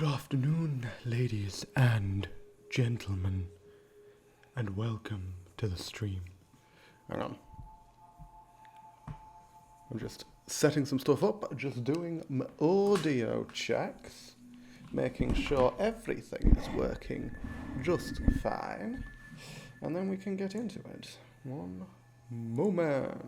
Good afternoon, ladies and gentlemen, and welcome to the stream. Hang on. I'm just setting some stuff up, just doing my audio checks, making sure everything is working just fine, and then we can get into it. One moment.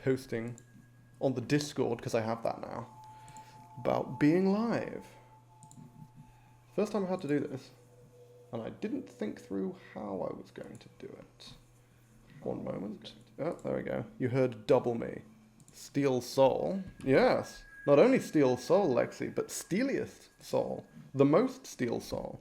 Posting on the Discord, because I have that now, about being live. First time I had to do this, and I didn't think through how I was going to do it. One moment. Oh, there we go. You heard double me. Steel Soul. Yes. Not only Steel Soul, Lexi, but Steeliest Soul. The most Steel Soul.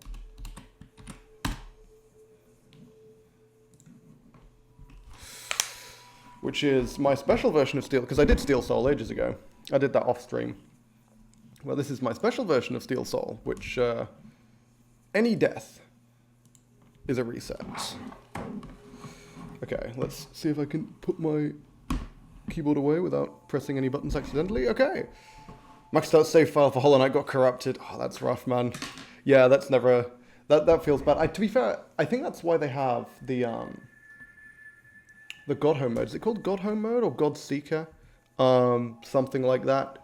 Which is my special version of Steel, because I did Steel Soul ages ago. I did that off stream. Well, this is my special version of Steel Soul, which any death is a reset. Okay, let's see if I can put my keyboard away without pressing any buttons accidentally. Okay. Maxed out save file for Hollow Knight got corrupted. Oh, that's rough, man. Yeah, that's never... That feels bad. To be fair, I think that's why they have the God Home mode. Is it called God Home mode or God Seeker? Something like that.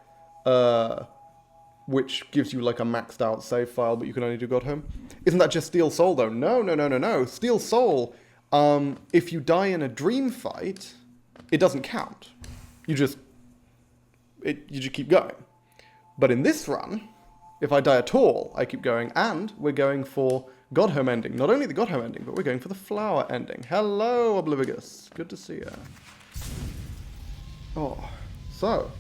Which gives you like a maxed out save file, but you can only do God Home. Isn't that just Steel Soul though? No. Steel Soul, if you die in a dream fight, it doesn't count. You just keep going. But in this run, if I die at all, I keep going, and we're going for God Home ending. Not only the God Home ending, but we're going for the flower ending. Hello, Oblivious. Good to see you. Oh, so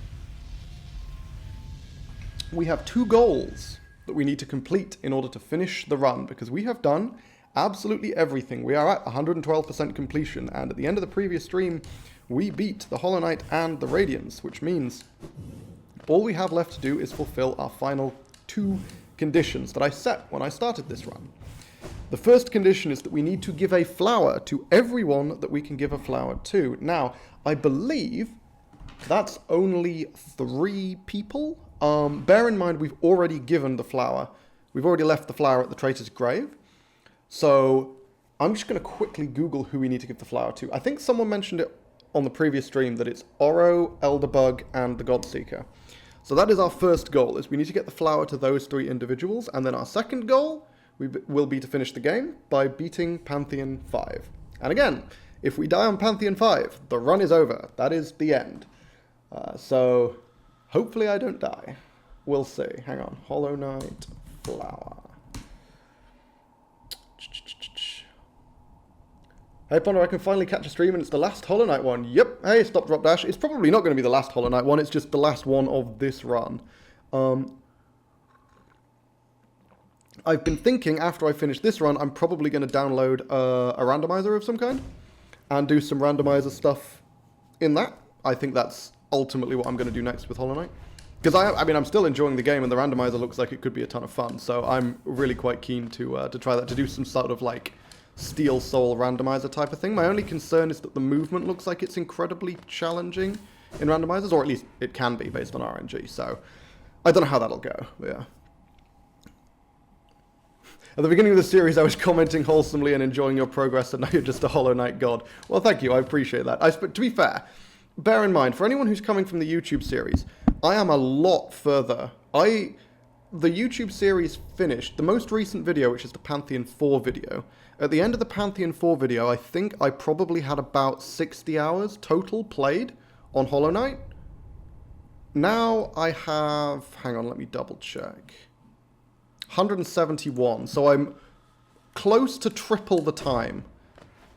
we have 2 goals that we need to complete in order to finish the run, because we have done absolutely everything. We are at 112% completion, and at the end of the previous stream, we beat the Hollow Knight and the Radiance, which means all we have left to do is fulfill our final 2 conditions that I set when I started this run. The first condition is that we need to give a flower to everyone that we can give a flower to. Now, I believe that's only 3 people. Bear in mind, we've already given the flower. We've already left the flower at the traitor's grave. So I'm just going to quickly Google who we need to give the flower to. I think someone mentioned it on the previous stream that it's Oro, Elderbug, and the Godseeker. So that is our first goal, is we need to get the flower to those 3 individuals. And then our second goal will be to finish the game by beating Pantheon 5. And again, if we die on Pantheon 5, the run is over. That is the end. So hopefully I don't die. We'll see. Hang on. Hollow Knight flower. Hey Ponder, I can finally catch a stream and it's the last Hollow Knight one. Yep. Hey, Stop Drop Dash. It's probably not going to be the last Hollow Knight one. It's just the last one of this run. I've been thinking after I finish this run, I'm probably going to download a randomizer of some kind and do some randomizer stuff in that. I think that's ultimately what I'm going to do next with Hollow Knight. Because I mean, I'm still enjoying the game and the randomizer looks like it could be a ton of fun. So I'm really quite keen to try that, to do some sort of like Steel Soul randomizer type of thing. My only concern is that the movement looks like it's incredibly challenging in randomizers, or at least it can be based on RNG. So I don't know how that'll go, but yeah. At the beginning of the series, I was commenting wholesomely and enjoying your progress, and now you're just a Hollow Knight god. Well, thank you. I appreciate that. To be fair, bear in mind, for anyone who's coming from the YouTube series, I am a lot further. The YouTube series finished. The most recent video, which is the Pantheon 4 video. At the end of the Pantheon 4 video, I think I probably had about 60 hours total played on Hollow Knight. Now I have... Hang on, let me double check. 171, so I'm close to triple the time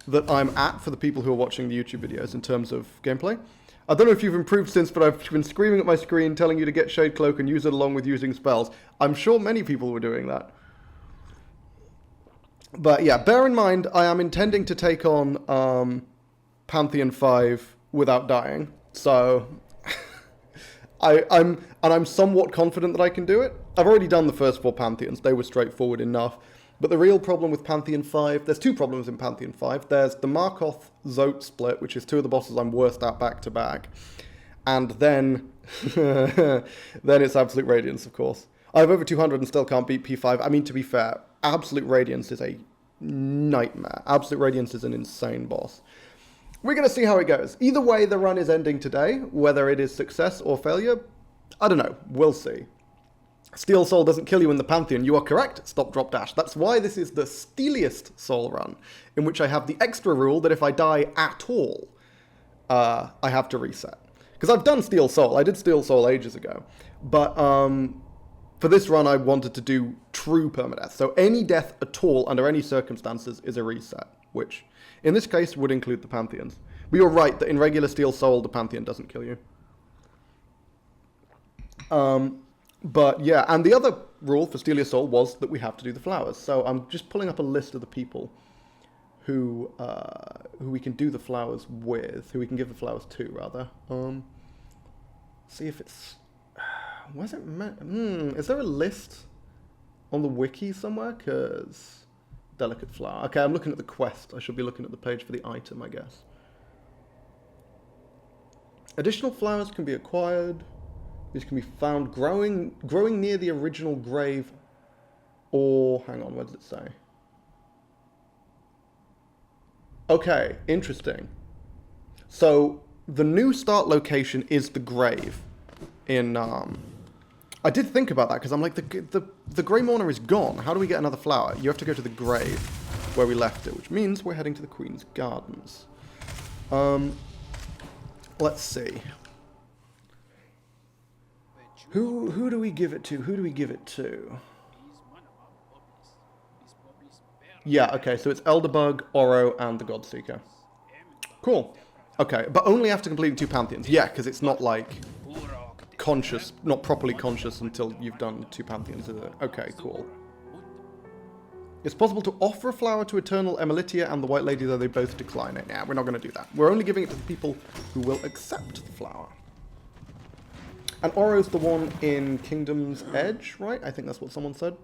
that I'm at for the people who are watching the YouTube videos in terms of gameplay. I don't know if you've improved since, but I've been screaming at my screen telling you to get Shade Cloak and use it along with using spells. I'm sure many people were doing that. But yeah, bear in mind, I am intending to take on Pantheon 5 without dying. So I'm somewhat confident that I can do it. I've already done the first 4 Pantheons. They were straightforward enough. But the real problem with Pantheon 5, there's 2 problems in Pantheon 5. There's the Markoth-Zote split, which is 2 of the bosses I'm worst at back-to-back. And then, then it's Absolute Radiance, of course. I have over 200 and still can't beat P5. I mean, to be fair, Absolute Radiance is a nightmare. Absolute Radiance is an insane boss. We're going to see how it goes. Either way, the run is ending today. Whether it is success or failure, I don't know. We'll see. Steel Soul doesn't kill you in the Pantheon. You are correct. Stop, drop, dash. That's why this is the steeliest Soul run, in which I have the extra rule that if I die at all, I have to reset. Because I've done Steel Soul. I did Steel Soul ages ago. But for this run, I wanted to do true permadeath. So any death at all, under any circumstances, is a reset, which in this case would include the Pantheons. But you're right that in regular Steel Soul, the Pantheon doesn't kill you. But yeah, and the other rule for Steelier Soul was that we have to do the flowers. So I'm just pulling up a list of the people who we can do the flowers with, who we can give the flowers to, rather. See if it's... Where's it? Is there a list on the wiki somewhere? Because delicate flower. Okay, I'm looking at the quest. I should be looking at the page for the item, I guess. Additional flowers can be acquired. These can be found growing near the original grave, or hang on, where does it say? Okay, interesting. So the new start location is the grave. In I did think about that because I'm like the Grey Mourner is gone. How do we get another flower? You have to go to the grave where we left it, which means we're heading to the Queen's Gardens. Let's see. Who do we give it to? Who do we give it to? Yeah, okay, so it's Elderbug, Oro, and the Godseeker. Cool. Okay, but only after completing 2 Pantheons. Yeah, because it's not like conscious, not properly conscious until you've done 2 Pantheons, is it? Okay, cool. It's possible to offer a flower to Eternal Emilitia and the White Lady, though they both decline it. Nah, we're not going to do that. We're only giving it to the people who will accept the flower. And Oro's the one in Kingdom's Edge, right? I think that's what someone said.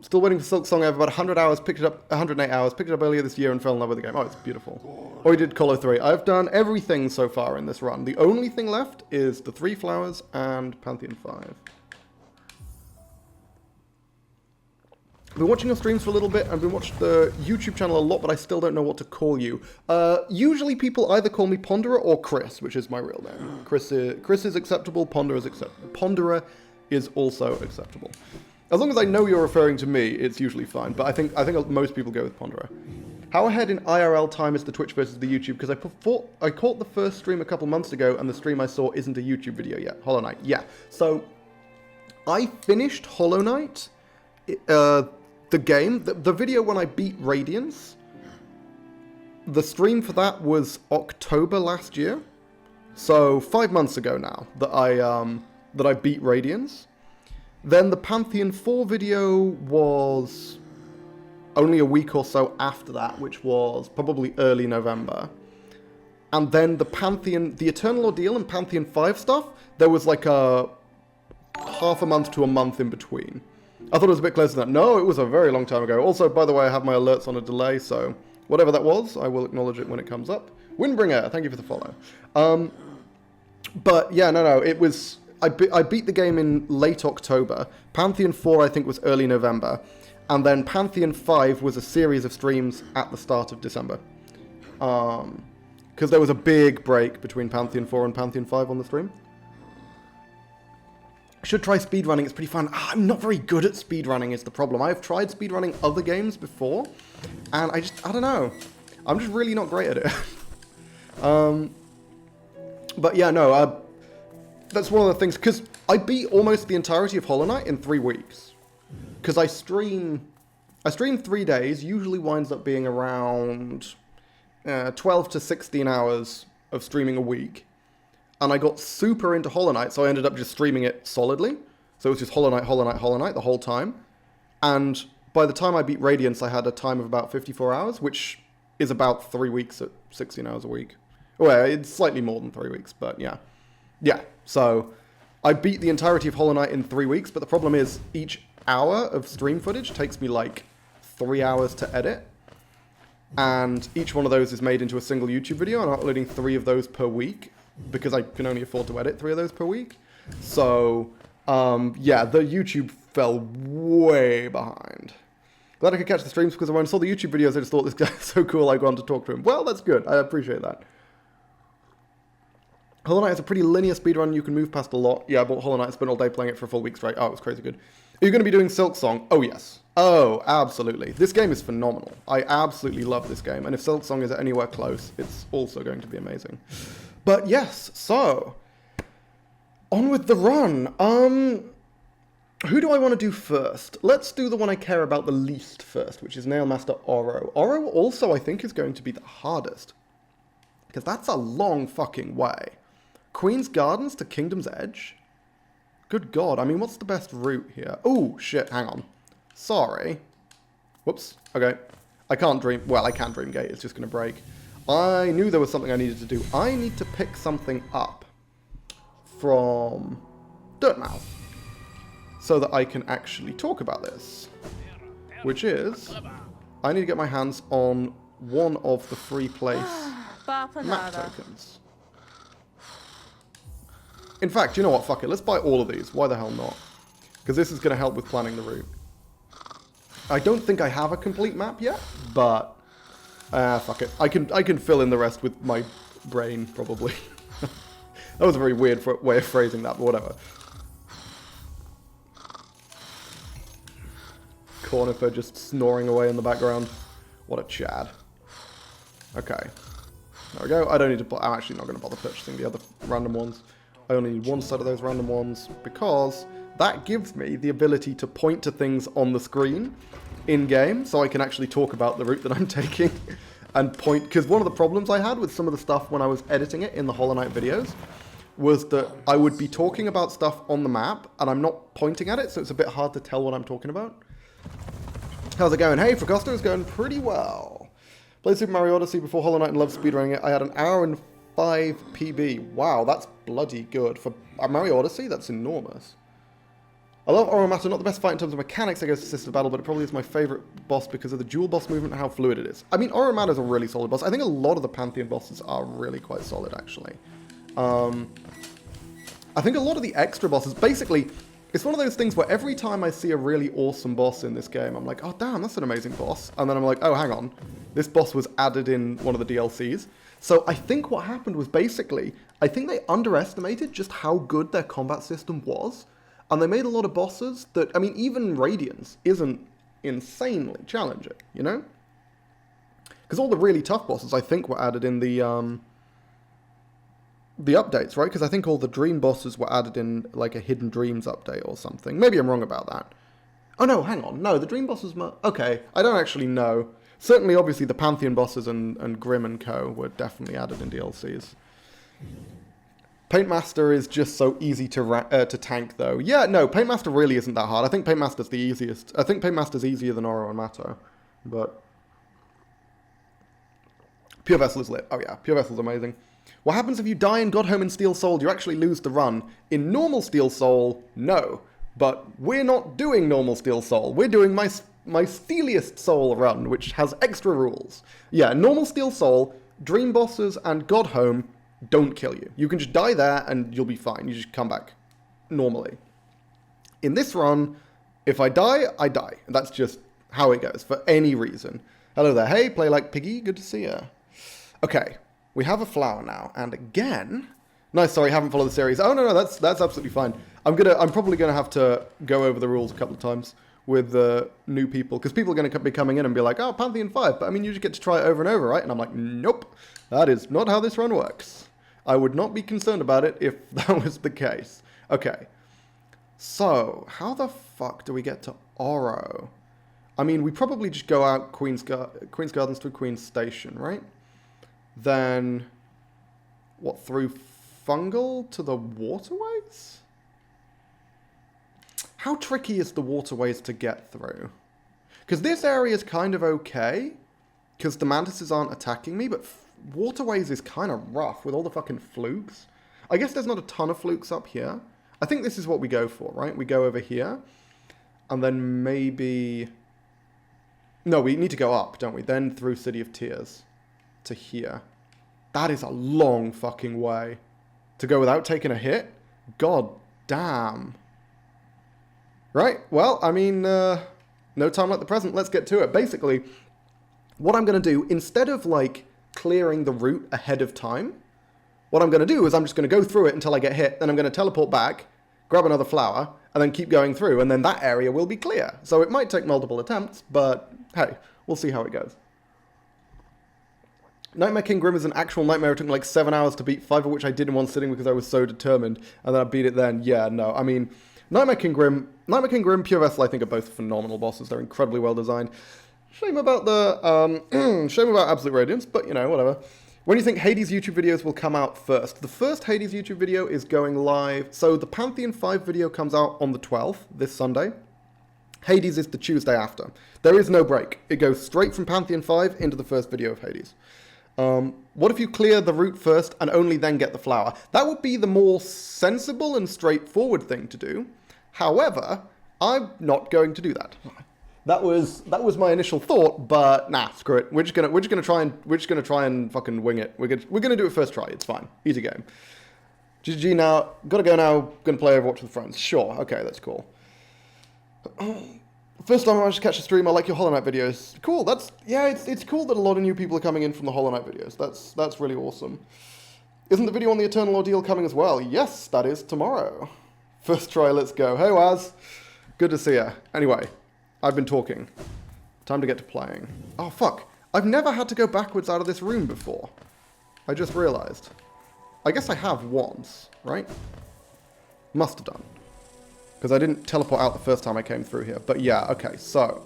Still waiting for Silk Song. I have about 100 hours, picked it up, 108 hours, picked it up earlier this year and fell in love with the game. Oh, it's beautiful. Or we did Colo 3. I've done everything so far in this run. The only thing left is the 3 flowers and Pantheon 5. I've been watching your streams for a little bit. I've been watching the YouTube channel a lot, but I still don't know what to call you. Usually people either call me Ponderer or Chris, which is my real name. Chris is acceptable. Ponderer is acceptable. Ponderer is also acceptable. As long as I know you're referring to me, it's usually fine. But I think most people go with Ponderer. How ahead in IRL time is the Twitch versus the YouTube? Because I caught the first stream a couple months ago, and the stream I saw isn't a YouTube video yet. Hollow Knight, yeah. So I finished Hollow Knight. The game, the video when I beat Radiance, the stream for that was October last year, so 5 months ago now that I beat Radiance. Then the Pantheon 4 video was only a week or so after that, which was probably early November. And then the Eternal Ordeal and Pantheon 5 stuff, there was like a half a month to a month in between. I thought it was a bit closer than that. No, it was a very long time ago. Also, by the way, I have my alerts on a delay, so whatever that was, I will acknowledge it when it comes up. Windbringer, thank you for the follow. But yeah, no, it was... I beat the game in late October. Pantheon 4, I think, was early November. And then Pantheon 5 was a series of streams at the start of December. Because there was a big break between Pantheon 4 and Pantheon 5 on the stream. Should try speedrunning, it's pretty fun. I'm not very good at speedrunning is the problem. I've tried speedrunning other games before, and I don't know. I'm just really not great at it. But yeah, no, that's one of the things, because I beat almost the entirety of Hollow Knight in 3 weeks. Because I stream 3 days, usually winds up being around 12 to 16 hours of streaming a week. And I got super into Hollow Knight, so I ended up just streaming it solidly. So it was just Hollow Knight, Hollow Knight, Hollow Knight the whole time. And by the time I beat Radiance, I had a time of about 54 hours, which is about 3 weeks at 16 hours a week. Well, it's slightly more than 3 weeks, but yeah. Yeah, so I beat the entirety of Hollow Knight in 3 weeks, but the problem is each hour of stream footage takes me like 3 hours to edit. And each one of those is made into a single YouTube video, and I'm uploading 3 of those per week, because I can only afford to edit 3 of those per week. So, yeah, the YouTube fell way behind. Glad I could catch the streams, because when I saw the YouTube videos, I just thought this guy's so cool, I wanted to talk to him. Well, that's good. I appreciate that. Hollow Knight has a pretty linear speedrun. You can move past a lot. Yeah, I bought Hollow Knight, I spent all day playing it for a full week straight. Oh, it was crazy good. Are you going to be doing Silksong? Oh, yes. Oh, absolutely. This game is phenomenal. I absolutely love this game. And if Silksong is anywhere close, it's also going to be amazing. But yes, so on with the run. Who do I want to do first? Let's do the one I care about the least first, which is Nailmaster Oro. Oro also, I think, is going to be the hardest, because that's a long fucking way. Queen's Gardens to Kingdom's Edge? Good God, I mean, what's the best route here? Oh, shit, hang on. Sorry. Whoops, okay. I can't dream, well, I can dream gate, it's just going to break. I knew there was something I needed to do. I need to pick something up from Dirtmouth so that I can actually talk about this, which is, I need to get my hands on one of the free place map tokens. In fact, you know what, fuck it, let's buy all of these. Why the hell not? Because this is going to help with planning the route. I don't think I have a complete map yet, but fuck it. I can fill in the rest with my brain, probably. That was a very weird way of phrasing that, but whatever. Cornifer just snoring away in the background. What a Chad. Okay. There we go. I don't need to... I'm actually not going to bother purchasing the other random ones. I only need one set of those random ones, because that gives me the ability to point to things on the screen in-game, so I can actually talk about the route that I'm taking and point... Because one of the problems I had with some of the stuff when I was editing it in the Hollow Knight videos was that I would be talking about stuff on the map, and I'm not pointing at it, so it's a bit hard to tell what I'm talking about. How's it going? Hey, Fracosta, it's going pretty well. Played Super Mario Odyssey before Hollow Knight and loved speedrunning it. I had an hour and 5 PB. Wow, that's bloody good. For Mario Odyssey, that's enormous. I love Oromatter, not the best fight in terms of mechanics, I guess, assisted battle, but it probably is my favorite boss because of the dual boss movement and how fluid it is. I mean, Oromatter is a really solid boss. I think a lot of the Pantheon bosses are really quite solid, actually. I think a lot of the extra bosses, basically, it's one of those things where every time I see a really awesome boss in this game, I'm like, oh damn, that's an amazing boss. And then I'm like, oh, hang on, this boss was added in one of the DLCs. So I think what happened was basically, I think they underestimated just how good their combat system was. And they made a lot of bosses that, I mean, even Radiance isn't insanely challenging, you know? Because all the really tough bosses, I think, were added in the updates, right? Because I think all the Dream bosses were added in, like, a Hidden Dreams update or something. Maybe I'm wrong about that. Oh, no, hang on. No, the Dream bosses... Okay, I don't actually know. Certainly, obviously, the Pantheon bosses and Grim and co. were definitely added in DLCs. Paintmaster is just so easy to tank, though. Yeah, no, Paintmaster really isn't that hard. I think Paintmaster's the easiest. I think Paintmaster's easier than Oro and Matto. But... Pure Vessel is lit. Oh, yeah, Pure Vessel's amazing. What happens if you die in Godhome and Steel Soul? Do you actually lose the run? In normal Steel Soul, no. But we're not doing normal Steel Soul. We're doing my Steeliest Soul run, which has extra rules. Yeah, normal Steel Soul, Dream Bosses, and Godhome don't kill you. You can just die there and you'll be fine. You just come back normally. In this run, if I die, I die. That's just how it goes, for any reason. Hello there. Hey, Play Like Piggy. Good to see you. Okay, we have a flower now. And again... No, sorry, haven't followed the series. Oh, no, that's absolutely fine. I'm probably going to have to go over the rules a couple of times with new people, because people are going to be coming in and be like, oh, Pantheon 5, but I mean, you just get to try it over and over, right? And I'm like, nope, that is not how this run works. I would not be concerned about it if that was the case. Okay, so how the fuck do we get to Oro? I mean, we probably just go out Queen's Gardens to Queen's Station, right? Then What, through fungal to the waterways? How tricky is the waterways to get through? Because this area is kind of okay, because the mantises aren't attacking me, but waterways is kind of rough with all the fucking flukes. I guess there's not a ton of flukes up here. I think this is what we go for, right? We go over here, and then maybe... No, we need to go up, don't we? Then through City of Tears to here. That is a long fucking way. To go without taking a hit? God damn. Right, well, I mean, no time like the present. Let's get to it. Basically, what I'm going to do, instead of, like, clearing the route ahead of time, what I'm going to do is I'm just going to go through it until I get hit, then I'm going to teleport back, grab another flower, and then keep going through, and then that area will be clear. So it might take multiple attempts, but hey, we'll see how it goes. Nightmare King Grim is an actual nightmare. It took me like 7 hours to beat, 5 of which I did in one sitting because I was so determined, and then I beat it then. Yeah, no, I mean, Nightmare King Grim, Pure Vessel, I think are both phenomenal bosses. They're incredibly well designed. Shame about the, shame about Absolute Radiance, but you know, whatever. When do you think Hades YouTube videos will come out first? The first Hades YouTube video is going live. So the Pantheon 5 video comes out on the 12th, this Sunday. Hades is the Tuesday after. There is no break. It goes straight from Pantheon 5 into the first video of Hades. What if you clear the route first and only then get the flower? That would be the more sensible and straightforward thing to do. However, I'm not going to do that. That was my initial thought, but nah, screw it. We're just gonna try and fucking wing it. We're gonna do it first try. It's fine. Easy game. GG now. Gotta go now. Gonna play Overwatch with friends. Sure. Okay, that's cool. First time I managed to catch a stream. I like your Hollow Knight videos. Cool. It's cool that a lot of new people are coming in from the Hollow Knight videos. That's really awesome. Isn't the video on the Eternal Ordeal coming as well? Yes, that is tomorrow. First try. Let's go. Hey Waz. Good to see ya. Anyway. I've been talking. Time to get to playing. Oh, fuck. I've never had to go backwards out of this room before. I just realized. I guess I have once, right? Must have done. Because I didn't teleport out the first time I came through here. But yeah, okay, so.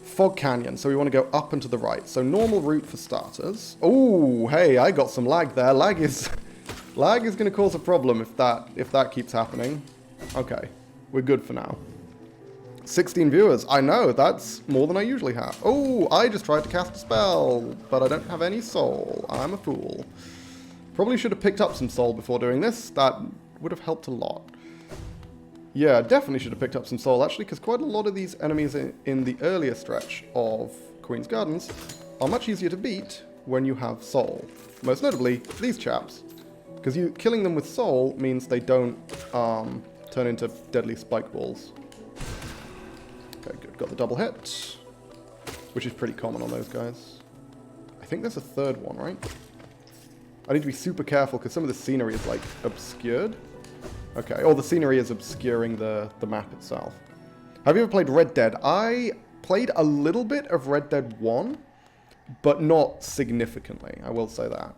Fog Canyon. So we want to go up and to the right. So normal route for starters. Oh, hey, I got some lag there. Lag is going to cause a problem if that keeps happening. Okay, we're good for now. 16 viewers. I know, that's more than I usually have. Oh, I just tried to cast a spell, but I don't have any soul. I'm a fool. Probably should have picked up some soul before doing this. That would have helped a lot. Yeah, definitely should have picked up some soul, actually, because quite a lot of these enemies in the earlier stretch of Queen's Gardens are much easier to beat when you have soul. Most notably, these chaps. Because killing them with soul means they don't turn into deadly spike balls. Okay, good. Got the double hit, which is pretty common on those guys. I think there's a third one, right? I need to be super careful because some of the scenery is, like, obscured. Okay, or the scenery is obscuring the map itself. Have you ever played Red Dead? I played a little bit of Red Dead 1, but not significantly, I will say that.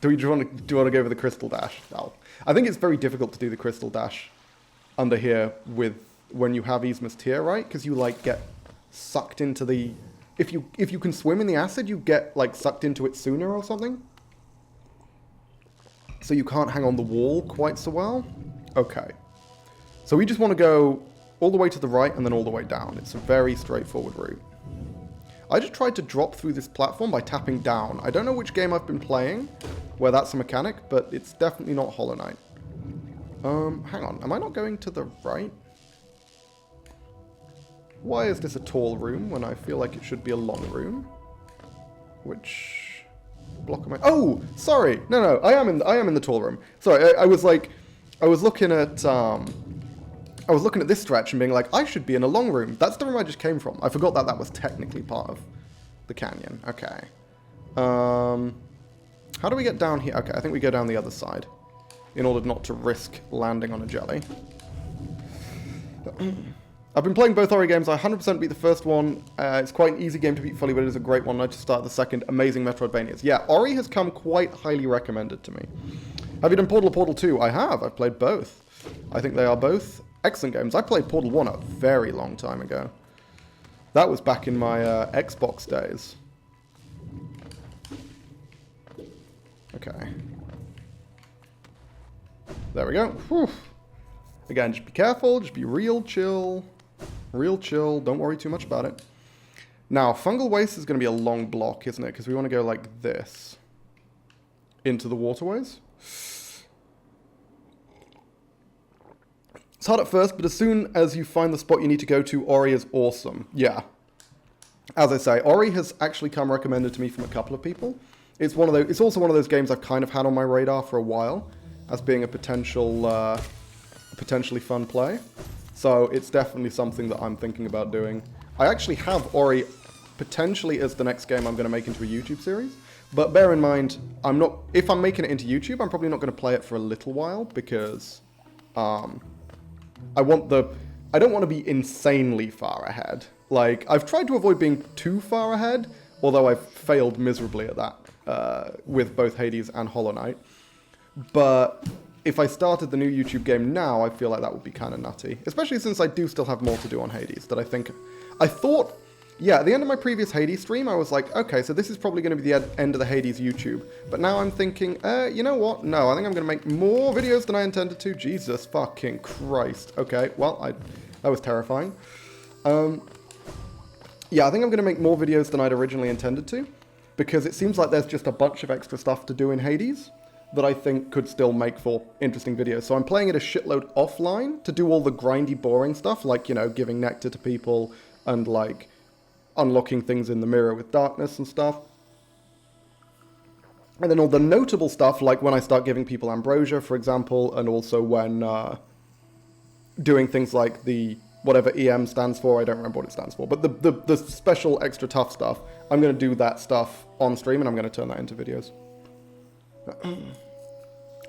Do you want to go over the Crystal Dash? No. I think it's very difficult to do the Crystal Dash under here when you have Yzma's Tear, right? Because you, like, get sucked into the... If you can swim in the acid, you get, like, sucked into it sooner or something. So you can't hang on the wall quite so well. Okay. So we just want to go all the way to the right and then all the way down. It's a very straightforward route. I just tried to drop through this platform by tapping down. I don't know which game I've been playing where that's a mechanic, but it's definitely not Hollow Knight. Hang on. Am I not going to the right? Why is this a tall room when I feel like it should be a long room? Which block am I? Oh, sorry. No, I am in the tall room. Sorry, I was looking at this stretch and being like, I should be in a long room. That's the room I just came from. I forgot that was technically part of the canyon. Okay. How do we get down here? Okay, I think we go down the other side in order not to risk landing on a jelly. I've been playing both Ori games. I 100% beat the first one. It's quite an easy game to beat fully, but it is a great one. I just started the second. Amazing Metroidvanias. Yeah, Ori has come quite highly recommended to me. Have you done Portal or Portal 2? I have. I've played both. I think they are both excellent games. I played Portal 1 a very long time ago. That was back in my Xbox days. There we go. Whew. Again, just be careful, just be real chill. Real chill, don't worry too much about it. Now, fungal waste is going to be a long block, isn't it? Because we want to go like this. Into the waterways. It's hard at first, but as soon as you find the spot you need to go to, Ori is awesome. Yeah. As I say, Ori has actually come recommended to me from a couple of people. It's one of those. It's also one of those games I've kind of had on my radar for a while, as being a potentially fun play. So it's definitely something that I'm thinking about doing. I actually have Ori potentially as the next game I'm going to make into a YouTube series. But bear in mind, if I'm making it into YouTube, I'm probably not going to play it for a little while because I don't want to be insanely far ahead. Like, I've tried to avoid being too far ahead, although I've failed miserably at that with both Hades and Hollow Knight. But if I started the new YouTube game now, I feel like that would be kind of nutty. Especially since I do still have more to do on Hades that I thought, yeah, at the end of my previous Hades stream, I was like, okay, so this is probably going to be the end of the Hades YouTube. But now I'm thinking, you know what? No, I think I'm going to make more videos than I intended to. Jesus fucking Christ. Okay, well, that was terrifying. Yeah, I think I'm going to make more videos than I'd originally intended to. Because it seems like there's just a bunch of extra stuff to do in Hades that I think could still make for interesting videos. So I'm playing it a shitload offline to do all the grindy, boring stuff, like, you know, giving nectar to people and, like, unlocking things in the mirror with darkness and stuff. And then all the notable stuff, like when I start giving people ambrosia, for example, and also when doing things like the whatever EM stands for, I don't remember what it stands for, but the special extra tough stuff, I'm going to do that stuff on stream and I'm going to turn that into videos.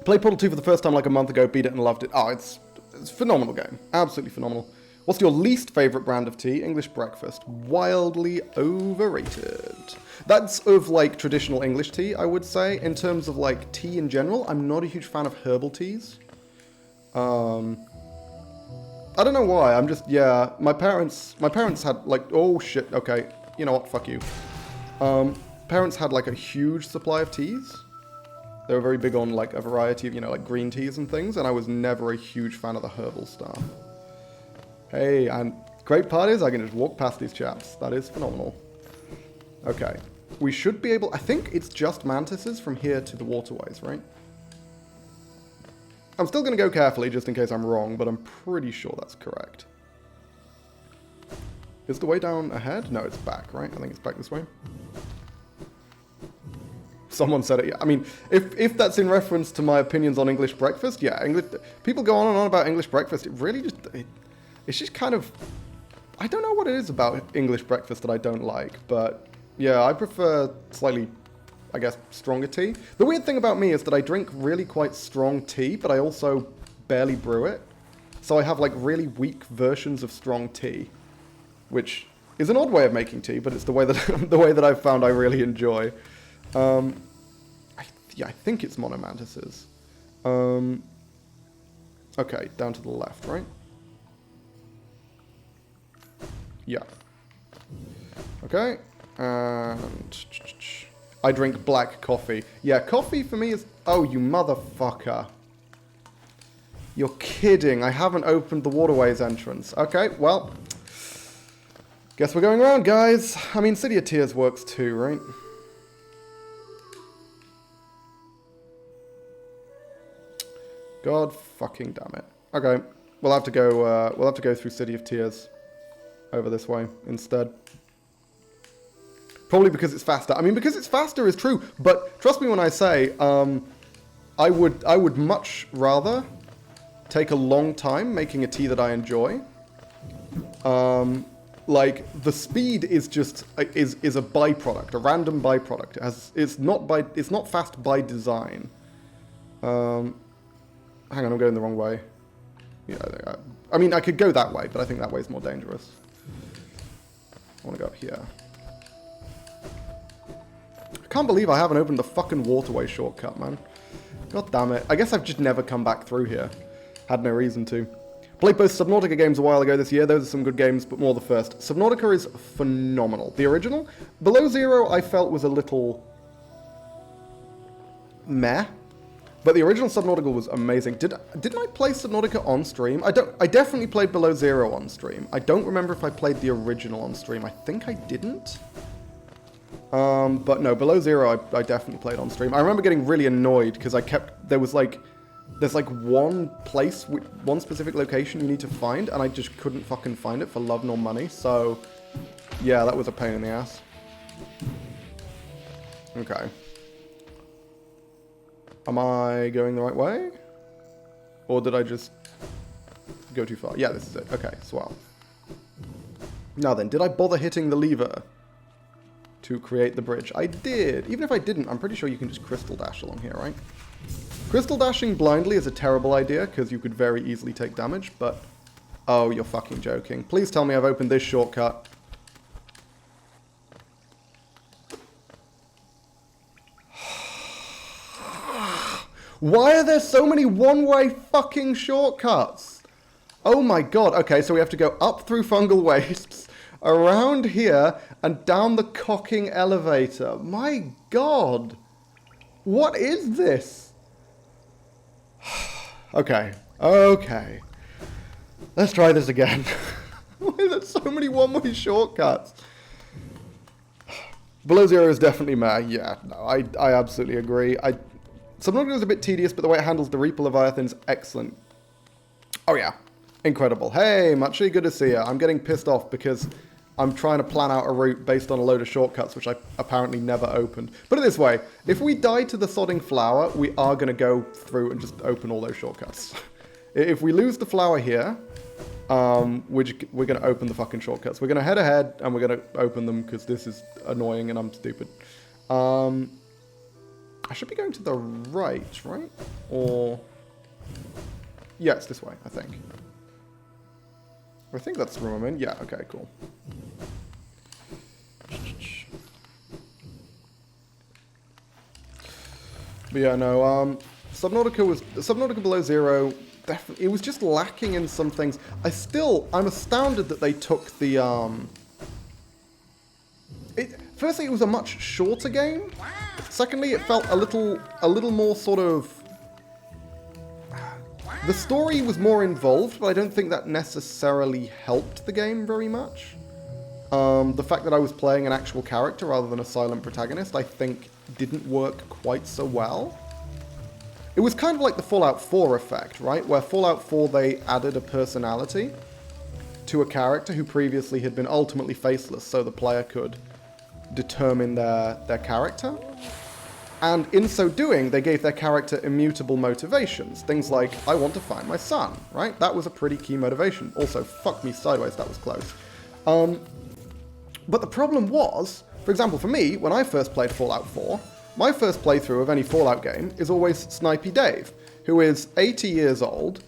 Played Portal 2 for the first time like a month ago, beat it and loved it. Oh, it's a phenomenal game. Absolutely phenomenal. What's your least favourite brand of tea? English breakfast. Wildly overrated. That's of, like, traditional English tea, I would say. In terms of, like, tea in general, I'm not a huge fan of herbal teas. I don't know why. I'm just, yeah. My parents had, like, oh, shit, okay. You know what? Fuck you. Parents had, like, a huge supply of teas. They were very big on, like, a variety of, you know, like, green teas and things, and I was never a huge fan of the herbal stuff. Hey, and great parties, I can just walk past these chaps. That is phenomenal. Okay. We should be able... I think it's just mantises from here to the waterways, right? I'm still going to go carefully, just in case I'm wrong, but I'm pretty sure that's correct. Is the way down ahead? No, it's back, right? I think it's back this way. Someone said it. Yeah. I mean, if that's in reference to my opinions on English breakfast, yeah. People go on and on about English breakfast. It really just... It's just kind of... I don't know what it is about English breakfast that I don't like, but yeah, I prefer slightly, I guess, stronger tea. The weird thing about me is that I drink really quite strong tea, but I also barely brew it. So I have, like, really weak versions of strong tea, which is an odd way of making tea, but it's the way that I've found I really enjoy. Yeah, I think it's monomantises. Okay, down to the left, right? Yeah. Okay. And I drink black coffee. Yeah, coffee for me is... Oh, you motherfucker. You're kidding. I haven't opened the waterways entrance. Okay, well. Guess we're going around, guys. I mean, City of Tears works too, right? God fucking damn it. Okay, we'll have to go through City of Tears over this way instead. Probably because it's faster. I mean, because it's faster is true, but trust me when I say, I would much rather take a long time making a tea that I enjoy. Like, the speed is just is a byproduct, a random byproduct. It's not fast by design. Hang on, I'm going the wrong way. Yeah, I mean, I could go that way, but I think that way is more dangerous. I want to go up here. I can't believe I haven't opened the fucking waterway shortcut, man. God damn it. I guess I've just never come back through here. Had no reason to. Played both Subnautica games a while ago this year. Those are some good games, but more the first. Subnautica is phenomenal. The original. Below Zero, I felt was a little meh. But the original Subnautica was amazing. Didn't I play Subnautica on stream? I definitely played Below Zero on stream. I don't remember if I played the original on stream. I think I didn't. But no, Below Zero I definitely played on stream. I remember getting really annoyed because there's like one place, one specific location you need to find, and I just couldn't fucking find it for love nor money. So yeah, that was a pain in the ass. Okay. Am I going the right way? Or did I just go too far? Yeah, this is it. Okay, swell. Now then, did I bother hitting the lever to create the bridge? I did. Even if I didn't, I'm pretty sure you can just crystal dash along here, right? Crystal dashing blindly is a terrible idea, because you could very easily take damage, but... Oh, you're fucking joking. Please tell me I've opened this shortcut. Why are there so many one-way fucking shortcuts? Oh my god. Okay, so we have to go up through fungal wastes, around here, and down the cocking elevator. My god. What is this? Okay. Okay. Let's try this again. Why are there so many one-way shortcuts? Below Zero is definitely meh. Yeah, no, I absolutely agree. Subnautica is a bit tedious, but the way it handles the Reaper Leviathan is excellent. Oh yeah, incredible. Hey, Machi, good to see you. I'm getting pissed off because I'm trying to plan out a route based on a load of shortcuts, which I apparently never opened. Put it this way, if we die to the sodding flower, we are going to go through and just open all those shortcuts. If we lose the flower here, we're going to open the fucking shortcuts. We're going to head ahead, and we're going to open them because this is annoying and I'm stupid. I should be going to the right? Or... Yeah, it's this way, I think. I think that's the room I'm in. Yeah, okay, cool. But yeah, no, Subnautica Below Zero, definitely, it was just lacking in some things. I'm astounded that they took the, firstly, it was a much shorter game. Secondly, it felt a little more sort of... The story was more involved, but I don't think that necessarily helped the game very much. The fact that I was playing an actual character rather than a silent protagonist, I think, didn't work quite so well. It was kind of like the Fallout 4 effect, right? Where Fallout 4, they added a personality to a character who previously had been ultimately faceless, so the player could determine their character. And in so doing, they gave their character immutable motivations. Things like, I want to find my son, right? That was a pretty key motivation. Also, fuck me sideways, that was close. But the problem was, for example, for me, when I first played Fallout 4, my first playthrough of any Fallout game is always Snipey Dave, who is 80 years old,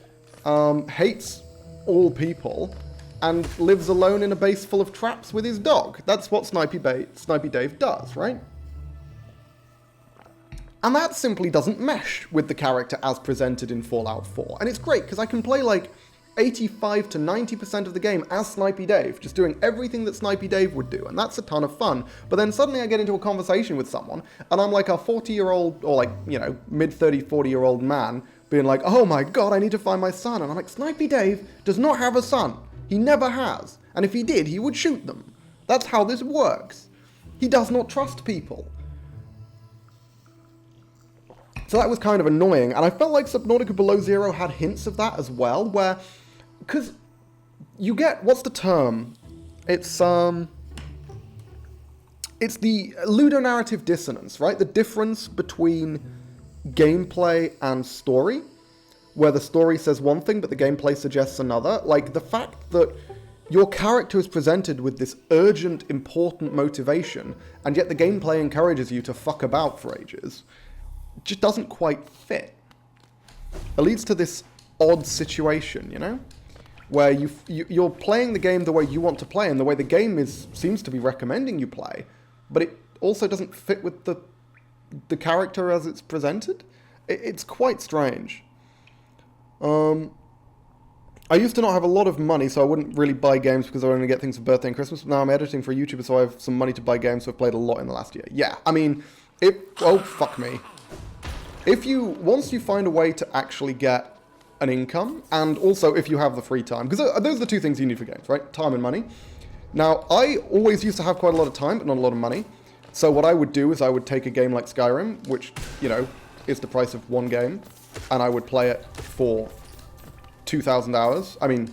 hates all people, and lives alone in a base full of traps with his dog. That's what Snipey Dave does, right? And that simply doesn't mesh with the character as presented in Fallout 4. And it's great, because I can play like 85 to 90% of the game as Snipey Dave, just doing everything that Snipey Dave would do, and that's a ton of fun. But then suddenly I get into a conversation with someone, and I'm like a 40-year-old, or like, you know, mid-30, 40-year-old man, being like, oh my god, I need to find my son. And I'm like, Snipey Dave does not have a son. He never has. And if he did, he would shoot them. That's how this works. He does not trust people. So that was kind of annoying, and I felt like Subnautica Below Zero had hints of that as well, where, because you get, what's the term? It's the ludonarrative dissonance, right? The difference between gameplay and story, where the story says one thing, but the gameplay suggests another. Like, the fact that your character is presented with this urgent, important motivation, and yet the gameplay encourages you to fuck about for ages, just doesn't quite fit. It leads to this odd situation, you know? Where you're playing the game the way you want to play, and the way the game seems to be recommending you play, but it also doesn't fit with the character as it's presented. It's quite strange. I used to not have a lot of money, so I wouldn't really buy games because I would only get things for birthday and Christmas. Now I'm editing for a YouTuber, so I have some money to buy games, so I've played a lot in the last year. Yeah, I mean, oh, fuck me. once you find a way to actually get an income, and also if you have the free time, because those are the two things you need for games, right? Time and money. Now, I always used to have quite a lot of time, but not a lot of money. So what I would do is I would take a game like Skyrim, which, you know, is the price of one game, and I would play it for 2,000 hours. I mean,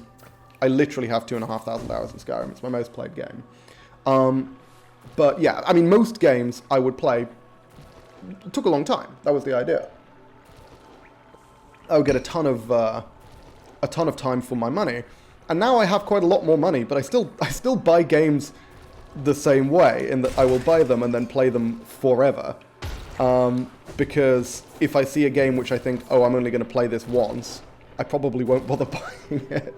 I literally have 2,500 hours in Skyrim. It's my most played game. But yeah, I mean, most games I would play took a long time. That was the idea. I would get a ton of time for my money. And now I have quite a lot more money, but I still buy games the same way, in that I will buy them and then play them forever. Because if I see a game which I think, oh, I'm only going to play this once, I probably won't bother buying it.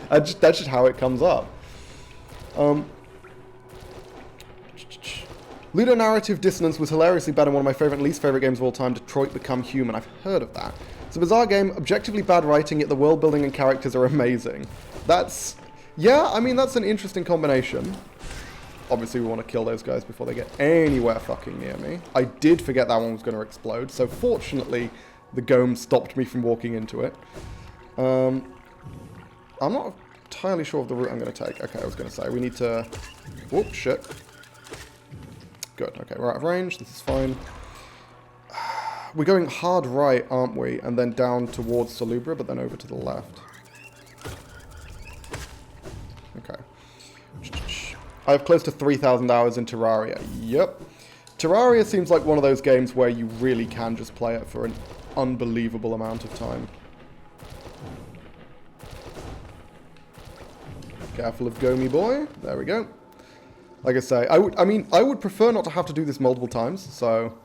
That's just how it comes up. Ludonarrative Dissonance was hilariously bad in one of my favourite and least favourite games of all time, Detroit Become Human. I've heard of that. It's a bizarre game, objectively bad writing, yet the world building and characters are amazing. Yeah, I mean, that's an interesting combination. Obviously, we want to kill those guys before they get anywhere fucking near me. I did forget that one was going to explode, so fortunately, the Gome stopped me from walking into it. I'm not entirely sure of the route I'm going to take. Okay, I was going to say, we need to... Whoop, shit. Good, okay, we're out of range, this is fine. We're going hard right, aren't we? And then down towards Salubra, but then over to the left. Okay. I have close to 3,000 hours in Terraria. Yep. Terraria seems like one of those games where you really can just play it for an unbelievable amount of time. Careful of Gomi boy. There we go. Like I say, I would prefer not to have to do this multiple times, so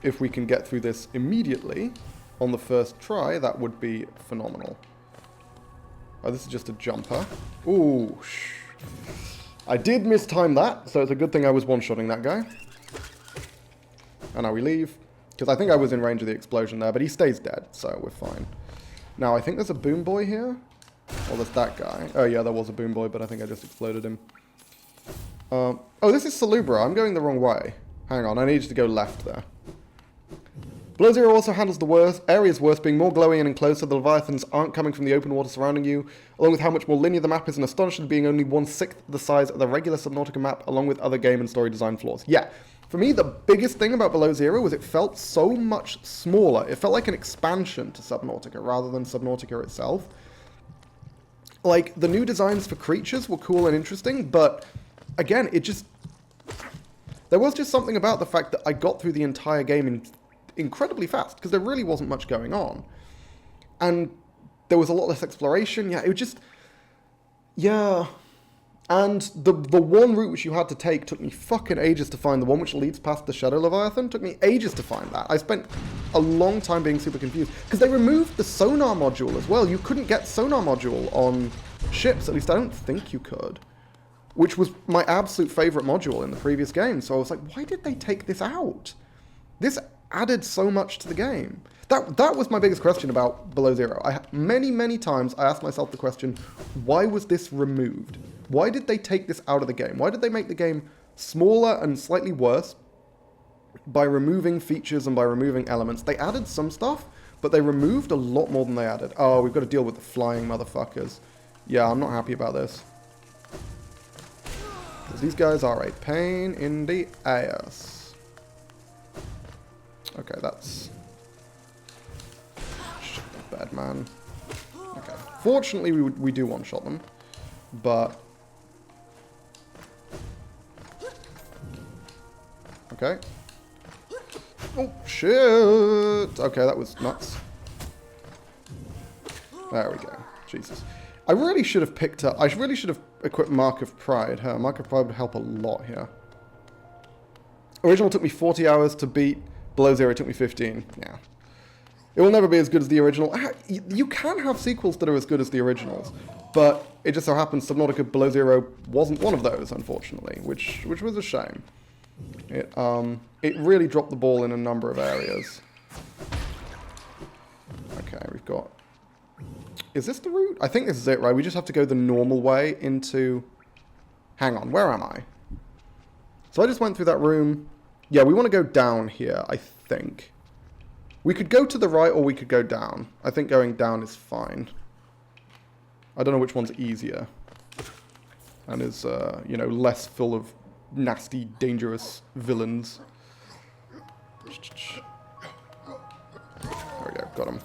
if we can get through this immediately on the first try, that would be phenomenal. Oh, this is just a jumper. Ooh, I did mistime that, so it's a good thing I was one-shotting that guy. And now we leave, because I think I was in range of the explosion there, but he stays dead, so we're fine. Now, I think there's a boom boy here. Oh, there's that guy. Oh, yeah, there was a boom boy, but I think I just exploded him. Oh, this is Salubra. I'm going the wrong way. Hang on, I need to go left there. Below Zero also handles the worst areas worse, being more glowy and enclosed, so the Leviathans aren't coming from the open water surrounding you, along with how much more linear the map is, and astonishingly being only 1/6 the size of the regular Subnautica map, along with other game and story design flaws. Yeah, for me, the biggest thing about Below Zero was it felt so much smaller. It felt like an expansion to Subnautica, rather than Subnautica itself. Like, the new designs for creatures were cool and interesting, but, again, it just... There was just something about the fact that I got through the entire game incredibly fast, because there really wasn't much going on. And there was a lot less exploration. Yeah, it was just... Yeah. And the one route which you had to take took me fucking ages to find. The one which leads past the Shadow Leviathan took me ages to find that. I spent a long time being super confused. Because they removed the sonar module as well. You couldn't get sonar module on ships. At least I don't think you could. Which was my absolute favourite module in the previous game. So I was like, why did they take this out? This added so much to the game. That was my biggest question about Below Zero. Many times I asked myself the question, why was this removed? Why did they take this out of the game? Why did they make the game smaller and slightly worse by removing features and by removing elements? They added some stuff, but they removed a lot more than they added. Oh, we've got to deal with the flying motherfuckers. Yeah, I'm not happy about this. Because these guys are a pain in the ass. Okay, that's... Shit, bad man. Okay. Fortunately, we do one-shot them. But... Okay. Oh, shit! Okay, that was nuts. There we go. Jesus. I really should have picked up... I really should have equipped Mark of Pride. Mark of Pride would help a lot here. Original took me 40 hours to beat. Below Zero took me 15. Yeah. It will never be as good as the original. You can have sequels that are as good as the originals. But it just so happens Subnautica Below Zero wasn't one of those, unfortunately. Which was a shame. It really dropped the ball in a number of areas. Okay, we've got... Is this the route? I think this is it, right? We just have to go the normal way into... Hang on, where am I? So I just went through that room, Yeah, we want to go down here, I think. We could go to the right or we could go down. I think going down is fine. I don't know which one's easier. And is, you know, less full of nasty, dangerous villains. There we go, got him.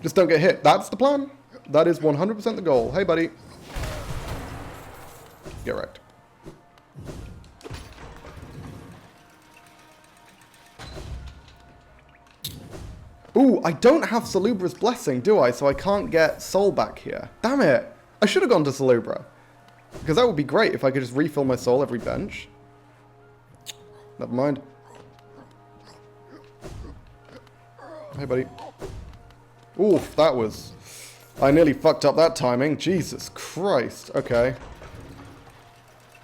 Just don't get hit. That's the plan. That is 100% the goal. Hey, buddy. Get wrecked. Ooh, I don't have Salubra's Blessing, do I? So I can't get Soul back here. Damn it. I should have gone to Salubra. Because that would be great if I could just refill my soul every bench. Never mind. Hey, buddy. Oof, that was... I nearly fucked up that timing. Jesus Christ. Okay.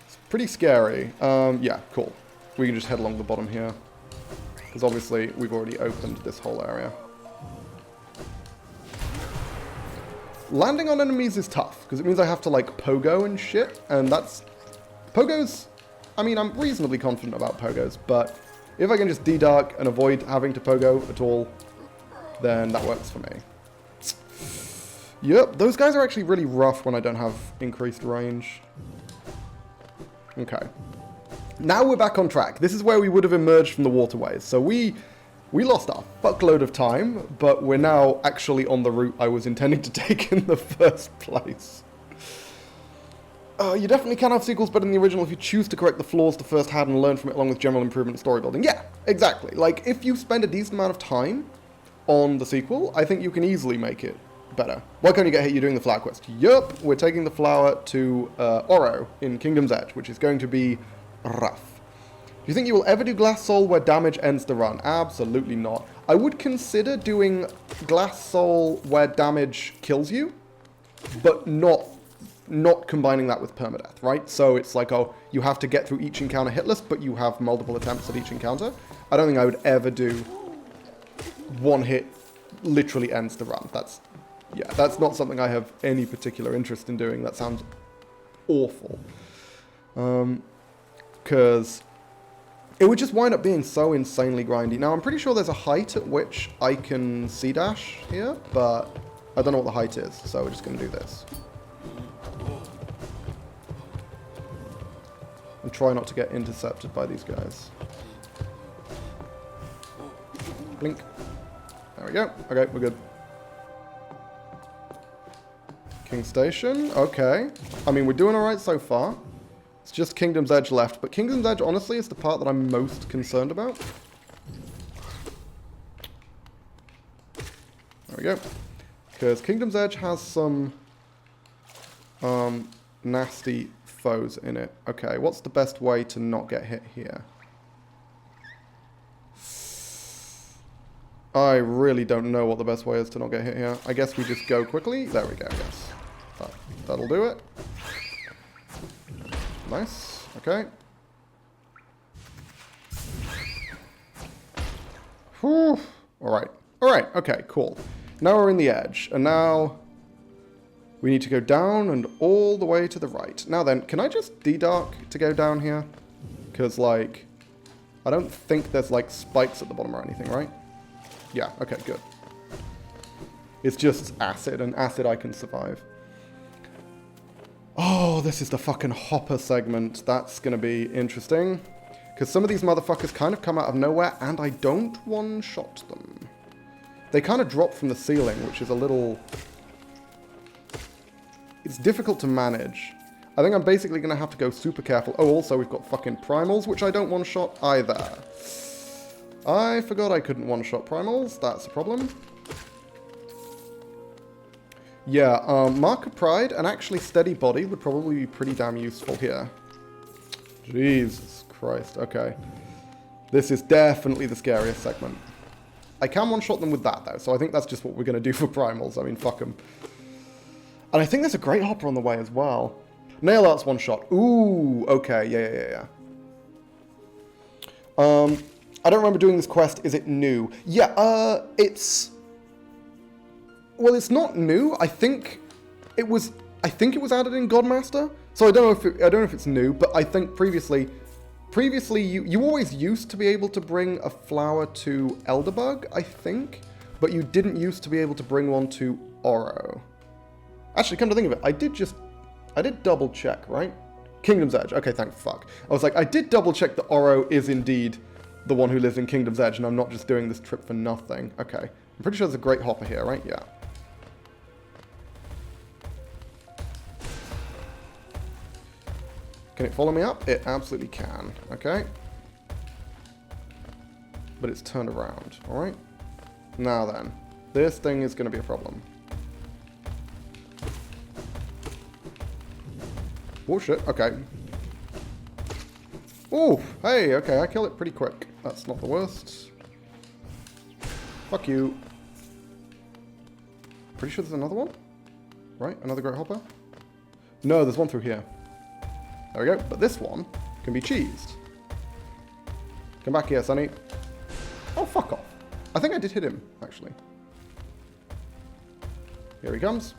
It's pretty scary. Yeah, cool. We can just head along the bottom here. Because obviously we've already opened this whole area. Landing on enemies is tough, because it means I have to, like, pogo and shit, and that's... Pogos... I mean, I'm reasonably confident about pogos, but if I can just D-Dark and avoid having to pogo at all, then that works for me. Yep, those guys are actually really rough when I don't have increased range. Okay. Now we're back on track. This is where we would have emerged from the waterways. So we lost a fuckload of time, but we're now actually on the route I was intending to take in the first place. You definitely can have sequels better than the original if you choose to correct the flaws the first had and learn from it along with general improvement and story building. Yeah, exactly. Like, if you spend a decent amount of time on the sequel, I think you can easily make it better. Why can't you get hit? You're doing the flower quest. Yup, we're taking the flower to Oro in Kingdom's Edge, which is going to be rough. Do you think you will ever do Glass Soul where damage ends the run? Absolutely not. I would consider doing Glass Soul where damage kills you, but not combining that with permadeath, right? So it's like, oh, you have to get through each encounter hitless, but you have multiple attempts at each encounter. I don't think I would ever do one hit literally ends the run. That's not something I have any particular interest in doing. That sounds awful. Because it would just wind up being so insanely grindy. Now, I'm pretty sure there's a height at which I can C-dash here, but I don't know what the height is, so we're just going to do this. And try not to get intercepted by these guys. Blink. There we go. Okay, we're good. King Station. Okay. I mean, we're doing alright so far. It's just Kingdom's Edge left. But Kingdom's Edge, honestly, is the part that I'm most concerned about. There we go. Because Kingdom's Edge has some nasty foes in it. Okay, what's the best way to not get hit here? I really don't know what the best way is to not get hit here. I guess we just go quickly. There we go, yes. That'll do it. Nice. Okay. Whew. Alright. Alright, okay, cool. Now we're in the edge, and now we need to go down and all the way to the right. Now then, can I just D-Dark to go down here? Because, like, I don't think there's, like, spikes at the bottom or anything, right? Yeah, okay, good. It's just acid, and acid I can survive. Oh, this is the fucking hopper segment. That's going to be interesting. Because some of these motherfuckers kind of come out of nowhere, and I don't one-shot them. They kind of drop from the ceiling, which is a little... It's difficult to manage. I think I'm basically going to have to go super careful. Oh, also, we've got fucking primals, which I don't one-shot either. I forgot I couldn't one-shot primals. That's a problem. Yeah, Mark of Pride and actually Steady Body would probably be pretty damn useful here. Jesus Christ, okay. This is definitely the scariest segment. I can one-shot them with that, though, so I think that's just what we're going to do for primals. I mean, fuck them. And I think there's a great hopper on the way as well. Nail Art's one-shot. Ooh, okay, yeah. I don't remember doing this quest. Is it new? Yeah, it's... Well, it's not new. I think it was added in Godmaster. So I don't know if it's new, but I think previously previously, you always used to be able to bring a flower to Elderbug, I think, but you didn't used to be able to bring one to Oro. Actually, come to think of it, I did double check, right? Kingdom's Edge. Okay, thank fuck. I was like, I did double check that Oro is indeed the one who lives in Kingdom's Edge, and I'm not just doing this trip for nothing. Okay. I'm pretty sure there's a Great Hopper here, right? Yeah. Can it follow me up? It absolutely can. Okay. But it's turned around. Alright. Now then. This thing is going to be a problem. Oh shit. Okay. Oh, hey. Okay, I kill it pretty quick. That's not the worst. Fuck you. Pretty sure there's another one? Right? Another Great Hopper? No, there's one through here. There we go. But this one can be cheesed. Come back here, Sonny. Oh, fuck off. I think I did hit him, actually. Here he comes.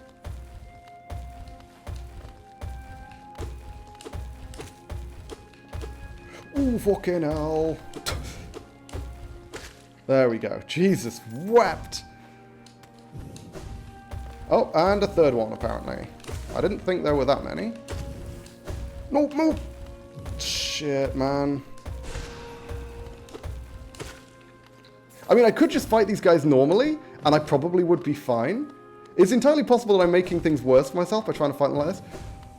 Ooh, fucking hell. There we go. Jesus wept. Oh, and a third one, apparently. I didn't think there were that many. Nope, nope. Shit, man. I mean, I could just fight these guys normally, and I probably would be fine. It's entirely possible that I'm making things worse for myself by trying to fight them like this.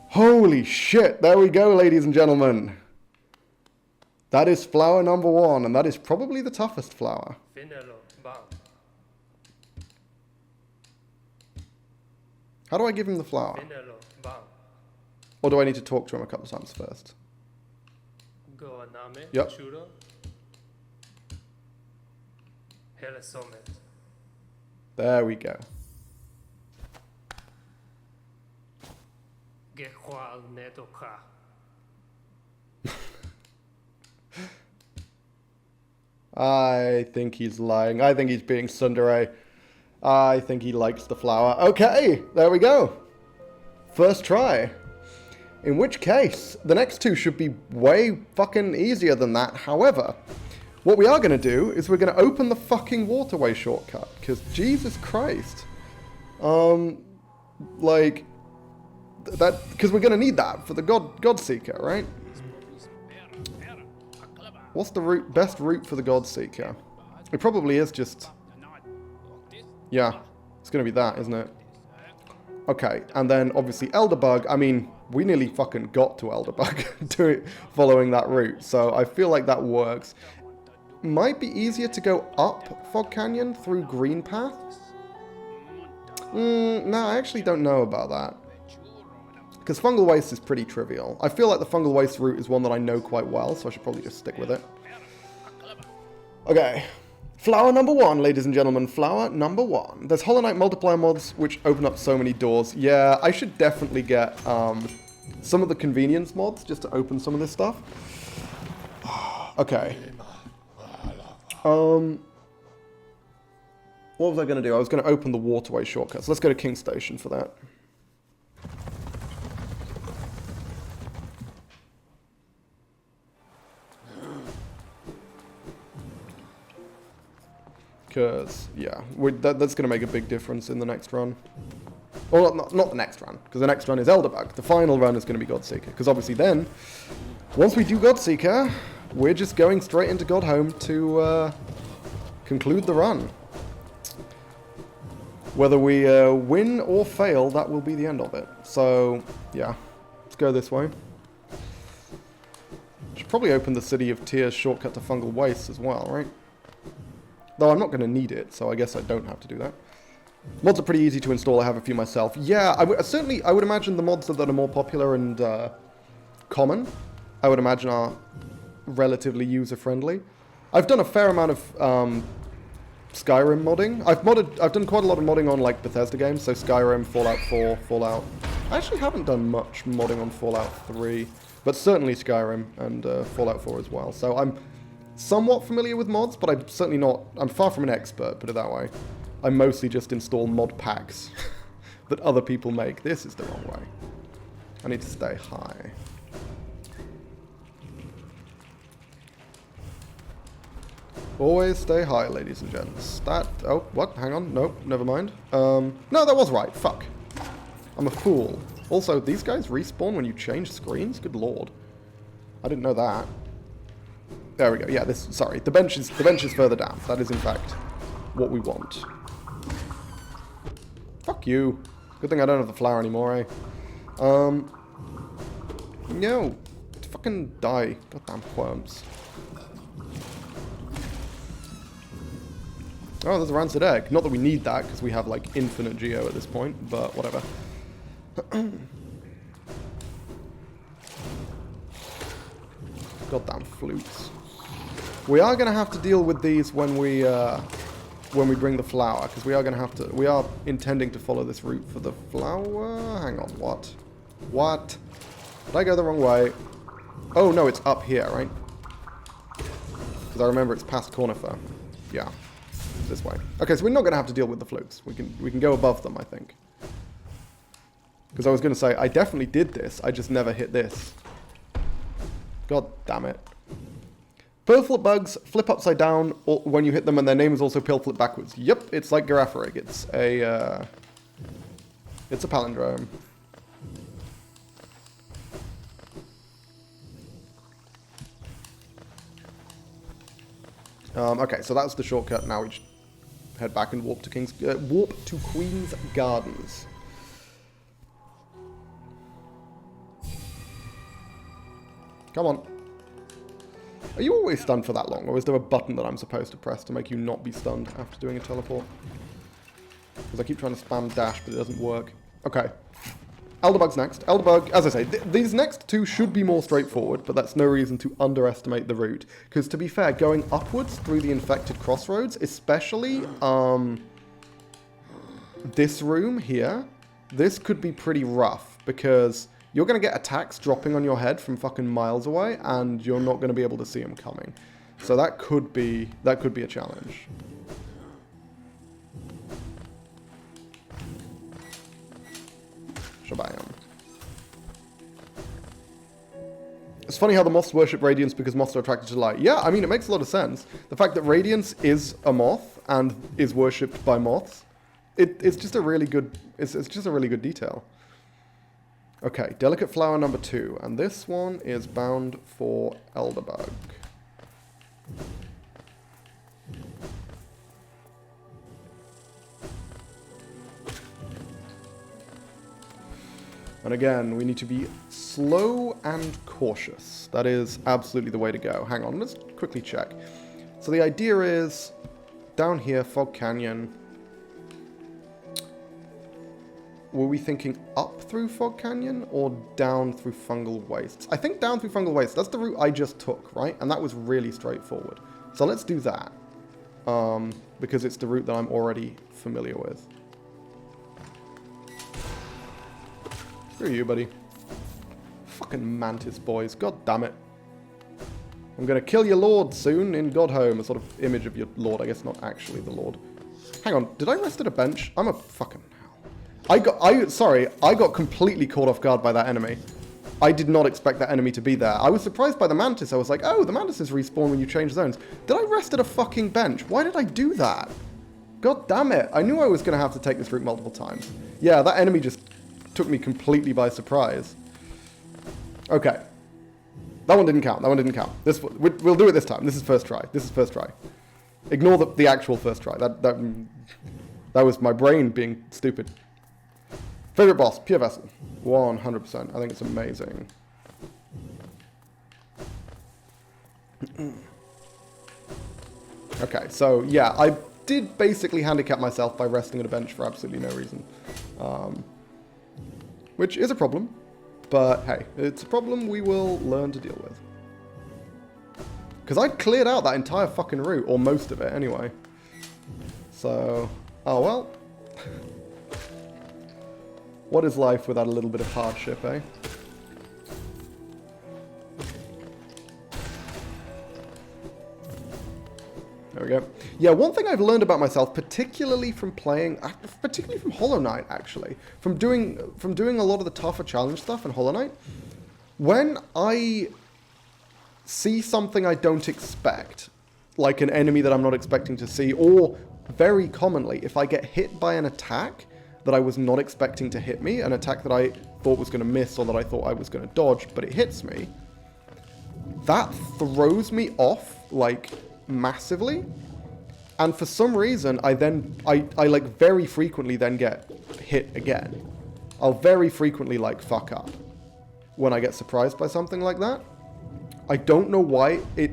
Holy shit, there we go, ladies and gentlemen. That is flower number 1, and that is probably the toughest flower. How do I give him the flower? Or do I need to talk to him a couple of times first? Yep. There we go. I think he's lying. I think he's being tsundere. I think he likes the flower. Okay, there we go. First try. In which case, the next two should be way fucking easier than that. However, what we are going to do is we're going to open the fucking waterway shortcut. Because Jesus Christ. Like, that, because we're going to need that for the Godseeker, right? What's the best route for the Godseeker? It probably is just... Yeah, it's going to be that, isn't it? Okay, and then obviously Elderbug, I mean, we nearly fucking got to Elderbug following that route, so I feel like that works. Might be easier to go up Fog Canyon through Green Path? No, I actually don't know about that. Because Fungal Waste is pretty trivial. I feel like the Fungal Waste route is one that I know quite well, so I should probably just stick with it. Okay. Flower number 1, ladies and gentlemen. Flower number 1. There's Hollow Knight multiplier mods, which open up so many doors. Yeah, I should definitely get some of the convenience mods, just to open some of this stuff. Okay. What was I going to do? I was going to open the waterway shortcut. So let's go to King Station for that. Because, yeah, that's going to make a big difference in the next run. Well, not the next run, because the next run is Elderbug. The final run is going to be Godseeker. Because obviously then, once we do Godseeker, we're just going straight into Godhome to conclude the run. Whether we win or fail, that will be the end of it. So, yeah, let's go this way. Should probably open the City of Tears shortcut to Fungal Waste as well, right? Though I'm not going to need it, so I guess I don't have to do that. Mods are pretty easy to install. I have a few myself. Yeah, I would imagine the mods that are more popular and common, I would imagine are relatively user-friendly. I've done a fair amount of Skyrim modding. I've done quite a lot of modding on like Bethesda games, so Skyrim, Fallout 4, Fallout. I actually haven't done much modding on Fallout 3, but certainly Skyrim and Fallout 4 as well. So I'm somewhat familiar with mods, but I'm certainly not... I'm far from an expert, put it that way. I mostly just install mod packs that other people make. This is the wrong way. I need to stay high. Always stay high, ladies and gents. That... Oh, what? Hang on. Nope, never mind. No, that was right. Fuck. I'm a fool. Also, these guys respawn when you change screens? Good lord. I didn't know that. There we go. Yeah, this... Sorry. The bench is further down. That is, in fact, what we want. Fuck you. Good thing I don't have the flower anymore, eh? No. Fucking die. Goddamn worms. Oh, there's a rancid egg. Not that we need that, because we have, like, infinite geo at this point, but whatever. Goddamn flukes. We are going to have to deal with these when we bring the flower, because we are going to have to... We are intending to follow this route for the flower. Hang on, what? What? Did I go the wrong way? Oh, no, it's up here, right? Because I remember it's past Cornifer. Yeah. This way. Okay, so we're not going to have to deal with the flukes. We can go above them, I think. Because I was going to say, I definitely did this. I just never hit this. God damn it. Pearl flip bugs flip upside down when you hit them, and their name is also pill flip backwards. Yep, it's like Girafarig. It's a palindrome. Okay, so that's the shortcut. Now we just head back and warp to Queen's Gardens. Come on. Are you always stunned for that long, or is there a button that I'm supposed to press to make you not be stunned after doing a teleport? Because I keep trying to spam dash, but it doesn't work. Okay. Elderbug's next. Elderbug, as I say, these next two should be more straightforward, but that's no reason to underestimate the route. Because to be fair, going upwards through the infected crossroads, especially this room here, this could be pretty rough, because you're going to get attacks dropping on your head from fucking miles away, and you're not going to be able to see them coming. So that could be a challenge. Shabam. It's funny how the moths worship Radiance because moths are attracted to light. Yeah, I mean, it makes a lot of sense. The fact that Radiance is a moth and is worshipped by moths, it's just a really good, it's just a really good detail. Okay, Delicate Flower number 2, and this one is bound for Elderbug. And again, we need to be slow and cautious. That is absolutely the way to go. Hang on, let's quickly check. So the idea is, down here, Fog Canyon. Were we thinking up through Fog Canyon or down through Fungal Wastes? I think down through Fungal Wastes. That's the route I just took, right? And that was really straightforward. So let's do that. Because it's the route that I'm already familiar with. Screw you, buddy. Fucking mantis boys. God damn it. I'm going to kill your lord soon in Godhome. A sort of image of your lord. I guess not actually the lord. Hang on. Did I rest at a bench? I'm a fucking... Sorry, I got completely caught off guard by that enemy. I did not expect that enemy to be there. I was surprised by the mantis. I was like, oh, the mantises respawn when you change zones. Did I rest at a fucking bench? Why did I do that? God damn it. I knew I was going to have to take this route multiple times. Yeah, that enemy just took me completely by surprise. Okay. That one didn't count. That one didn't count. We'll do it this time. This is first try. This is first try. Ignore the actual first try. That was my brain being stupid. Favorite boss, Pure Vessel. 100%. I think it's amazing. Okay, so yeah, I did basically handicap myself by resting at a bench for absolutely no reason. Which is a problem, but hey, it's a problem we will learn to deal with. Because I cleared out that entire fucking route, or most of it anyway. So, oh well. What is life without a little bit of hardship, eh? There we go. Yeah, one thing I've learned about myself, particularly from playing, particularly from Hollow Knight, actually, from doing a lot of the tougher challenge stuff in Hollow Knight, when I see something I don't expect, like an enemy that I'm not expecting to see, or very commonly, if I get hit by an attack that I was not expecting to hit me, an attack that I thought was going to miss or that I thought I was going to dodge, but it hits me, that throws me off, like, massively. And for some reason, I like, very frequently then get hit again. I'll very frequently, like, fuck up when I get surprised by something like that. I don't know why it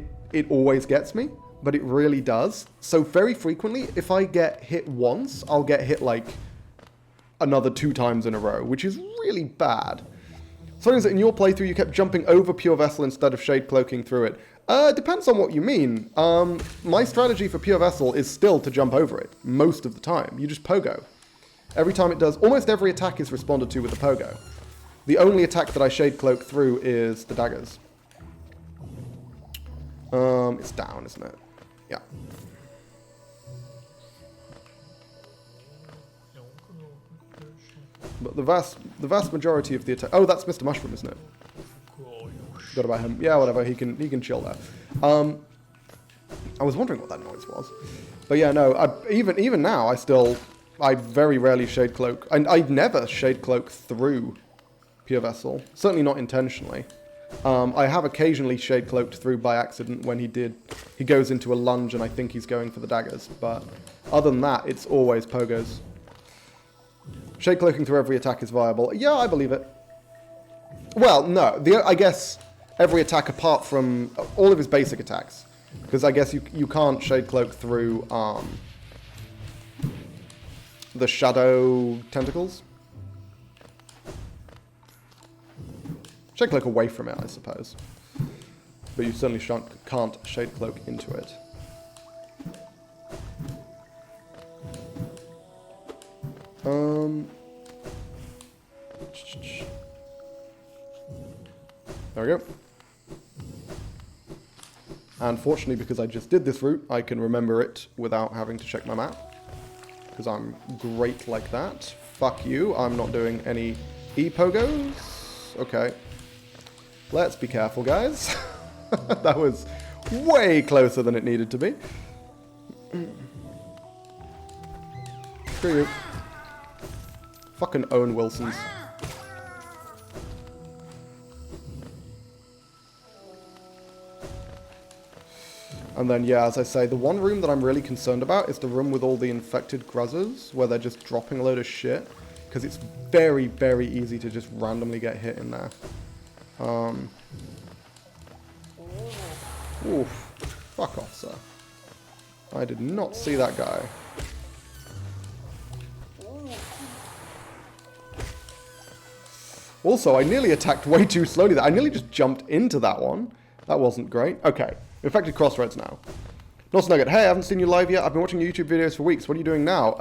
always gets me, but it really does. So very frequently, if I get hit once, I'll get hit, like, another 2 times in a row, which is really bad. So is it in your playthrough you kept jumping over Pure Vessel instead of Shade Cloaking through it? Depends on what you mean. My strategy for Pure Vessel is still to jump over it, most of the time. You just pogo. Every time it does, almost every attack is responded to with a pogo. The only attack that I Shade Cloak through is the daggers. It's down, isn't it? Yeah. But the vast majority of the attack... Oh, that's Mr. Mushroom, isn't it? Forgot about him. Yeah, whatever. He can chill there. I was wondering what that noise was. But yeah, no. Even now, I very rarely Shade Cloak. And I never Shade Cloak through Pure Vessel. Certainly not intentionally. I have occasionally Shade Cloaked through by accident when he goes into a lunge and I think he's going for the daggers. But other than that, it's always pogos. Shade Cloaking through every attack is viable. Yeah, I believe it. Well, no. I guess every attack apart from all of his basic attacks. Because I guess you can't Shade Cloak through the Shadow Tentacles. Shade Cloak away from it, I suppose. But you certainly can't Shade Cloak into it. There we go. And fortunately, because I just did this route, I can remember it without having to check my map. Because I'm great like that. Fuck you, I'm not doing any E-pogos. Okay. Let's be careful, guys. That was way closer than it needed to be. Screw you. Fucking Owen Wilsons. And then, yeah, as I say, the one room that I'm really concerned about is the room with all the infected gruzzers, where they're just dropping a load of shit. Because it's very, very easy to just randomly get hit in there. Oof. Fuck off, sir. I did not see that guy. Also, I nearly attacked way too slowly there. I nearly just jumped into that one. That wasn't great. Okay. Infected Crossroads now. Norse Nugget, hey, I haven't seen you live yet. I've been watching your YouTube videos for weeks. What are you doing now?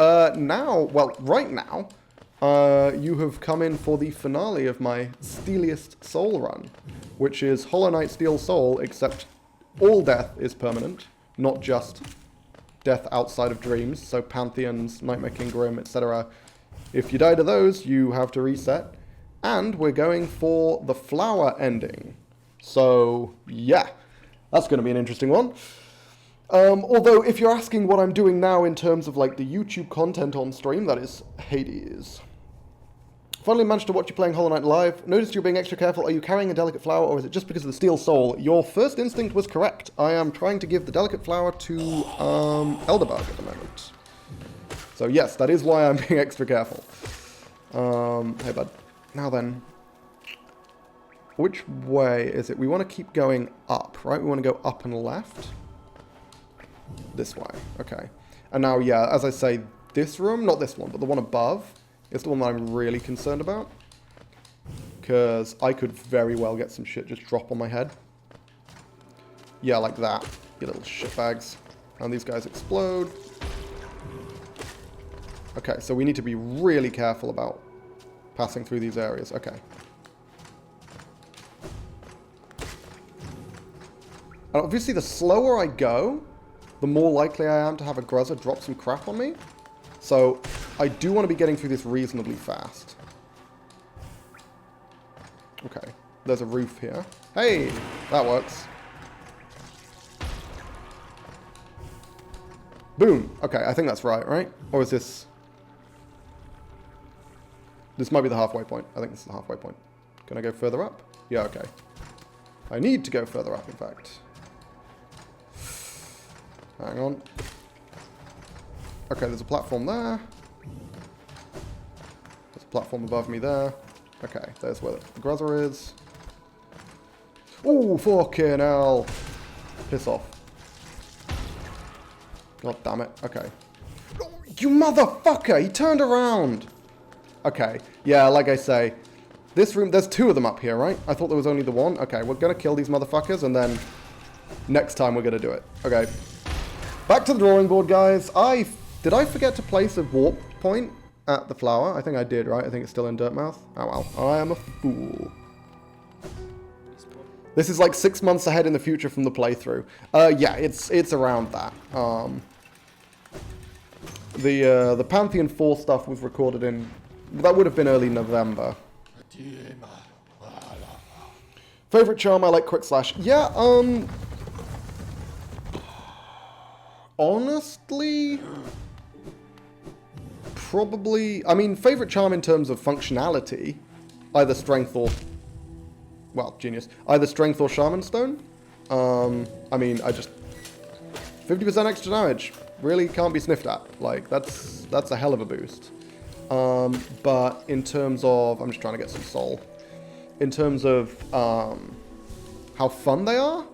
Right now, you have come in for the finale of my Steeliest Soul run, which is Hollow Knight Steel Soul, except all death is permanent, not just death outside of dreams, so Pantheons, Nightmare King Grim, etc. If you die to those, you have to reset. And we're going for the flower ending. So, yeah. That's going to be an interesting one. Although, if you're asking what I'm doing now in terms of, like, the YouTube content on stream, that is Hades. Finally managed to watch you playing Hollow Knight live. Noticed you're being extra careful. Are you carrying a delicate flower, or is it just because of the steel soul? Your first instinct was correct. I am trying to give the delicate flower to Elderbug at the moment. So, yes, that is why I'm being extra careful. Hey, bud. Now then. Which way is it? We want to keep going up, right? We want to go up and left. This way. Okay. And now, yeah, as I say, this room, not this one, but the one above, is the one that I'm really concerned about. Because I could very well get some shit just drop on my head. Yeah, like that. You little shitbags. And these guys explode. Okay, so we need to be really careful about passing through these areas. Okay. And obviously, the slower I go, the more likely I am to have a gruzzer drop some crap on me. So, I do want to be getting through this reasonably fast. Okay, there's a roof here. Hey, that works. Boom. Okay, I think that's right? Or is this... This might be the halfway point. I think this is the halfway point. Can I go further up? Yeah, okay. I need to go further up, in fact. Hang on. Okay, there's a platform there. There's a platform above me there. Okay, there's where the Gruzzer is. Ooh, fucking hell. Piss off. God damn it. Okay. Oh, you motherfucker! He turned around! Okay. Yeah, like I say, this room, there's 2 of them up here, right? I thought there was only the 1. Okay, we're gonna kill these motherfuckers, and then next time we're gonna do it. Okay. Back to the drawing board, guys. Did I forget to place a warp point at the flower? I think I did, right? I think it's still in Dirtmouth. Oh well. I am a fool. This is like 6 months ahead in the future from the playthrough. Yeah, it's around that. The Pantheon 4 stuff was recorded in... That would have been early November. Favorite charm, I like Quick Slash. Yeah, honestly... Probably... I mean, favorite charm in terms of functionality, either strength or... Well, genius. Either strength or Shaman Stone. I mean, I just... 50% extra damage. Really can't be sniffed at. Like, that's a hell of a boost. But in terms of... I'm just trying to get some soul. In terms of how fun they are,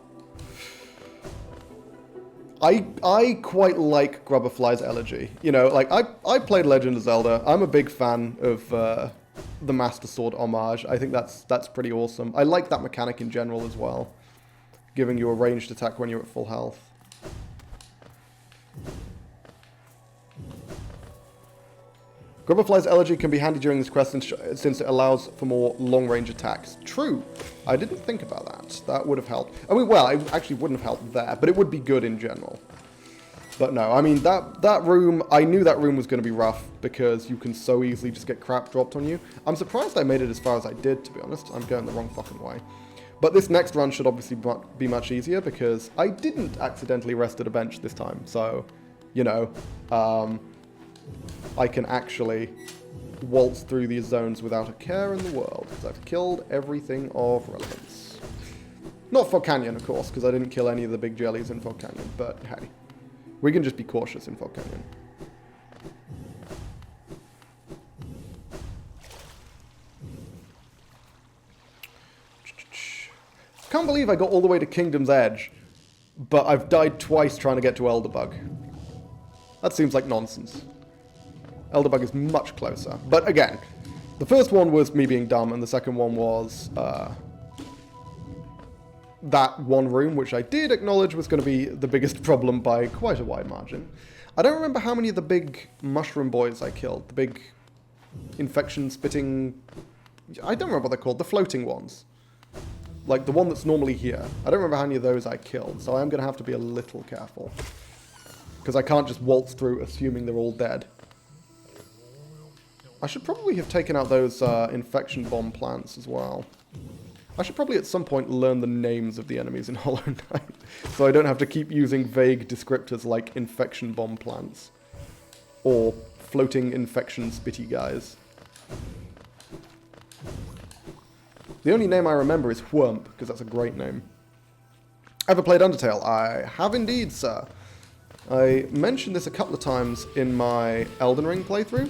I quite like Grubberfly's Elegy. You know, like, I played Legend of Zelda. I'm a big fan of the Master Sword homage. I think that's pretty awesome. I like that mechanic in general as well, giving you a ranged attack when you're at full health. Grubberfly's Elegy can be handy during this quest since it allows for more long-range attacks. True. I didn't think about that. That would have helped. I mean, well, it actually wouldn't have helped there, but it would be good in general. But no, I mean, that room, I knew that room was going to be rough because you can so easily just get crap dropped on you. I'm surprised I made it as far as I did, to be honest. I'm going the wrong fucking way. But this next run should obviously be much easier because I didn't accidentally rest at a bench this time. So, you know, I can actually waltz through these zones without a care in the world because I've killed everything of relevance. Not Fog Canyon, of course, because I didn't kill any of the big jellies in Fog Canyon, but hey. We can just be cautious in Fog Canyon. Can't believe I got all the way to Kingdom's Edge, but I've died twice trying to get to Elderbug. That seems like nonsense. Elderbug is much closer. But again, the first one was me being dumb, and the second one was that one room, which I did acknowledge was going to be the biggest problem by quite a wide margin. I don't remember how many of the big mushroom boys I killed. The big infection-spitting... I don't remember what they're called. The floating ones. Like the one that's normally here. I don't remember how many of those I killed, so I am going to have to be a little careful. Because I can't just waltz through assuming they're all dead. I should probably have taken out those infection bomb plants as well. I should probably at some point learn the names of the enemies in Hollow Knight, so I don't have to keep using vague descriptors like infection bomb plants. Or floating infection spitty guys. The only name I remember is Whurmp, because that's a great name. Ever played Undertale? I have indeed, sir. I mentioned this a couple of times in my Elden Ring playthrough.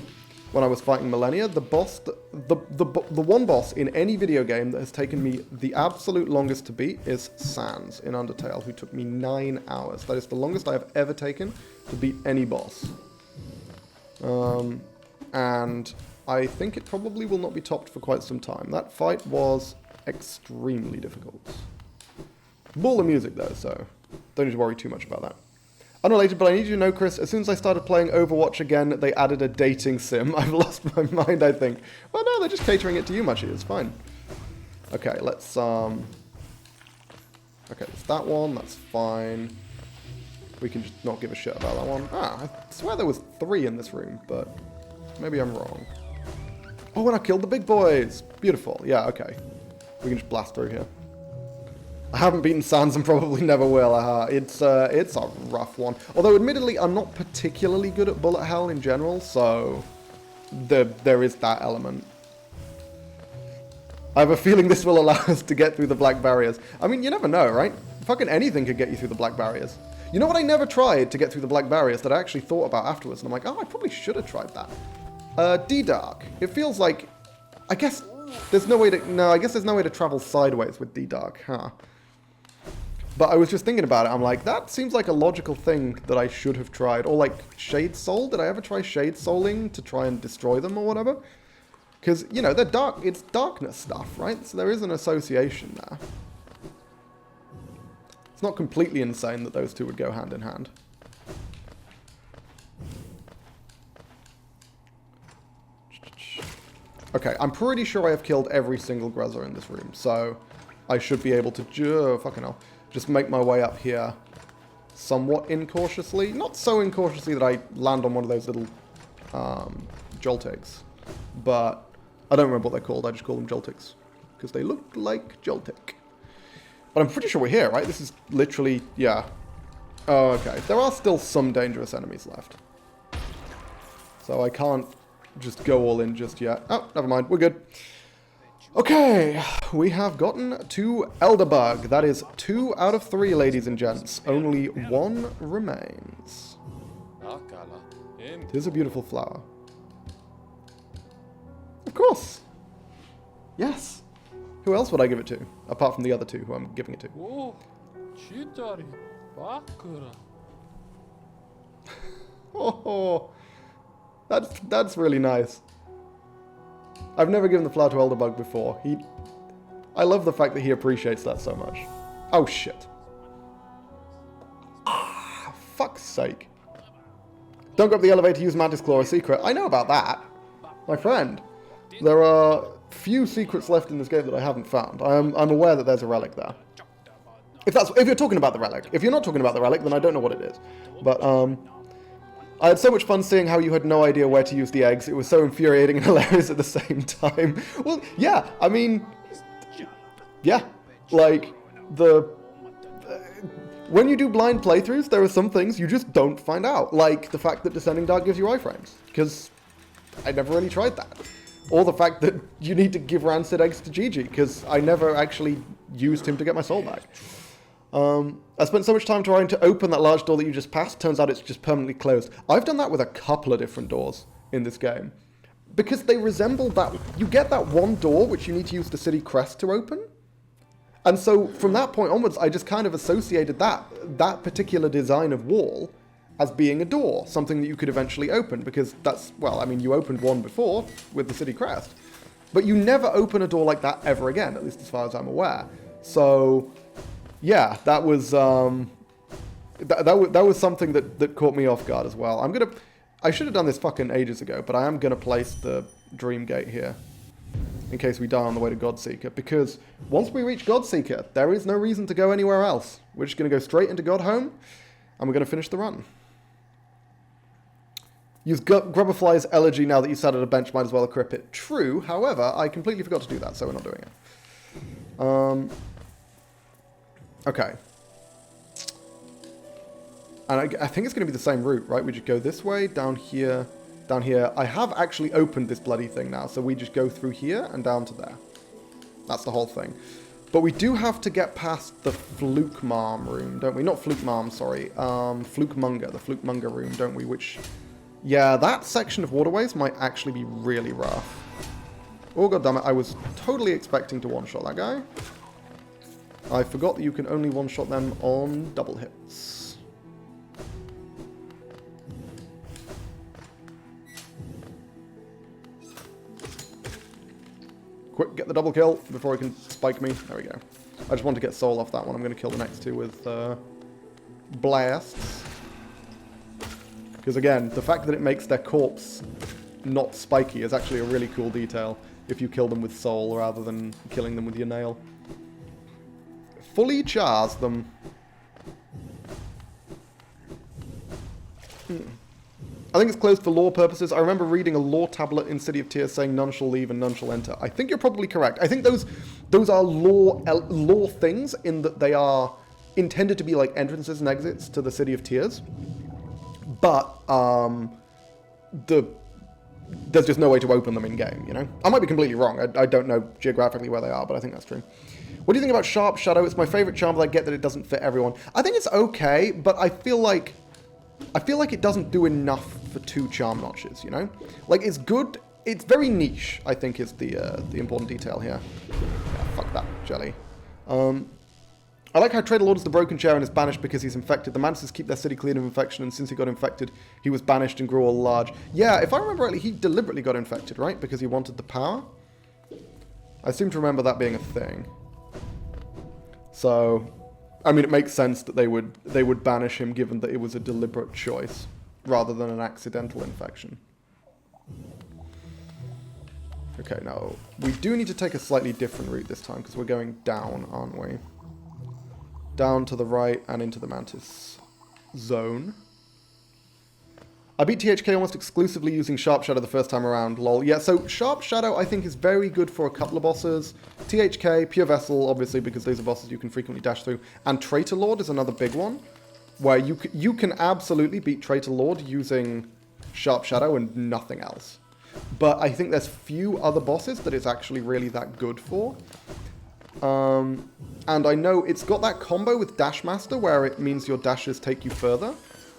When I was fighting Millennia, the one boss in any video game that has taken me the absolute longest to beat is Sans in Undertale, who took me 9 hours. That is the longest I have ever taken to beat any boss. And I think it probably will not be topped for quite some time. That fight was extremely difficult. Ball of music though, so don't need to worry too much about that. Unrelated, but I need you to know, Chris, as soon as I started playing Overwatch again, they added a dating sim. I've lost my mind, I think. Well, no, they're just catering it to you, Mushy. It's fine. Okay, let's, Okay, it's that one. That's fine. We can just not give a shit about that one. Ah, I swear there was 3 in this room, but maybe I'm wrong. Oh, and I killed the big boys. Beautiful. Yeah, okay. We can just blast through here. I haven't beaten Sans and probably never will. It's a rough one. Although, admittedly, I'm not particularly good at bullet hell in general, so there is that element. I have a feeling this will allow us to get through the black barriers. I mean, you never know, right? Fucking anything could get you through the black barriers. You know what I never tried to get through the black barriers that I actually thought about afterwards, and I'm like, oh, I probably should have tried that. D-Dark. It feels like... I guess there's no way to... No, I guess there's no way to travel sideways with D-Dark, huh? But I was just thinking about it. I'm like, that seems like a logical thing that I should have tried. Or like Shade Soul. Did I ever try Shade Souling to try and destroy them or whatever? Because, you know, they're dark. It's darkness stuff, right? So there is an association there. It's not completely insane that those two would go hand in hand. Okay, I'm pretty sure I have killed every single Grezzer in this room, so I should be able to fucking hell, just make my way up here somewhat incautiously. Not so incautiously that I land on one of those little Joltics, but I don't remember what they're called. I just call them Joltics because they look like Joltic. But I'm pretty sure we're here, right? This is literally, yeah. Oh, okay. There are still some dangerous enemies left, so I can't just go all in just yet. Oh, never mind. We're good. Okay, we have gotten to Elderbug. That is 2 out of 3, ladies and gents. Only 1 remains. It is a beautiful flower. Of course. Yes. Who else would I give it to? Apart from the other 2 who I'm giving it to. Oh, that's really nice. I've never given the flower to Elderbug before. I love the fact that he appreciates that so much. Oh, shit. Ah, fuck's sake. Don't go up the elevator, use Mantis Claw, a secret. I know about that, my friend. There are few secrets left in this game that I haven't found. I'm aware that there's a relic there. If you're talking about the relic. If you're not talking about the relic, then I don't know what it is. But, I had so much fun seeing how you had no idea where to use the eggs. It was so infuriating and hilarious at the same time. Well, yeah, I mean... Yeah, like, when you do blind playthroughs, there are some things you just don't find out. Like the fact that Descending Dark gives you iframes. Because I never really tried that. Or the fact that you need to give Rancid eggs to Gigi. Because I never actually used him to get my soul back. I spent so much time trying to open that large door that you just passed. Turns out it's just permanently closed. I've done that with a couple of different doors in this game. Because they resemble that... You get that one door which you need to use the city crest to open. And so from that point onwards, I just kind of associated that particular design of wall as being a door. Something that you could eventually open. Because that's... Well, I mean, you opened one before with the city crest. But you never open a door like that ever again, at least as far as I'm aware. So... Yeah, that was that was something that caught me off guard as well. I should have done this fucking ages ago, but I am gonna place the Dream Gate here in case we die on the way to Godseeker. Because once we reach Godseeker, there is no reason to go anywhere else. We're just gonna go straight into Godhome, and we're gonna finish the run. Use Grubberfly's Elegy now that you sat at a bench. Might as well equip it. True. However, I completely forgot to do that, so we're not doing it. Okay. And I think it's going to be the same route, right? We just go this way, down here, down here. I have actually opened this bloody thing now, so we just go through here and down to there. That's the whole thing. But we do have to get past the Flukemarm room, don't we? Not Flukemarm, sorry. Flukemonger, the Flukemonger room, don't we? Which, yeah, that section of waterways might actually be really rough. Oh, goddammit, I was totally expecting to one-shot that guy. I forgot that you can only one-shot them on double hits. Quick, get the double kill before he can spike me. There we go. I just want to get soul off that one. I'm going to kill the next 2 with blasts. Because again, the fact that it makes their corpse not spiky is actually a really cool detail if you kill them with soul rather than killing them with your nail. Fully chars them. I think it's closed for lore purposes. I remember reading a lore tablet in City of Tears saying none shall leave and none shall enter. I think you're probably correct. I think those are lore things in that they are intended to be like entrances and exits to the City of Tears. But there's just no way to open them in-game, you know? I might be completely wrong. I don't know geographically where they are, but I think that's true. What do you think about Sharp Shadow? It's my favorite charm, but I get that it doesn't fit everyone. I think it's okay, but I feel like it doesn't do enough for 2 charm notches, you know? Like, it's good. It's very niche, I think, is the important detail here. Yeah, fuck that, jelly. I like how Trader Lord is the broken chair and is banished because he's infected. The Mantises keep their city clean of infection, and since he got infected, he was banished and grew all large. Yeah, if I remember rightly, he deliberately got infected, right? Because he wanted the power? I seem to remember that being a thing. So, I mean, it makes sense that they would banish him given that it was a deliberate choice, rather than an accidental infection. Okay, now, we do need to take a slightly different route this time, because we're going down, aren't we? Down to the right and into the Mantis zone. I beat THK almost exclusively using Sharp Shadow the first time around, lol. Yeah, so Sharp Shadow I think is very good for a couple of bosses. THK, Pure Vessel, obviously, because those are bosses you can frequently dash through. And Traitor Lord is another big one, where you can absolutely beat Traitor Lord using Sharp Shadow and nothing else. But I think there's few other bosses that it's actually really that good for. And I know it's got that combo with Dash Master where it means your dashes take you further,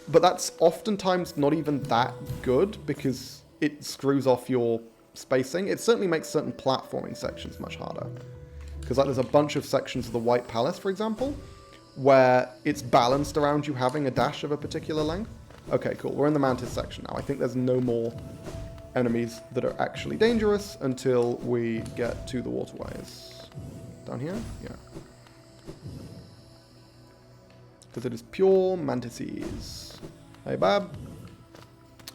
but that's oftentimes not even that good because it screws off your spacing. It certainly makes certain platforming sections much harder. Because like, there's a bunch of sections of the White Palace, for example, where it's balanced around you having a dash of a particular length. Okay, cool. We're in the Mantis section now. I think there's no more enemies that are actually dangerous until we get to the waterways. Down here? Yeah. Because it is pure Mantises. Hey, Bab.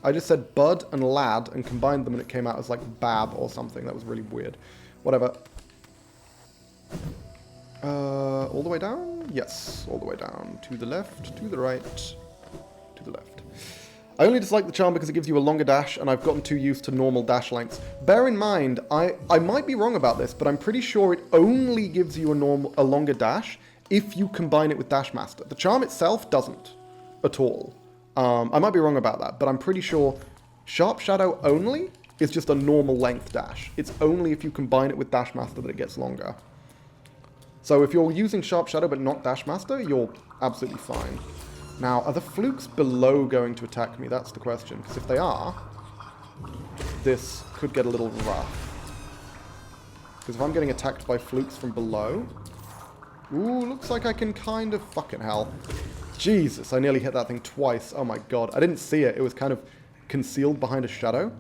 I just said bud and lad and combined them and it came out as like bab or something. That was really weird. Whatever. All the way down? Yes, all the way down. To the left, to the right, to the left. I only dislike the charm because it gives you a longer dash, and I've gotten too used to normal dash lengths. Bear in mind, I might be wrong about this, but I'm pretty sure it only gives you a longer dash if you combine it with Dash Master. The charm itself doesn't at all. I might be wrong about that, but I'm pretty sure Sharp Shadow only is just a normal length dash. It's only if you combine it with Dash Master that it gets longer. So if you're using Sharp Shadow but not Dash Master, you're absolutely fine. Now, are the flukes below going to attack me? That's the question. Because if they are, this could get a little rough. Because if I'm getting attacked by flukes from below... Ooh, looks like I can kind of... Fucking hell. Jesus, I nearly hit that thing twice. Oh my god. I didn't see it. It was kind of concealed behind a shadow.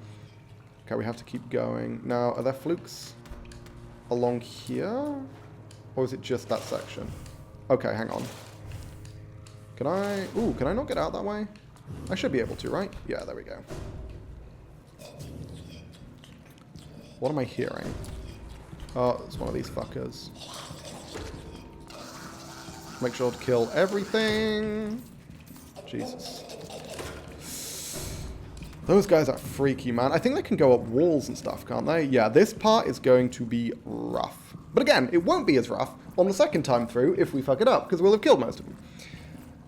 Okay, we have to keep going. Now, are there flukes along here? Or is it just that section? Okay, hang on. Can I... Ooh, can I not get out that way? I should be able to, right? Yeah, there we go. What am I hearing? Oh, it's one of these fuckers. Make sure to kill everything. Jesus. Those guys are freaky, man. I think they can go up walls and stuff, can't they? Yeah, this part is going to be rough. But again, it won't be as rough on the second time through if we fuck it up, because we'll have killed most of them.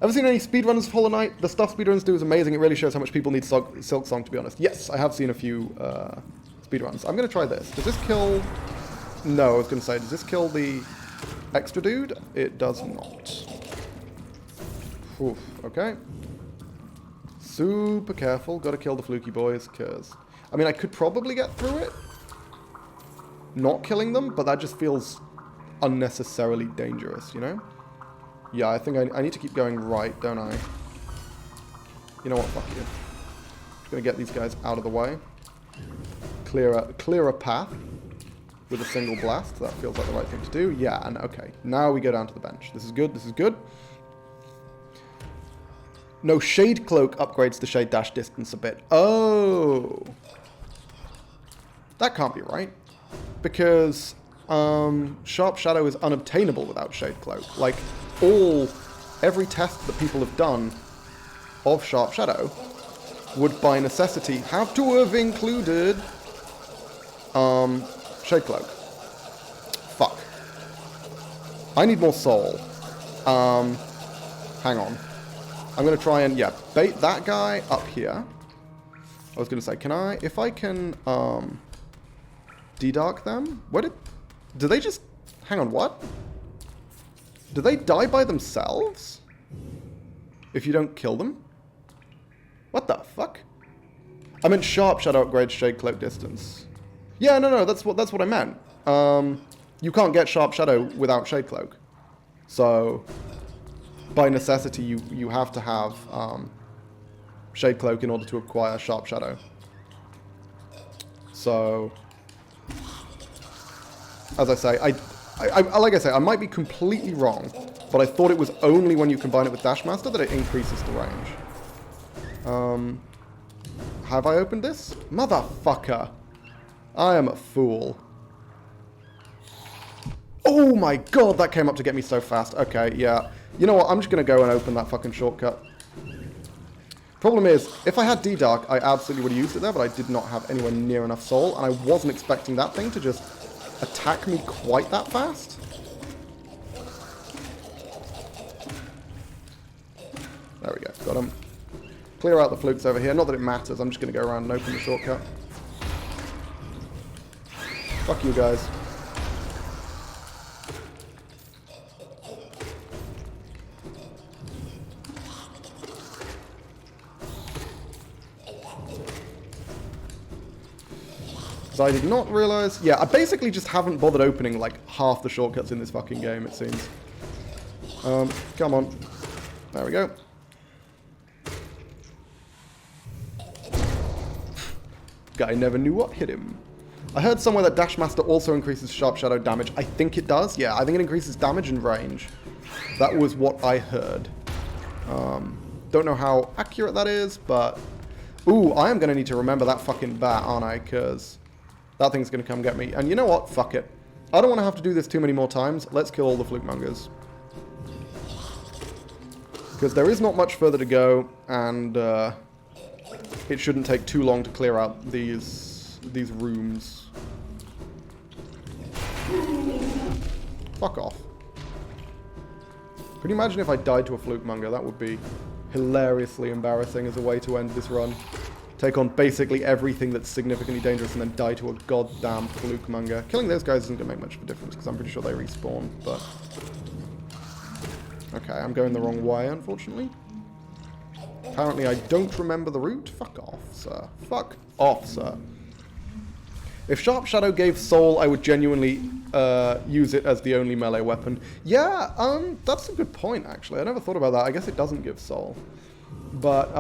Ever seen any speedrunners of Hollow Knight? The stuff speedrunners do is amazing. It really shows how much people need Silk Song, to be honest. Yes, I have seen a few speedruns. I'm going to try this. Does this kill... No, I was going to say, does this kill the extra dude? It does not. Oof, okay. Super careful. Got to kill the fluky boys, because... I mean, I could probably get through it. Not killing them, but that just feels unnecessarily dangerous, you know? Yeah, I think I need to keep going right, don't I? You know what, fuck you. Just gonna get these guys out of the way. Clear a path with a single blast. That feels like the right thing to do. Yeah, and okay. Now we go down to the bench. This is good, this is good. No, Shade Cloak upgrades the Shade Dash distance a bit. Oh! That can't be right. Because Sharp Shadow is unobtainable without Shade Cloak. Like, every test that people have done of Sharp Shadow would by necessity have to have included Shade Cloak. Fuck. I need more soul. Hang on. I'm going to try and, yeah, bait that guy up here. I was going to say, can I, if I can, de-dark them? Do they just, hang on, what? Do they die by themselves? If you don't kill them? What the fuck? I meant sharp shadow upgrades shade cloak distance. Yeah, no, that's what I meant. You can't get sharp shadow without shade cloak. So, by necessity, you have to have shade cloak in order to acquire sharp shadow. So, as I say, like I say, I might be completely wrong, but I thought it was only when you combine it with Dashmaster that it increases the range. Have I opened this? Motherfucker! I am a fool. Oh my god, that came up to get me so fast. Okay, yeah. You know what, I'm just gonna go and open that fucking shortcut. Problem is, if I had D-Dark, I absolutely would have used it there, but I did not have anywhere near enough soul, and I wasn't expecting that thing to just attack me quite that fast. There we go, got him. Clear out the flukes over here. Not that it matters, I'm just going to go around and open the shortcut. Fuck you guys. So I did not realize... Yeah, I basically just haven't bothered opening like half the shortcuts in this fucking game, it seems. Come on. There we go. Guy never knew what hit him. I heard somewhere that Dashmaster also increases sharp shadow damage. I think it does. Yeah, I think it increases damage and range. That was what I heard. Don't know how accurate that is, but... Ooh, I am going to need to remember that fucking bat, aren't I? Because that thing's going to come get me. And you know what? Fuck it. I don't want to have to do this too many more times. Let's kill all the flukemongers. Because there is not much further to go, and it shouldn't take too long to clear out these rooms. Fuck off. Could you imagine if I died to a flukemonger? That would be hilariously embarrassing as a way to end this run. Take on basically everything that's significantly dangerous and then die to a goddamn flukemonger. Killing those guys isn't going to make much of a difference because I'm pretty sure they respawn, but... Okay, I'm going the wrong way, unfortunately. Apparently I don't remember the route. Fuck off, sir. Fuck off, sir. If Sharp Shadow gave soul, I would genuinely use it as the only melee weapon. Yeah, that's a good point, actually. I never thought about that. I guess it doesn't give soul. But,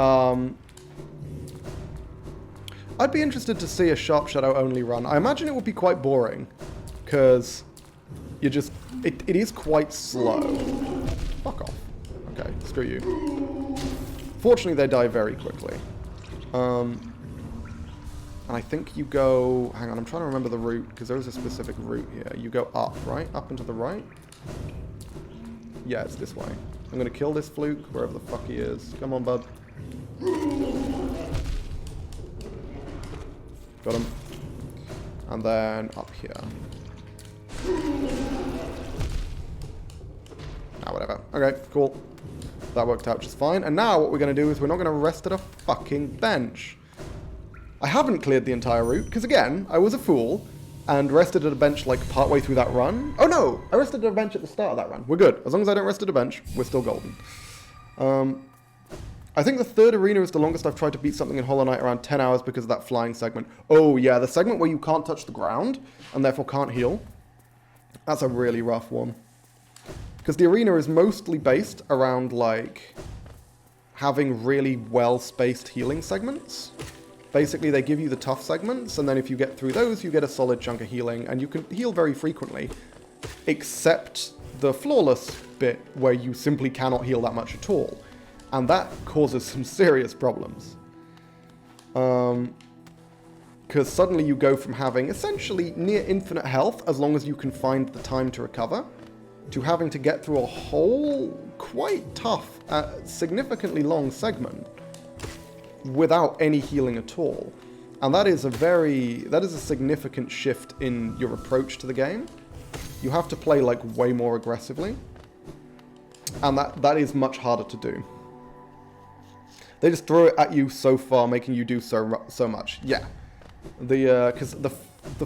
I'd be interested to see a Sharp Shadow only run. I imagine it would be quite boring, because you just... It is quite slow. Fuck off. Okay, screw you. Fortunately, they die very quickly. And I think you go... Hang on, I'm trying to remember the route, because there is a specific route here. You go up, right? Up and to the right? Yeah, it's this way. I'm going to kill this fluke, wherever the fuck he is. Come on, bud. Got him. And then up here. Ah, whatever. Okay, cool. That worked out just fine. And now what we're going to do is we're not going to rest at a fucking bench. I haven't cleared the entire route, because again, I was a fool, and rested at a bench like partway through that run. Oh no! I rested at a bench at the start of that run. We're good. As long as I don't rest at a bench, we're still golden. I think the third arena is the longest I've tried to beat something in Hollow Knight, around 10 hours because of that flying segment. Oh yeah, the segment where you can't touch the ground, and therefore can't heal. That's a really rough one. Because the arena is mostly based around, like, having really well-spaced healing segments. Basically, they give you the tough segments, and then if you get through those, you get a solid chunk of healing, and you can heal very frequently, except the flawless bit, where you simply cannot heal that much at all. And that causes some serious problems. Because suddenly you go from having essentially near infinite health, as long as you can find the time to recover, to having to get through a whole, quite tough, significantly long segment without any healing at all. And that is a significant shift in your approach to the game. you have to play like way more aggressively. And that is much harder to do. They just throw it at you so far, making you do so much. Yeah. Because the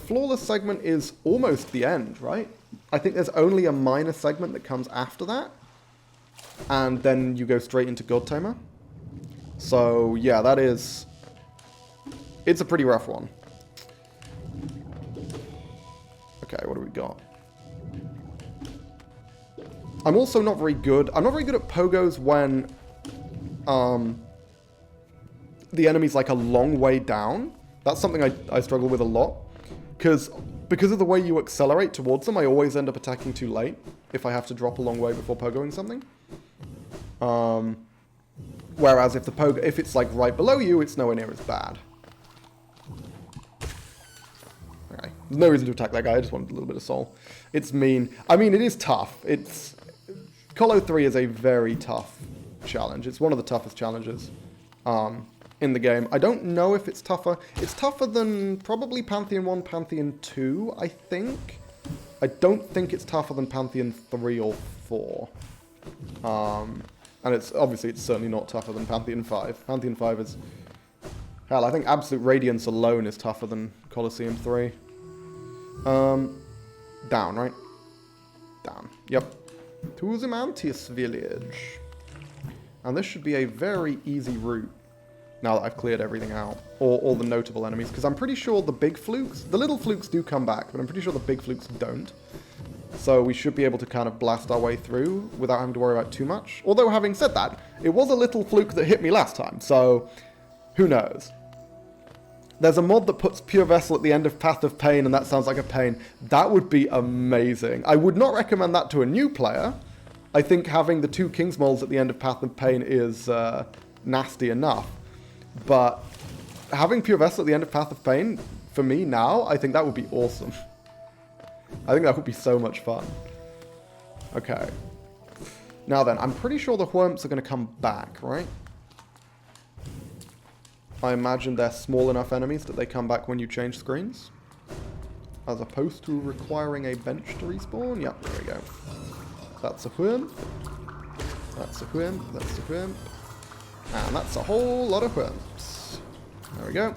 flawless segment is almost the end, right? I think there's only a minor segment that comes after that. And then you go straight into God Tamer. So, yeah, that is... It's a pretty rough one. Okay, what do we got? I'm also not very good. I'm not very good at pogos when the enemy's like a long way down. That's something I struggle with a lot. Because of the way you accelerate towards them, I always end up attacking too late if I have to drop a long way before pogoing something. Whereas if it's like right below you, it's nowhere near as bad. Okay, there's no reason to attack that guy. I just wanted a little bit of soul. It's mean. I mean, it is tough. Colo 3 is a very tough challenge. It's one of the toughest challenges in the game. I don't know if it's tougher. It's tougher than probably Pantheon 1, Pantheon 2, I think. I don't think it's tougher than Pantheon 3 or 4. And it's certainly not tougher than Pantheon 5. Pantheon 5 is... Hell, I think Absolute Radiance alone is tougher than Colosseum 3. Down, right? Down. Yep. To the Mantis village. And this should be a very easy route. Now that I've cleared everything out. Or all the notable enemies. Because I'm pretty sure the big flukes... The little flukes do come back, but I'm pretty sure the big flukes don't. So we should be able to kind of blast our way through without having to worry about too much. Although, having said that, it was a little fluke that hit me last time. So, who knows? There's a mod that puts Pure Vessel at the end of Path of Pain, and that sounds like a pain. That would be amazing. I would not recommend that to a new player. I think having the 2 King's Moles at the end of Path of Pain is nasty enough. But having Pure Vessel at the end of Path of Pain, for me now, I think that would be awesome. I think that would be so much fun. Okay. Now then, I'm pretty sure the Whurmps are going to come back, right? I imagine they're small enough enemies that they come back when you change screens. As opposed to requiring a bench to respawn. Yep, there we go. That's a Whurmp. That's a Whurmp. That's a Whurmp. And that's a whole lot of Whurmps. There we go.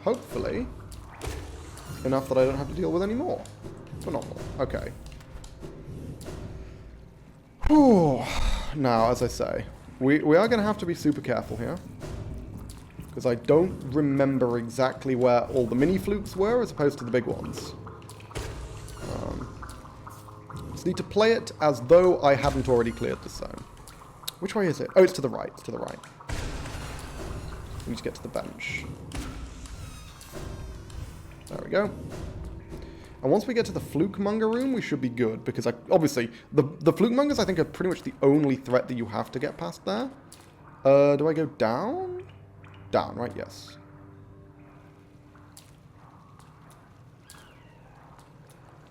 Hopefully, enough that I don't have to deal with any more. Phenomenal. Okay. Whew. Now, as I say, we are going to have to be super careful here. Because I don't remember exactly where all the mini flukes were as opposed to the big ones. Just need to play it as though I hadn't already cleared the zone. Which way is it? Oh, it's to the right. It's to the right. We need to get to the bench. There we go. And once we get to the Flukemonger room, we should be good. Because, obviously, the Flukemongers, I think, are pretty much the only threat that you have to get past there. Do I go down? Down, right? Yes.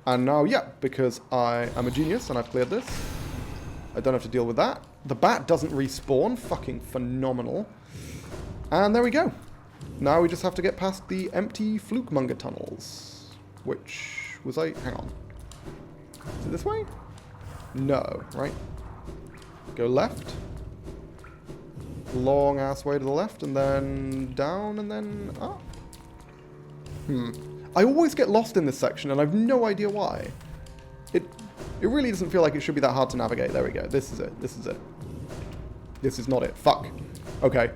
And now, yeah, because I am a genius and I've cleared this, I don't have to deal with that. The bat doesn't respawn. Fucking phenomenal. And there we go. Now we just have to get past the empty Flukemonger tunnels. Which was hang on. Is it this way? No, right? Go left. Long ass way to the left, and then down, and then up. I always get lost in this section, and I've no idea why. It really doesn't feel like it should be that hard to navigate. There we go. This is it. This is it. This is not it. Fuck. Okay.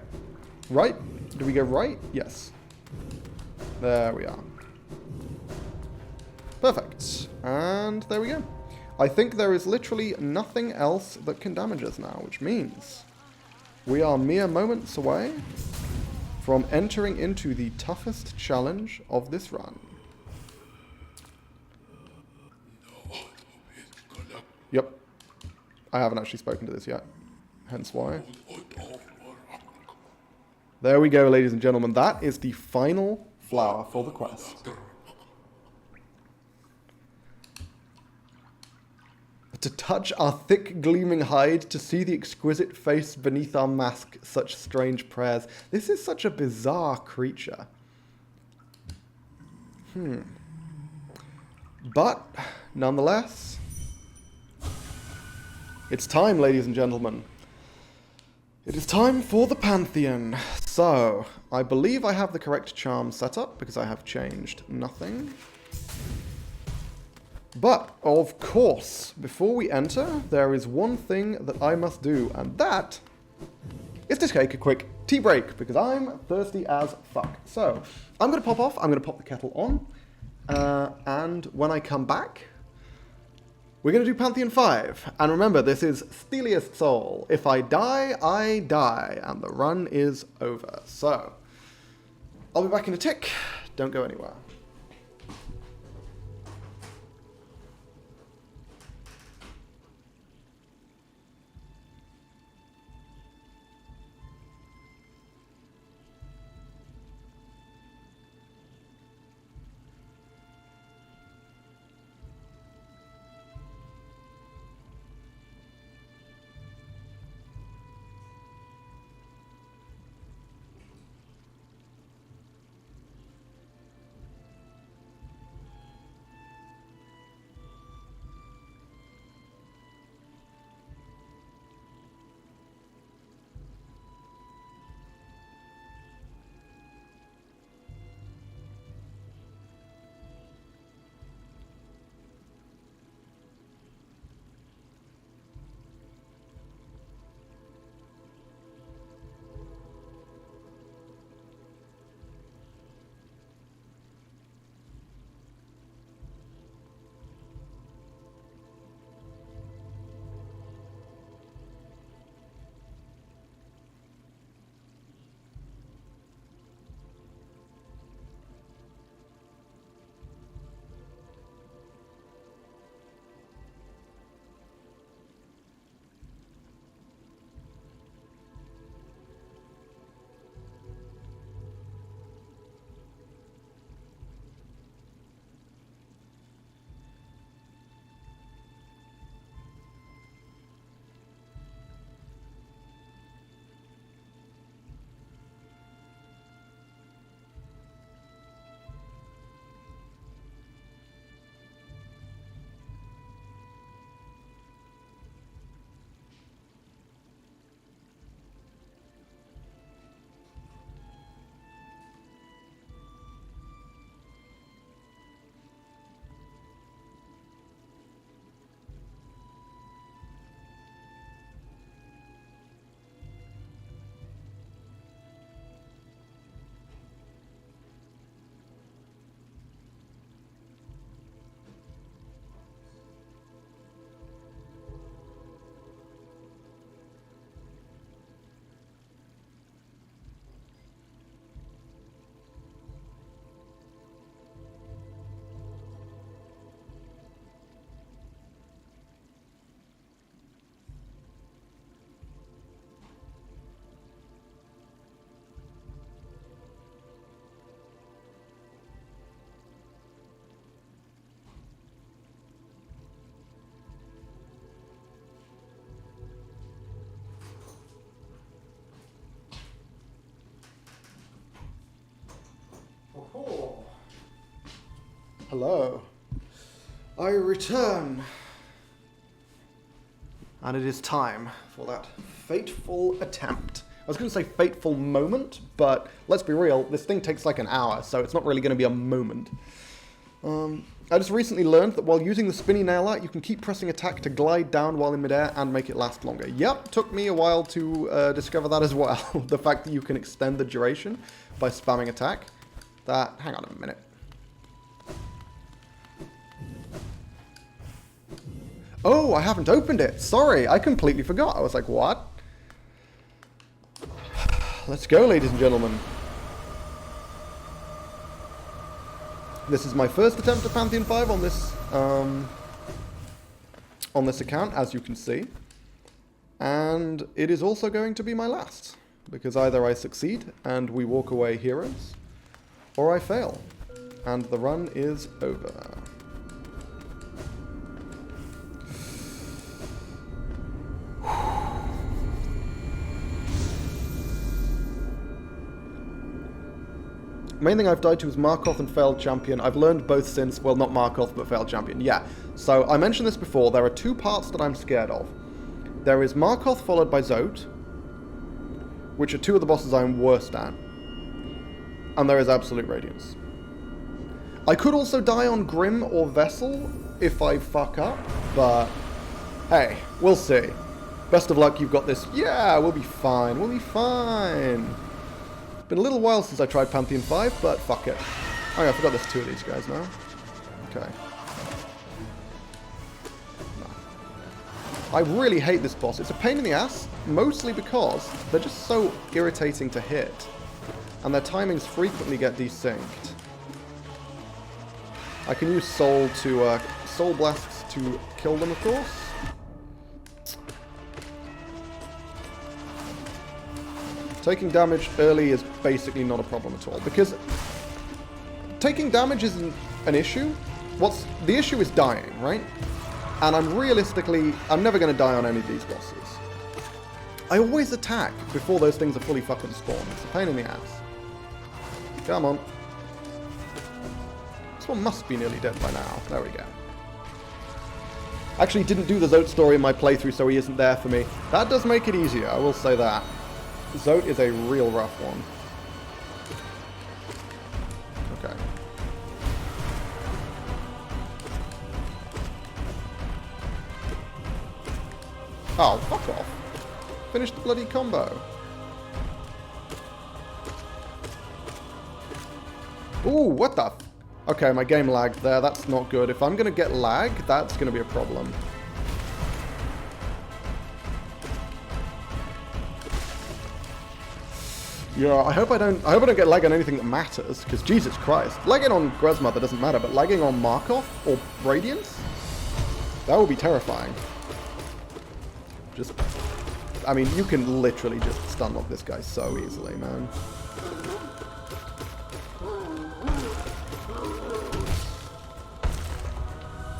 Right? Do we go right? Yes. There we are. Perfect. And there we go. I think there is literally nothing else that can damage us now, which means we are mere moments away from entering into the toughest challenge of this run. Yep. I haven't actually spoken to this yet, hence why. There we go, ladies and gentlemen. That is the final flower for the quest. To touch our thick gleaming hide, to see the exquisite face beneath our mask, such strange prayers. This is such a bizarre creature. But, nonetheless, it's time, ladies and gentlemen. It is time for the Pantheon. So, I believe I have the correct charm set up because I have changed nothing. But, of course, before we enter, there is one thing that I must do, and that is to take a quick tea break, because I'm thirsty as fuck. So, I'm going to pop off, I'm going to pop the kettle on, and when I come back, we're going to do Pantheon 5. And remember, this is Steeliest Soul. If I die, I die, and the run is over. So, I'll be back in a tick. Don't go anywhere. Hello. I return. And it is time for that fateful attempt. I was going to say fateful moment, but let's be real, this thing takes like an hour, so it's not really going to be a moment. I just recently learned that while using the spinny nail art, you can keep pressing attack to glide down while in midair and make it last longer. Yep, took me a while to discover that as well. The fact that you can extend the duration by spamming attack. Hang on a minute. Oh, I haven't opened it. Sorry, I completely forgot. I was like, what? Let's go, ladies and gentlemen. This is my first attempt at Pantheon 5 on this account, as you can see. And it is also going to be my last, because either I succeed and we walk away heroes, or I fail, and the run is over. Main thing I've died to is Markov and Failed Champion. I've learned both since, well, not Markov, but Failed Champion. Yeah, so I mentioned this before. There are two parts that I'm scared of. There is Markov followed by Zote, which are two of the bosses I'm worst at. And there is Absolute Radiance. I could also die on Grim or Vessel if I fuck up, but hey, we'll see. Best of luck, you've got this. Yeah, we'll be fine, we'll be fine. Been a little while since I tried Pantheon 5, but fuck it. Oh yeah, I forgot there's two of these guys now. Okay. No. I really hate this boss. It's a pain in the ass, mostly because they're just so irritating to hit. And their timings frequently get desynced. I can use Soul to, Soul Blasts to kill them, of course. Taking damage early is basically not a problem at all, because taking damage isn't an issue. The issue is dying, right? And I'm never going to die on any of these bosses. I always attack before those things are fully fucking spawned. It's a pain in the ass. Come on. This one must be nearly dead by now. There we go. Actually didn't do the Zote story in my playthrough, so he isn't there for me. That does make it easier, I will say that. Zote is a real rough one. Okay. Oh, fuck off. Finish the bloody combo. Ooh, what the... Okay, my game lagged there. That's not good. If I'm going to get lag, that's going to be a problem. Yeah, I hope I don't get lag on anything that matters, because Jesus Christ. Lagging on Grezmother doesn't matter, but lagging on Markov or Radiance? That would be terrifying. Just... I mean, you can literally just stun lock this guy so easily, man.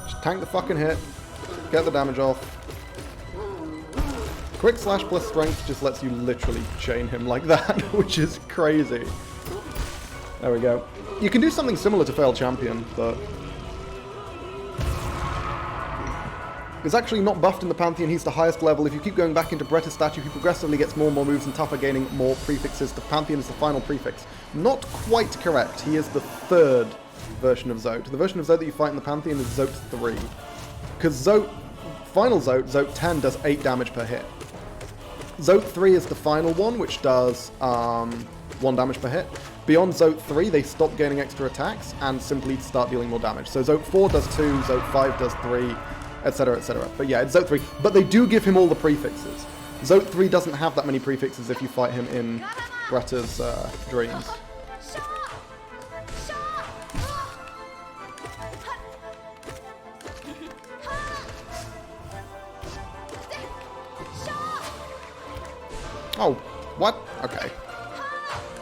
Just tank the fucking hit. Get the damage off. Quick slash plus strength just lets you literally chain him like that, which is crazy. There we go. You can do something similar to Failed Champion, but... He's actually not buffed in the Pantheon, he's the highest level. If you keep going back into Bretta's statue, he progressively gets more and more moves and tougher, gaining more prefixes. The Pantheon is the final prefix. Not quite correct. He is the third version of Zote. The version of Zote that you fight in the Pantheon is Zote 3. Because final Zote 10, does 8 damage per hit. Zote 3 is the final one, which does 1 damage per hit. Beyond Zote 3, they stop gaining extra attacks and simply start dealing more damage. So Zote 4 does 2, Zote 5 does 3, etc, etc. But yeah, it's Zote 3. But they do give him all the prefixes. Zote 3 doesn't have that many prefixes if you fight him in Bretta's dreams. Oh, what? Okay.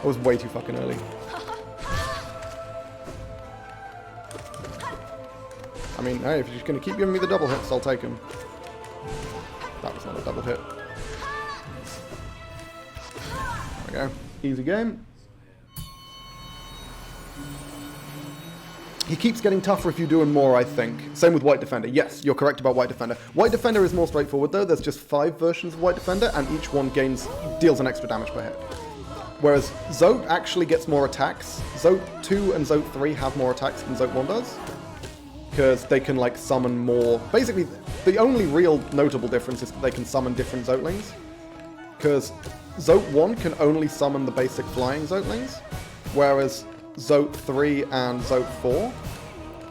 I was way too fucking early. I mean, hey, if you're just going to keep giving me the double hits, I'll take them. That was not a double hit. There we go. Easy game. He keeps getting tougher if you're doing more, I think. Same with White Defender. Yes, you're correct about White Defender. White Defender is more straightforward, though. There's just 5 versions of White Defender, and each one deals an extra damage per hit. Whereas Zote actually gets more attacks. Zote 2 and Zote 3 have more attacks than Zote 1 does. Because they can, like, summon more... Basically, the only real notable difference is that they can summon different Zotelings. Because Zote 1 can only summon the basic flying Zotelings, whereas Zote 3 and Zote 4...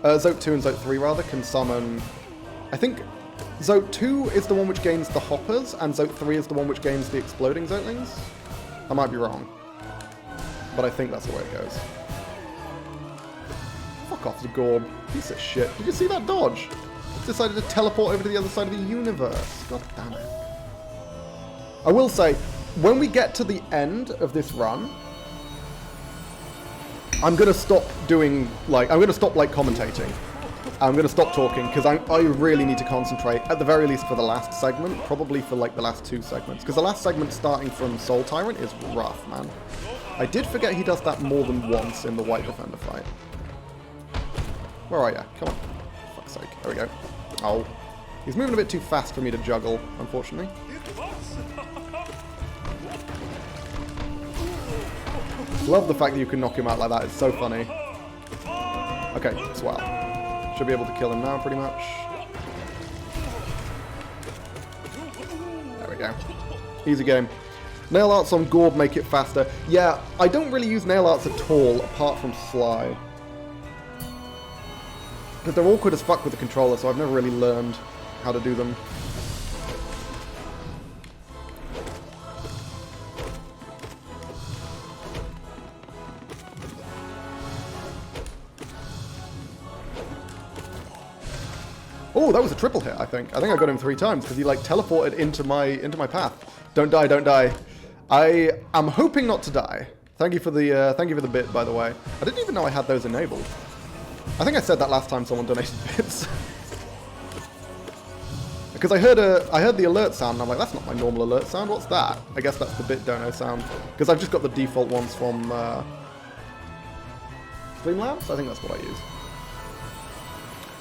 Zote 2 and Zote 3, rather, can summon... I think Zote 2 is the one which gains the Hoppers, and Zote 3 is the one which gains the Exploding Zotelings. I might be wrong. But I think that's the way it goes. Fuck off, Zagorb. Piece of shit. Did you see that dodge? It decided to teleport over to the other side of the universe. God damn it. I will say, when we get to the end of this run, I'm going to stop doing, like, I'm going to stop, like, commentating. I'm going to stop talking, because I really need to concentrate, at the very least for the last segment, probably for, like, the last 2 segments. Because the last segment starting from Soul Tyrant is rough, man. I did forget he does that more than once in the White Defender fight. Where are you? Come on. For fuck's sake. There we go. Oh. He's moving a bit too fast for me to juggle, unfortunately. Love the fact that you can knock him out like that. It's so funny. Okay, swell. Should be able to kill him now, pretty much. There we go. Easy game. Nail arts on Gorb make it faster. Yeah, I don't really use nail arts at all, apart from Sly. Because they're awkward as fuck with the controller, so I've never really learned how to do them. Oh, that was a triple hit, I think. I think I got him 3 times because he like teleported into my path. Don't die, don't die. I am hoping not to die. Thank you for the bit, by the way. I didn't even know I had those enabled. I think I said that last time someone donated bits. Because I heard the alert sound and I'm like, that's not my normal alert sound. What's that? I guess that's the bit dono sound. Because I've just got the default ones from Streamlabs. I think that's what I use.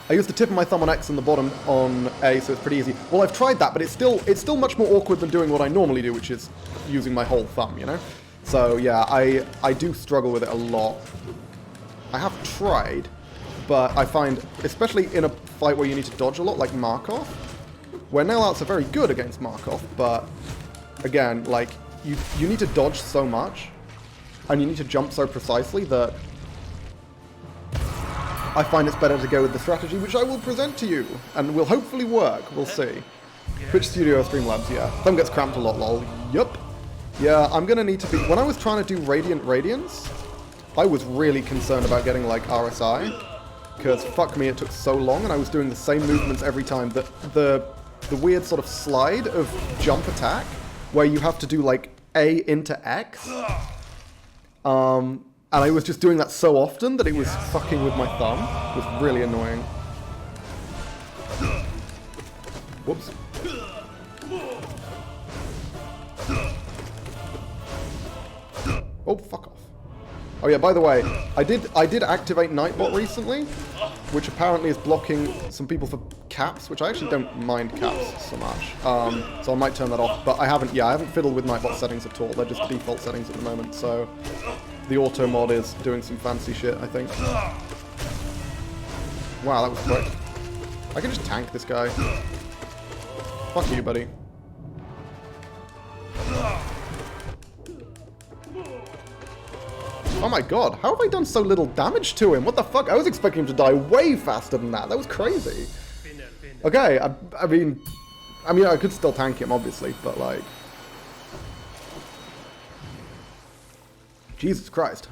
I use the tip of my thumb on X and the bottom on A, so it's pretty easy. Well, I've tried that, but it's still much more awkward than doing what I normally do, which is using my whole thumb, you know? So, yeah, I do struggle with it a lot. I have tried, but I find, especially in a fight where you need to dodge a lot, like Markov, where nail arts are very good against Markov, but, again, like, you need to dodge so much, and you need to jump so precisely that I find it's better to go with the strategy, which I will present to you, and will hopefully work. We'll see. Twitch Studio Streamlabs, yeah. Thumb gets cramped a lot, lol. Yup. Yeah, I'm gonna need to be... When I was trying to do Radiant Radiance, I was really concerned about getting, like, RSI. Because, fuck me, it took so long, and I was doing the same movements every time. The weird sort of slide of jump attack, where you have to do, like, A into X. And I was just doing that so often that it was fucking with my thumb. It was really annoying. Whoops. Oh, fuck off. Oh yeah, by the way, I did activate Nightbot recently, which apparently is blocking some people for caps, which I actually don't mind caps so much. So I might turn that off, but I haven't fiddled with Nightbot settings at all. They're just default settings at the moment, so the auto mod is doing some fancy shit, I think. Wow, that was quick. I can just tank this guy. Fuck you, buddy. Oh my god, how have I done so little damage to him? What the fuck? I was expecting him to die way faster than that. That was crazy. Okay, I mean, I could still tank him, obviously, but like... Jesus Christ.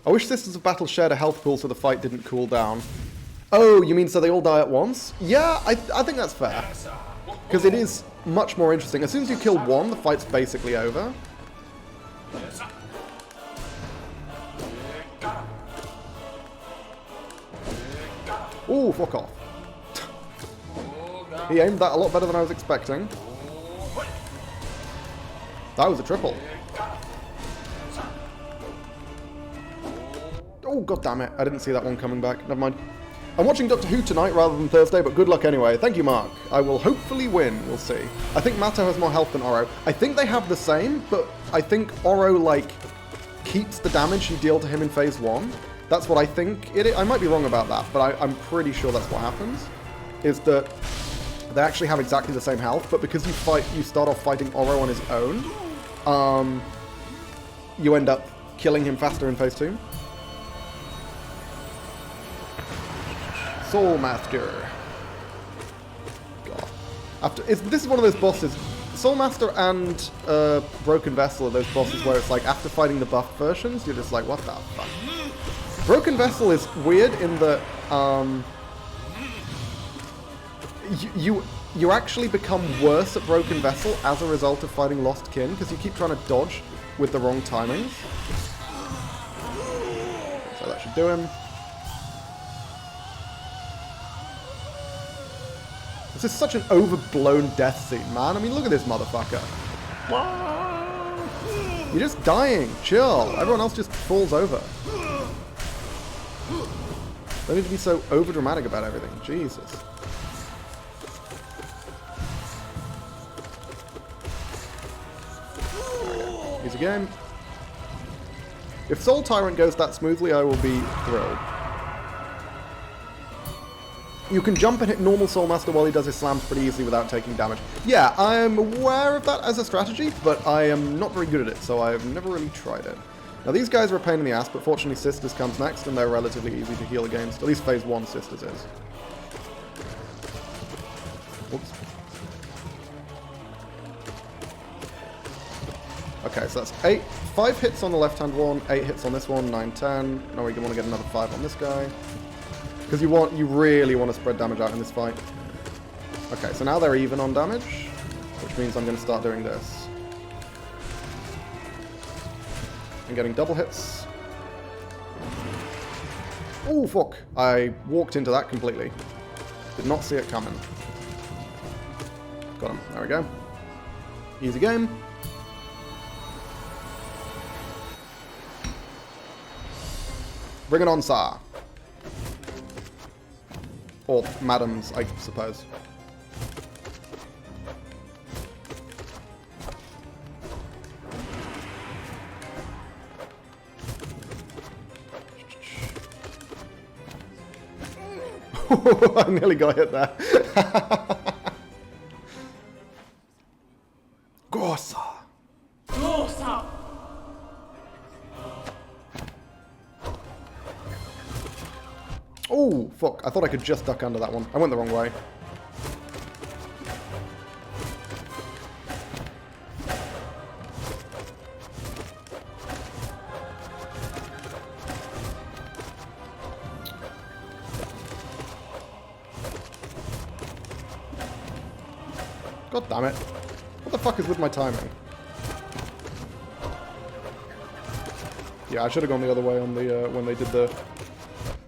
I wish Sisters of Battle shared a health pool so the fight didn't cool down. Oh, you mean so they all die at once? Yeah, I think that's fair. Because it is much more interesting. As soon as you kill one, the fight's basically over. Ooh, fuck off. He aimed that a lot better than I was expecting. That was a triple. Oh, god damn it. I didn't see that one coming back. Never mind. I'm watching Doctor Who tonight rather than Thursday, but good luck anyway. Thank you, Mark. I will hopefully win. We'll see. I think Mato has more health than Oro. I think they have the same, but I think Oro, like, keeps the damage you deal to him in Phase 1. That's what I think it is. I might be wrong about that, but I'm pretty sure that's what happens. Is that they actually have exactly the same health, but because you start off fighting Oro on his own, you end up killing him faster in Phase 2. Soul Master. God. This is one of those bosses. Soul Master and Broken Vessel are those bosses where it's like after fighting the buff versions, you're just like, what the fuck? Broken Vessel is weird in that you actually become worse at Broken Vessel as a result of fighting Lost Kin because you keep trying to dodge with the wrong timings. So that should do him. This is such an overblown death scene, man. I mean, look at this motherfucker. You're just dying. Chill. Everyone else just falls over. Don't need to be so over-dramatic about everything. Jesus. Easy game. If Soul Tyrant goes that smoothly, I will be thrilled. You can jump and hit normal Soul Master while he does his slams pretty easily without taking damage. Yeah, I'm aware of that as a strategy, but I am not very good at it, so I've never really tried it. Now these guys are a pain in the ass, but fortunately Sisters comes next, and they're relatively easy to heal against. At least phase 1 Sisters is. Oops. Okay, so that's 5 hits on the left-hand one, 8 hits on this one, 9, 10. Now we want to get another 5 on this guy. Because you really want to spread damage out in this fight. Okay, so now they're even on damage, which means I'm going to start doing this. I'm getting double hits. Oh, fuck. I walked into that completely. Did not see it coming. Got him. There we go. Easy game. Bring it on, sir. Or madams, I suppose. I nearly got hit there. Gorsa. Gorsa. Oh, fuck. I thought I could just duck under that one. I went the wrong way. God damn it. What the fuck is with my timing? Yeah, I should have gone the other way on the when they did the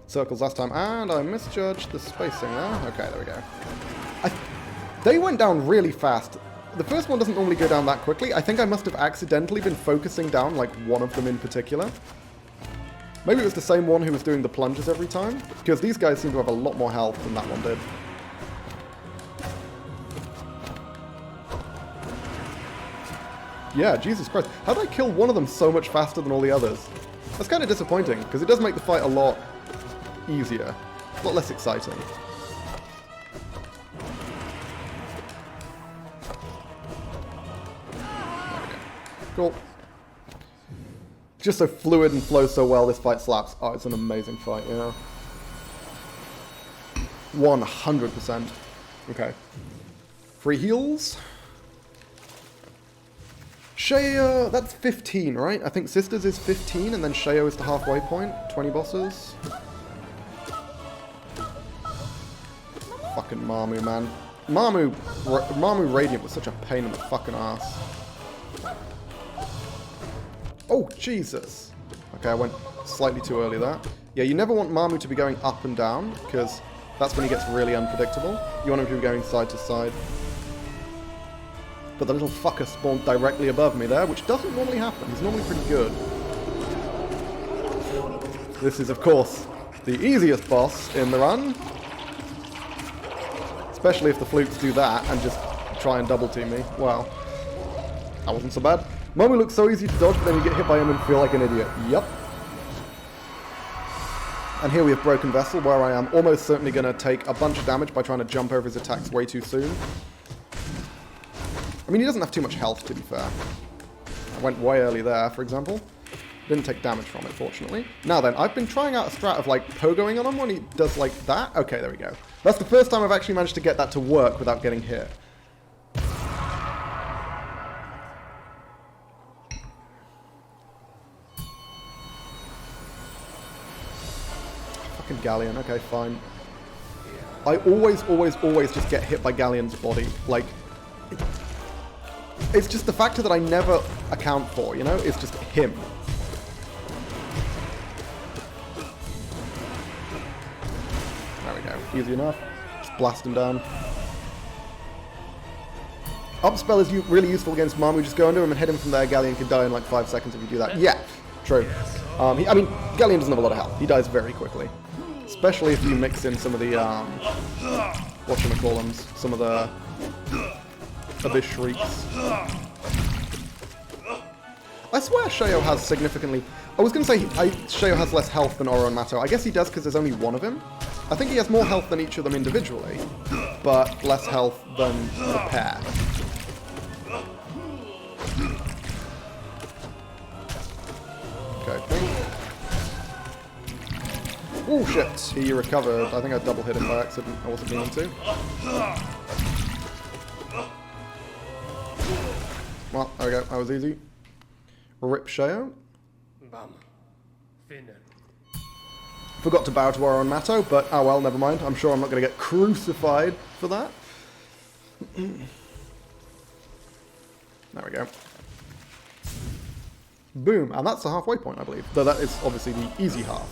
circles last time, and I misjudged the spacing there. Okay, there we go. They went down really fast. The first one doesn't normally go down that quickly. I think I must have accidentally been focusing down, like, one of them in particular. Maybe it was the same one who was doing the plunges every time, because these guys seem to have a lot more health than that one did. Yeah, Jesus Christ. How did I kill one of them so much faster than all the others? That's kind of disappointing, because it does make the fight a lot easier. A lot less exciting. Cool. Just so fluid and flows so well, this fight slaps. Oh, it's an amazing fight, yeah. 100%. Okay. Free heals. Sheo, that's 15, right? I think Sisters is 15, and then Sheo is the halfway point. 20 bosses. Fucking Mamu, man. Mamu Radiant was such a pain in the fucking ass. Oh, Jesus. Okay, I went slightly too early there. Yeah, you never want Mamu to be going up and down, because that's when he gets really unpredictable. You want him to be going side to side. But the little fucker spawned directly above me there, which doesn't normally happen. He's normally pretty good. This is, of course, the easiest boss in the run. Especially if the flukes do that and just try and double team me. Wow. That wasn't so bad. Mamu looks so easy to dodge, but then you get hit by him and feel like an idiot. Yup. And here we have Broken Vessel, where I am almost certainly going to take a bunch of damage by trying to jump over his attacks way too soon. I mean, he doesn't have too much health, to be fair. I went way early there, for example. Didn't take damage from it, fortunately. Now then, I've been trying out a strat of, like, pogoing on him when he does, like, that. Okay, there we go. That's the first time I've actually managed to get that to work without getting hit. Fucking Galleon. Okay, fine. I always just get hit by Galleon's body. Like, it's just the factor that I never account for, you know? It's just him. There we go. Easy enough. Just blast him down. Up spell is really useful against Mamu. Just go under him and hit him from there. Galleon can die in like 5 seconds if you do that. Yeah, true. I mean, Galleon doesn't have a lot of health. He dies very quickly. Especially if you mix in some of the, whatchamacallums, some of the Abyss Shrieks. I swear Sheo has significantly... I was going to say Sheo has less health than Oro and Mato. I guess he does because there's only one of him. I think he has more health than each of them individually, but less health than the pair. Okay. Oh shit, he recovered. I think I double hit him by accident. I wasn't meaning to. Well, there we go. That was easy. Rip Sheo. Forgot to bow to Oro and Mato, but oh well, never mind. I'm sure I'm not going to get crucified for that. There we go. Boom, and that's the halfway point, I believe. Though that is obviously the easy half.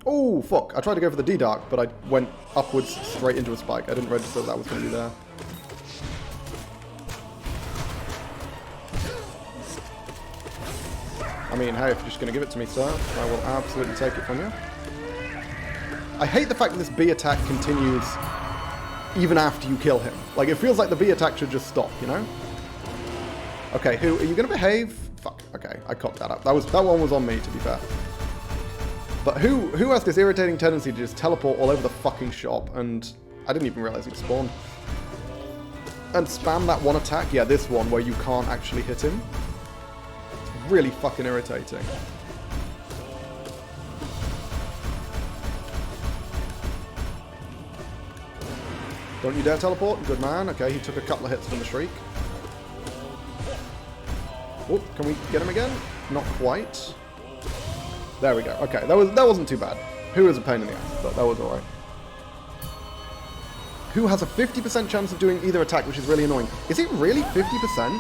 Oh, fuck. I tried to go for the D-Dark, but I went upwards straight into a spike. I didn't register that was going to be there. I mean, hey, if you're just going to give it to me, sir, I will absolutely take it from you. I hate the fact that this B attack continues even after you kill him. Like, it feels like the B attack should just stop, you know? Okay, who are you going to behave? Fuck, okay, I cocked that up. That one was on me, to be fair. But who has this irritating tendency to just teleport all over the fucking shop, and I didn't even realize he spawned. And spam that one attack? Yeah, this one, where you can't actually hit him. It's really fucking irritating. Don't you dare teleport. Good man. Okay, he took a couple of hits from the Shriek. Oh, can we get him again? Not quite. There we go. Okay, that wasn't too bad. Who is a pain in the ass, but that was alright. Who has a 50% chance of doing either attack, which is really annoying. Is it really 50%?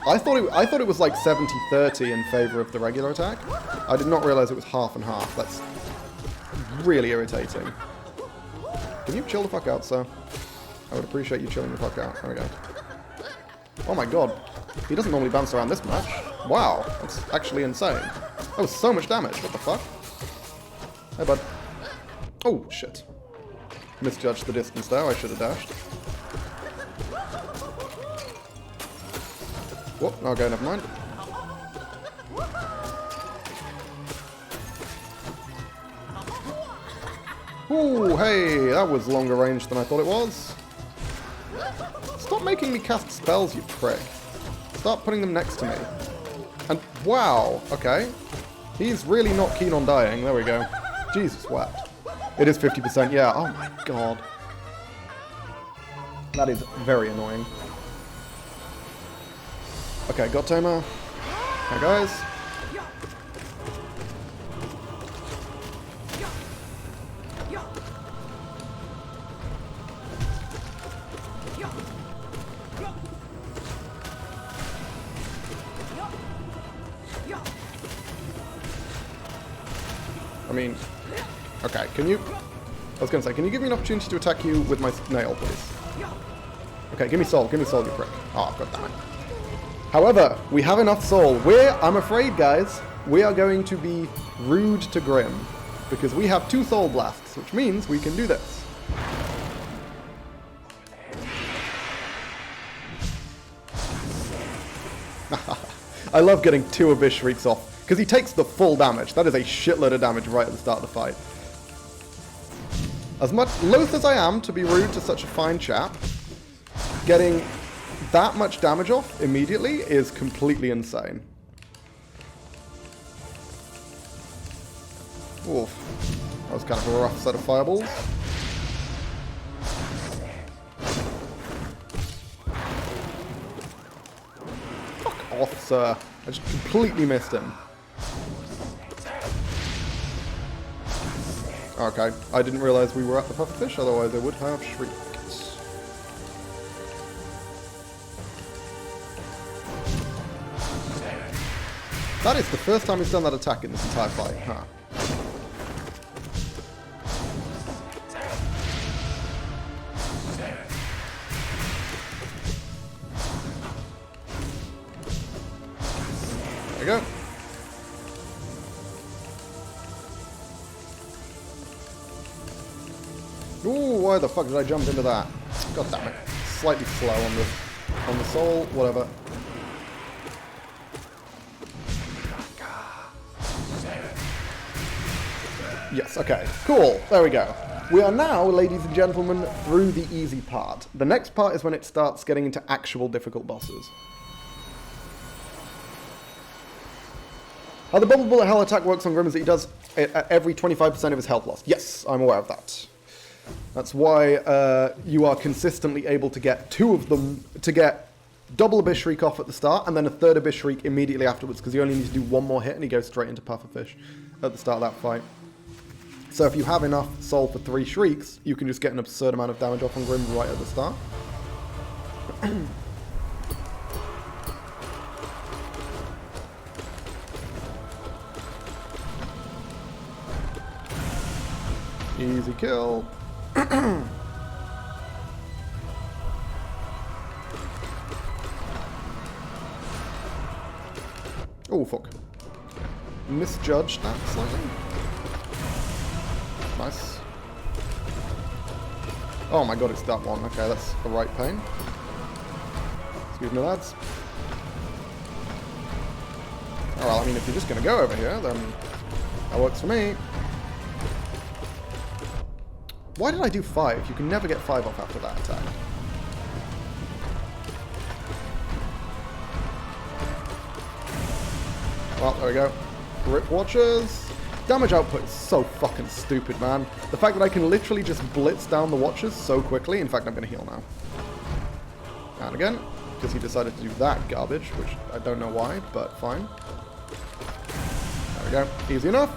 I thought it was like 70-30 in favor of the regular attack. I did not realize it was half and half. That's really irritating. Can you chill the fuck out, sir? I would appreciate you chilling the fuck out. There we go. Oh my god. He doesn't normally bounce around this much. Wow, that's actually insane. That was so much damage. What the fuck? Hey, bud. Oh, shit. Misjudged the distance there. I should have dashed. Whoop. Okay, never mind. Ooh, hey, that was longer range than I thought it was. Stop making me cast spells, you prick. Start putting them next to me. And, wow, okay. He's really not keen on dying. There we go. Jesus wept. It is 50%, yeah. Oh my god. That is very annoying. Okay, got Tamer. Hi, guys. I mean, okay, can you... I was going to say, can you give me an opportunity to attack you with my nail, please? Okay, give me soul, you prick. Oh, god damn it. However, we have enough soul. I'm afraid, guys, we are going to be rude to Grim. Because we have 2 soul blasts, which means we can do this. I love getting 2 Abyss Shrieks off. Because he takes the full damage. That is a shitload of damage right at the start of the fight. As much loath as I am to be rude to such a fine chap, getting that much damage off immediately is completely insane. Oof. That was kind of a rough set of fireballs. Fuck off, sir. I just completely missed him. Okay, I didn't realize we were at the pufferfish, otherwise I would have shrieked. That is the first time he's done that attack in this entire fight, huh? we go. Ooh, why the fuck did I jump into that? God damn it. Slightly slow on the soul, whatever. Yes, okay. Cool. There we go. We are now, ladies and gentlemen, through the easy part. The next part is when it starts getting into actual difficult bosses. How the bubble bullet hell attack works on Grim is that he does it at every 25% of his health loss. Yes, I'm aware of that. That's why you are consistently able to get 2 of them, to get double Abyss Shriek off at the start, and then a third Abyss Shriek immediately afterwards, because you only need to do 1 more hit, and he goes straight into Pufferfish at the start of that fight. So if you have enough soul for 3 Shrieks, you can just get an absurd amount of damage off on Grim right at the start. Easy kill. Oh, fuck. Misjudged that slightly. Nice. Oh my god, it's that one. Okay, that's the right pain. Excuse me, lads. Oh, well, I mean, if you're just going to go over here, then that works for me. Why did I do 5? You can never get 5 off after that attack. Well, there we go. Rip Watchers. Damage output is so fucking stupid, man. The fact that I can literally just blitz down the Watchers so quickly. In fact, I'm going to heal now. And again, because he decided to do that garbage, which I don't know why, but fine. There we go. Easy enough.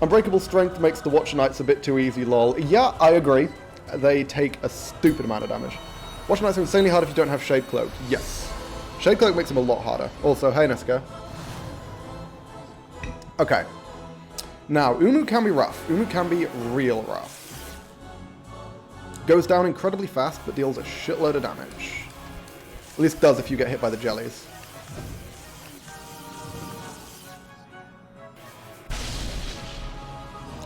Unbreakable Strength makes the Watcher Knights a bit too easy, lol. Yeah, I agree. They take a stupid amount of damage. Watcher Knights are insanely hard if you don't have Shade Cloak. Yes. Shade Cloak makes them a lot harder. Also, hey, Neska. Okay. Now, Umu can be rough. Umu can be real rough. Goes down incredibly fast, but deals a shitload of damage. At least does if you get hit by the jellies.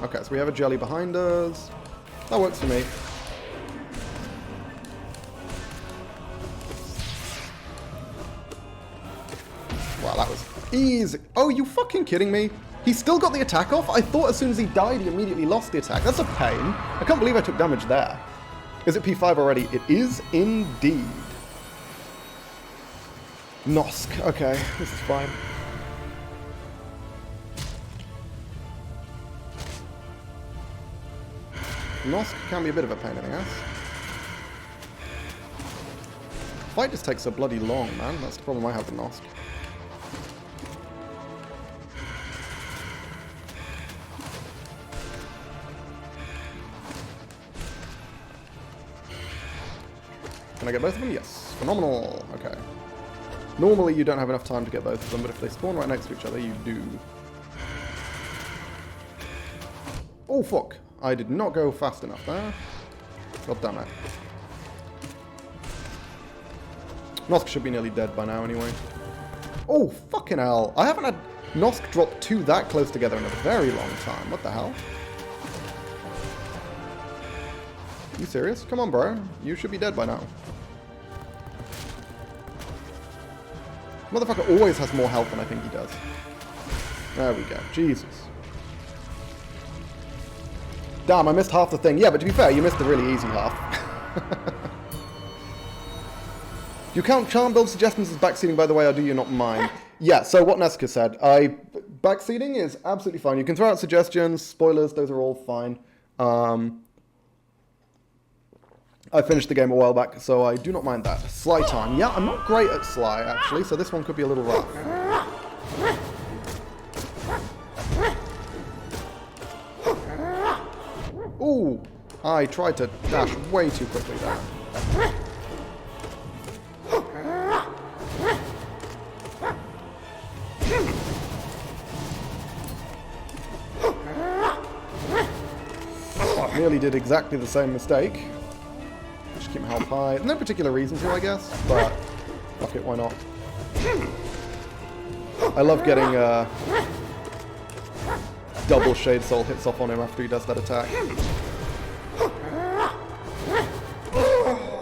Okay, so we have a jelly behind us. That works for me. Wow, that was easy. Oh, you fucking kidding me? He still got the attack off? I thought as soon as he died, he immediately lost the attack. That's a pain. I can't believe I took damage there. Is it P5 already? It is indeed. Nosk. Okay, this is fine. Nosk can be a bit of a pain in the ass. Fight just takes so bloody long, man. That's the problem I have with Nosk. Can I get both of them? Yes. Phenomenal. Okay. Normally you don't have enough time to get both of them, but if they spawn right next to each other, you do. Oh, fuck. I did not go fast enough there. God damn it. Nosk should be nearly dead by now anyway. Oh, fucking hell. I haven't had Nosk drop 2 that close together in a very long time. What the hell? You serious? Come on, bro. You should be dead by now. Motherfucker always has more health than I think he does. There we go. Jesus. Damn, I missed half the thing. Yeah, but to be fair, you missed the really easy half. Do you count charm build suggestions as backseating, by the way, or do you not mind? Yeah, so what Neska said. Backseating is absolutely fine. You can throw out suggestions, spoilers, those are all fine. I finished the game a while back, so I do not mind that. Sly time. Yeah, I'm not great at Sly, actually, so this one could be a little rough. Ooh, I tried to dash way too quickly there. Oh, I nearly did exactly the same mistake. Just keep my health high. No particular reason to, I guess, but fuck it, why not? I love getting double Shade Soul hits off on him after he does that attack.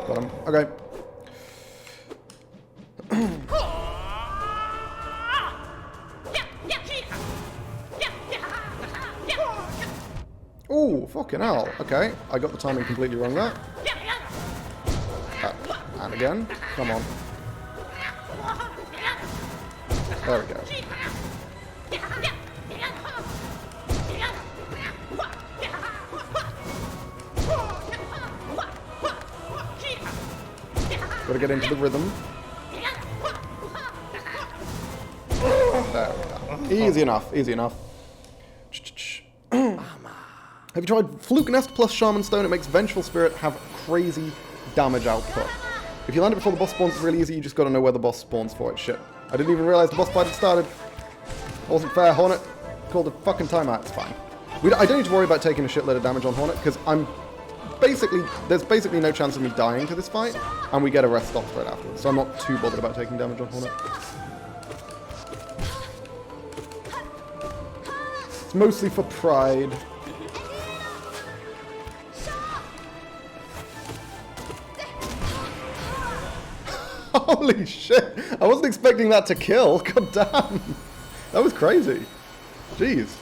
Got him. Okay. Ooh, fucking hell. Okay, I got the timing completely wrong there. And again. Come on. There we go. Gotta get into the rhythm. There we go. Easy enough, easy enough. Have you tried Fluke Nest plus Shaman Stone? It makes Vengeful Spirit have crazy damage output. If you land it before the boss spawns, it's really easy. You just gotta know where the boss spawns for it. Shit. I didn't even realize the boss fight had started. Wasn't fair, Hornet. Called a fucking timeout. It's fine. I don't need to worry about taking a shitload of damage on Hornet, because there's basically no chance of me dying to this fight, and we get a rest stop straight afterwards. So I'm not too bothered about taking damage on Hornet. It's mostly for pride. Holy shit! I wasn't expecting that to kill. God damn. That was crazy. Jeez.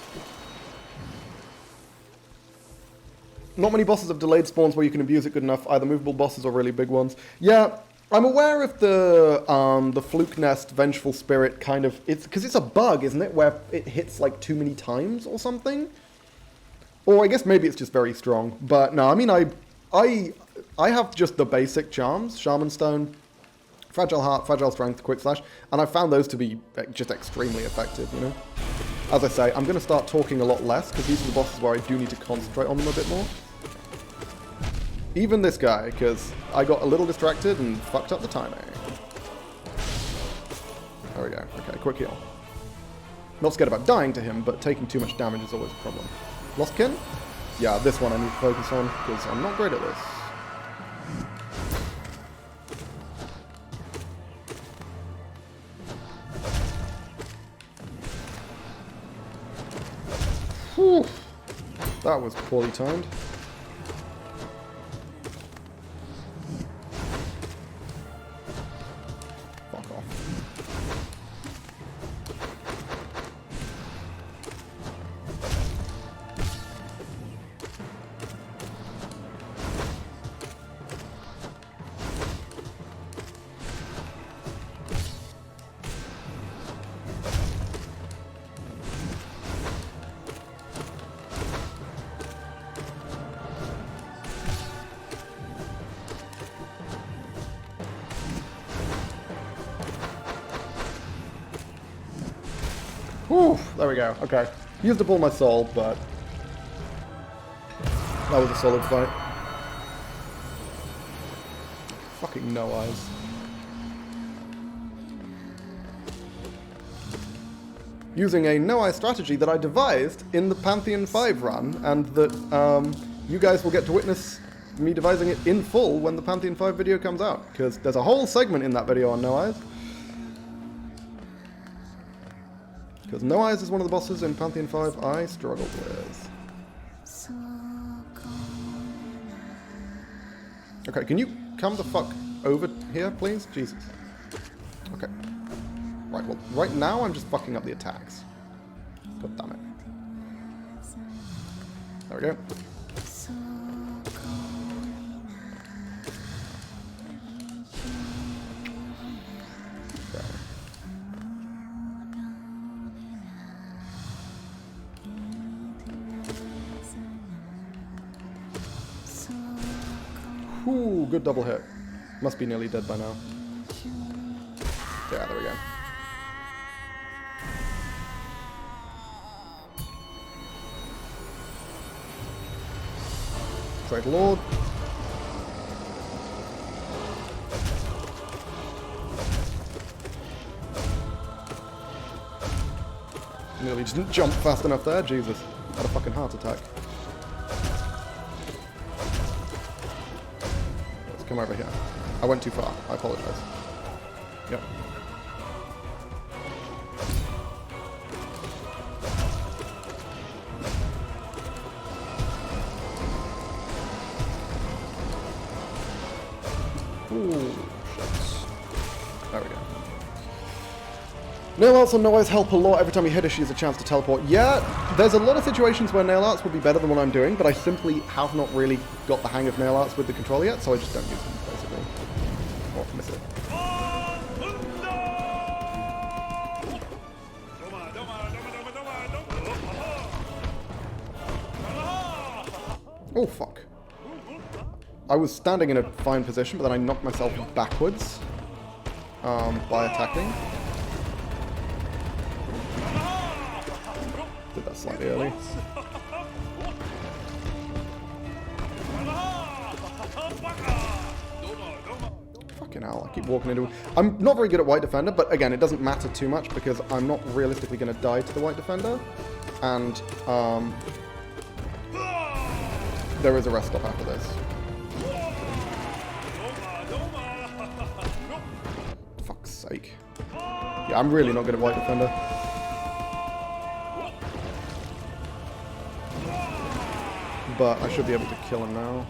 Not many bosses have delayed spawns where you can abuse it good enough, either movable bosses or really big ones. Yeah, I'm aware of the Fluke Nest Vengeful Spirit kind of... Because it's a bug, isn't it? Where it hits like too many times or something? Or I guess maybe it's just very strong. But no, I mean, I have just the basic charms. Shaman Stone, Fragile Heart, Fragile Strength, Quick Slash, and I found those to be just extremely effective, you know? As I say, I'm going to start talking a lot less, because these are the bosses where I do need to concentrate on them a bit more. Even this guy, because I got a little distracted and fucked up the timing. There we go. Okay, quick heal. Not scared about dying to him, but taking too much damage is always a problem. Lost Kin? Yeah, this one I need to focus on, because I'm not great at this. Whew. That was poorly timed. Fuck off. Whew, there we go. Okay. Used up all my soul, but that was a solid fight. Fucking no eyes. Using a no-eye strategy that I devised in the Pantheon 5 run, and that you guys will get to witness me devising it in full when the Pantheon 5 video comes out, because there's a whole segment in that video on no-eyes. Because No Eyes is one of the bosses in Pantheon 5 I struggled with. Okay, can you come the fuck over here, please? Jesus. Okay. Right, well, right now I'm just fucking up the attacks. God damn it. There we go. Ooh, good double hit. Must be nearly dead by now. Yeah, there we go. Trade Lord. Nearly didn't jump fast enough there, Jesus. Had a fucking heart attack. Come over here. I went too far. I apologize. Yep. Ooh, shit. There we go. Nail arts on no eyes help a lot. Every time you hit her, she has a chance to teleport. Yeah, there's a lot of situations where nail arts would be better than what I'm doing, but I simply have not really got the hang of nail arts with the controller yet, so I just don't use them, basically. Or miss it. Oh, fuck. I was standing in a fine position, but then I knocked myself backwards by attacking. Did that slightly early. Fucking hell, I keep walking into... I'm not very good at White Defender, but again, it doesn't matter too much because I'm not realistically going to die to the White Defender. And, there is a rest stop after this. Fuck's sake. Yeah, I'm really not good at White Defender. But I should be able to kill him now.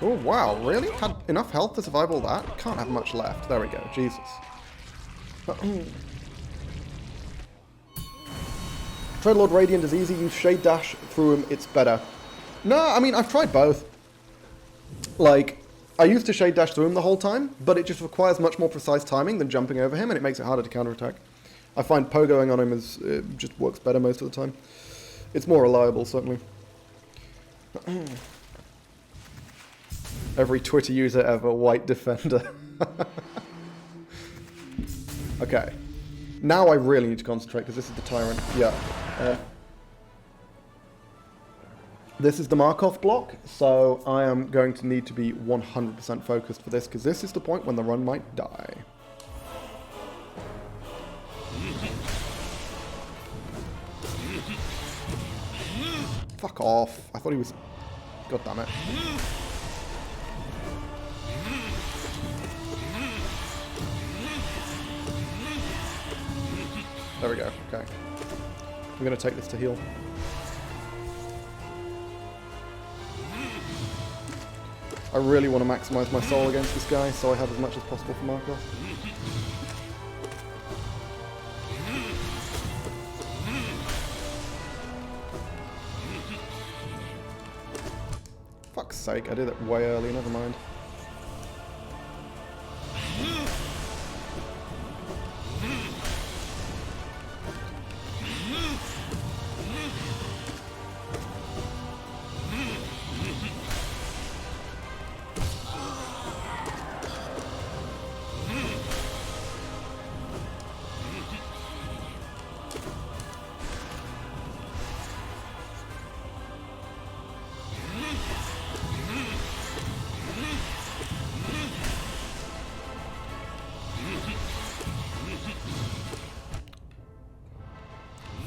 Oh, wow, really? Had enough health to survive all that? Can't have much left. There we go, Jesus. Dreadlord Radiant is easy, use Shade Dash through him, it's better. No, I mean, I've tried both. Like, I used to Shade Dash through him the whole time, but it just requires much more precise timing than jumping over him, and it makes it harder to counterattack. I find pogoing on him is, it just works better most of the time. It's more reliable, certainly. Every Twitter user ever, White Defender. Okay. Now I really need to concentrate, because this is the Tyrant. Yeah. This is the Markov block, so I am going to need to be 100% focused for this, because this is the point when the run might die. Fuck off. I thought he was... God damn it. There we go, okay. I'm gonna take this to heal. I really want to maximize my soul against this guy, so I have as much as possible for Markov. Fuck's sake, I did it way early, never mind.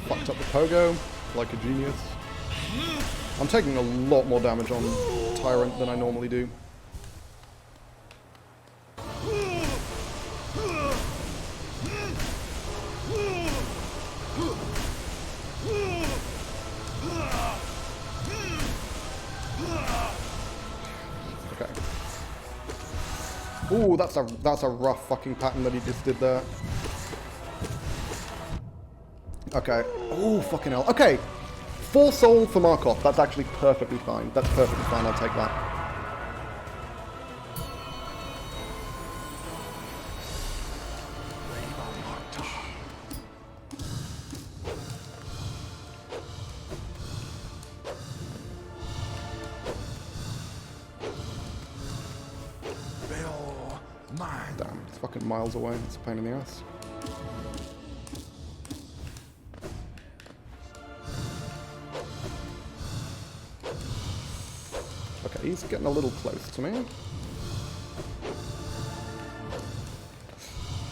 Fucked up the pogo, like a genius. I'm taking a lot more damage on Tyrant than I normally do. Okay. Ooh, that's a rough fucking pattern that he just did there. Okay. Oh, fucking hell. Okay. 4 soul for Markov. That's actually perfectly fine. That's perfectly fine. I'll take that. Damn, it's fucking miles away. It's a pain in the ass. Okay, he's getting a little close to me.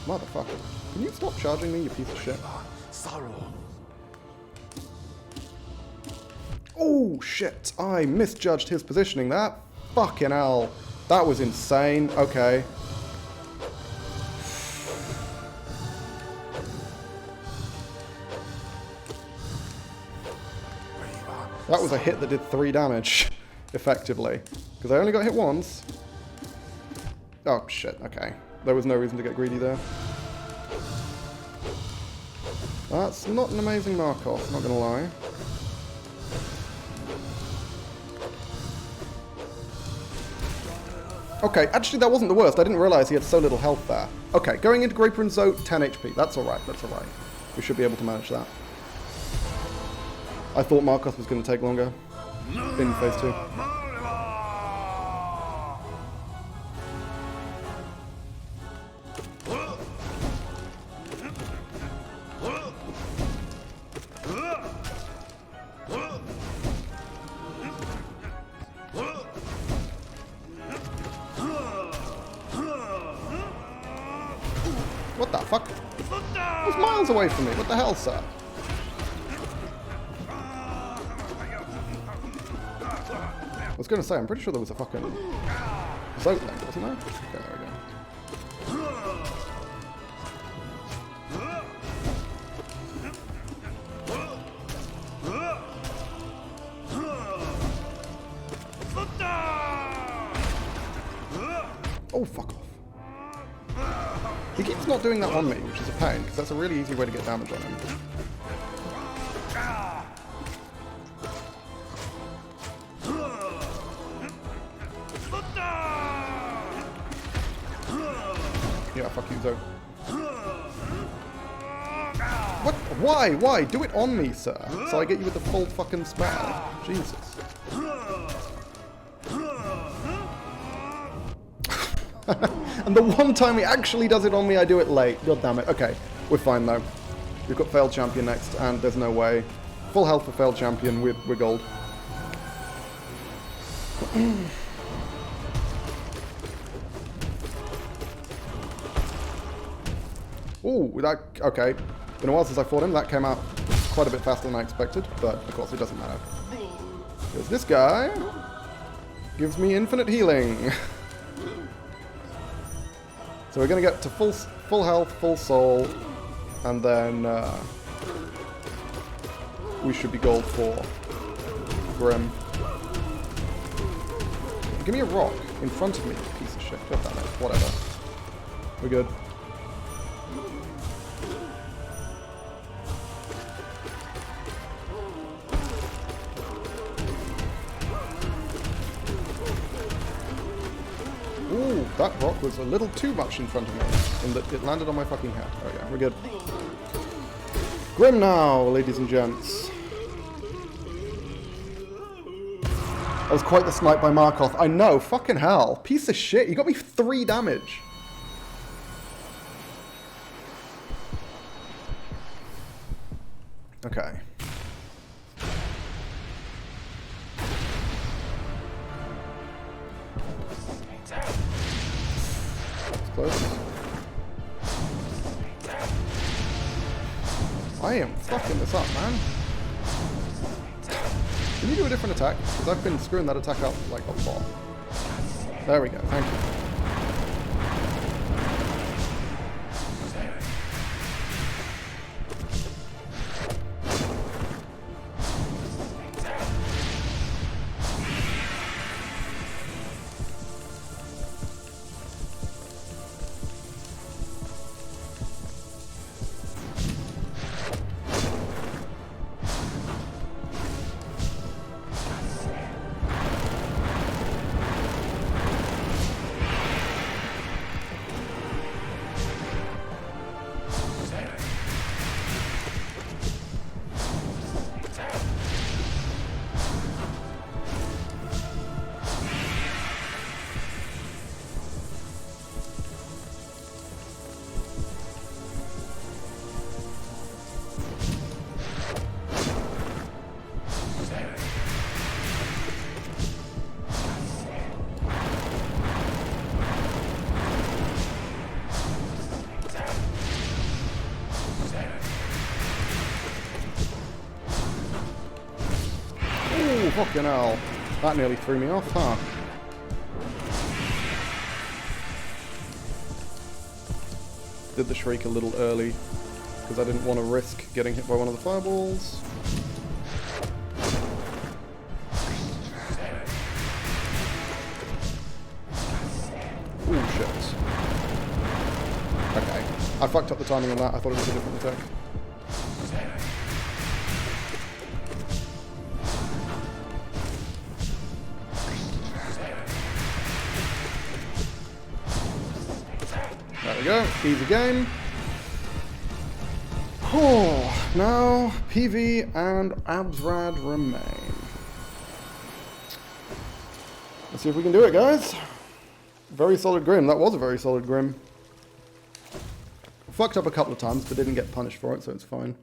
Motherfucker. Can you stop charging me, you piece of shit? Oh, shit. I misjudged his positioning there. Fucking hell. That was insane. Okay. That was a hit that did 3 damage, effectively. Because I only got hit once. Oh, shit, okay. There was no reason to get greedy there. That's not an amazing Markov, not gonna lie. Okay, actually that wasn't the worst. I didn't realise he had so little health there. Okay, going into Graper and Zoe, 10 HP. That's alright, that's alright. We should be able to manage that. I thought Markov was going to take longer in phase 2. What the fuck? It was miles away from me. What the hell, sir? I was going to say, I'm pretty sure there was a fucking Zote link, wasn't there? Okay, there we go. Oh, fuck off. He keeps not doing that on me, which is a pain, because that's a really easy way to get damage on him. Yeah, fuck you, Zoe. What? Why? Why? Do it on me, sir. So I get you with the full fucking spell. Jesus. And the one time he actually does it on me, I do it late. God damn it. Okay, we're fine though. We've got Failed Champion next, and there's no way. Full health for Failed Champion, we're gold. Ooh, that, okay. Been a while since I fought him. That came out quite a bit faster than I expected, but of course it doesn't matter. Because this guy gives me infinite healing. So we're going to get to full health, full soul, and then we should be gold for Grim. Give me a rock in front of me, you piece of shit. God damn it. Whatever. We're good. Ooh, that rock was a little too much in front of me, in that it landed on my fucking head. There we go, we're good. Grim now, ladies and gents. That was quite the snipe by Markov. I know, fucking hell. Piece of shit, you got me 3 damage. Okay. Close. I am fucking this up, man. Can you do a different attack? Because I've been screwing that attack up like a lot. There we go, thank you. Fucking hell. That nearly threw me off, huh? Did the Shriek a little early, because I didn't want to risk getting hit by one of the fireballs. shit. Okay. I fucked up the timing on that. I thought it was a different attack. There we go. Easy game. Oh, now PV and AbsRad remain. Let's see if we can do it, guys. Very solid Grim. That was a very solid Grim. Fucked up a couple of times, but didn't get punished for it, so it's fine.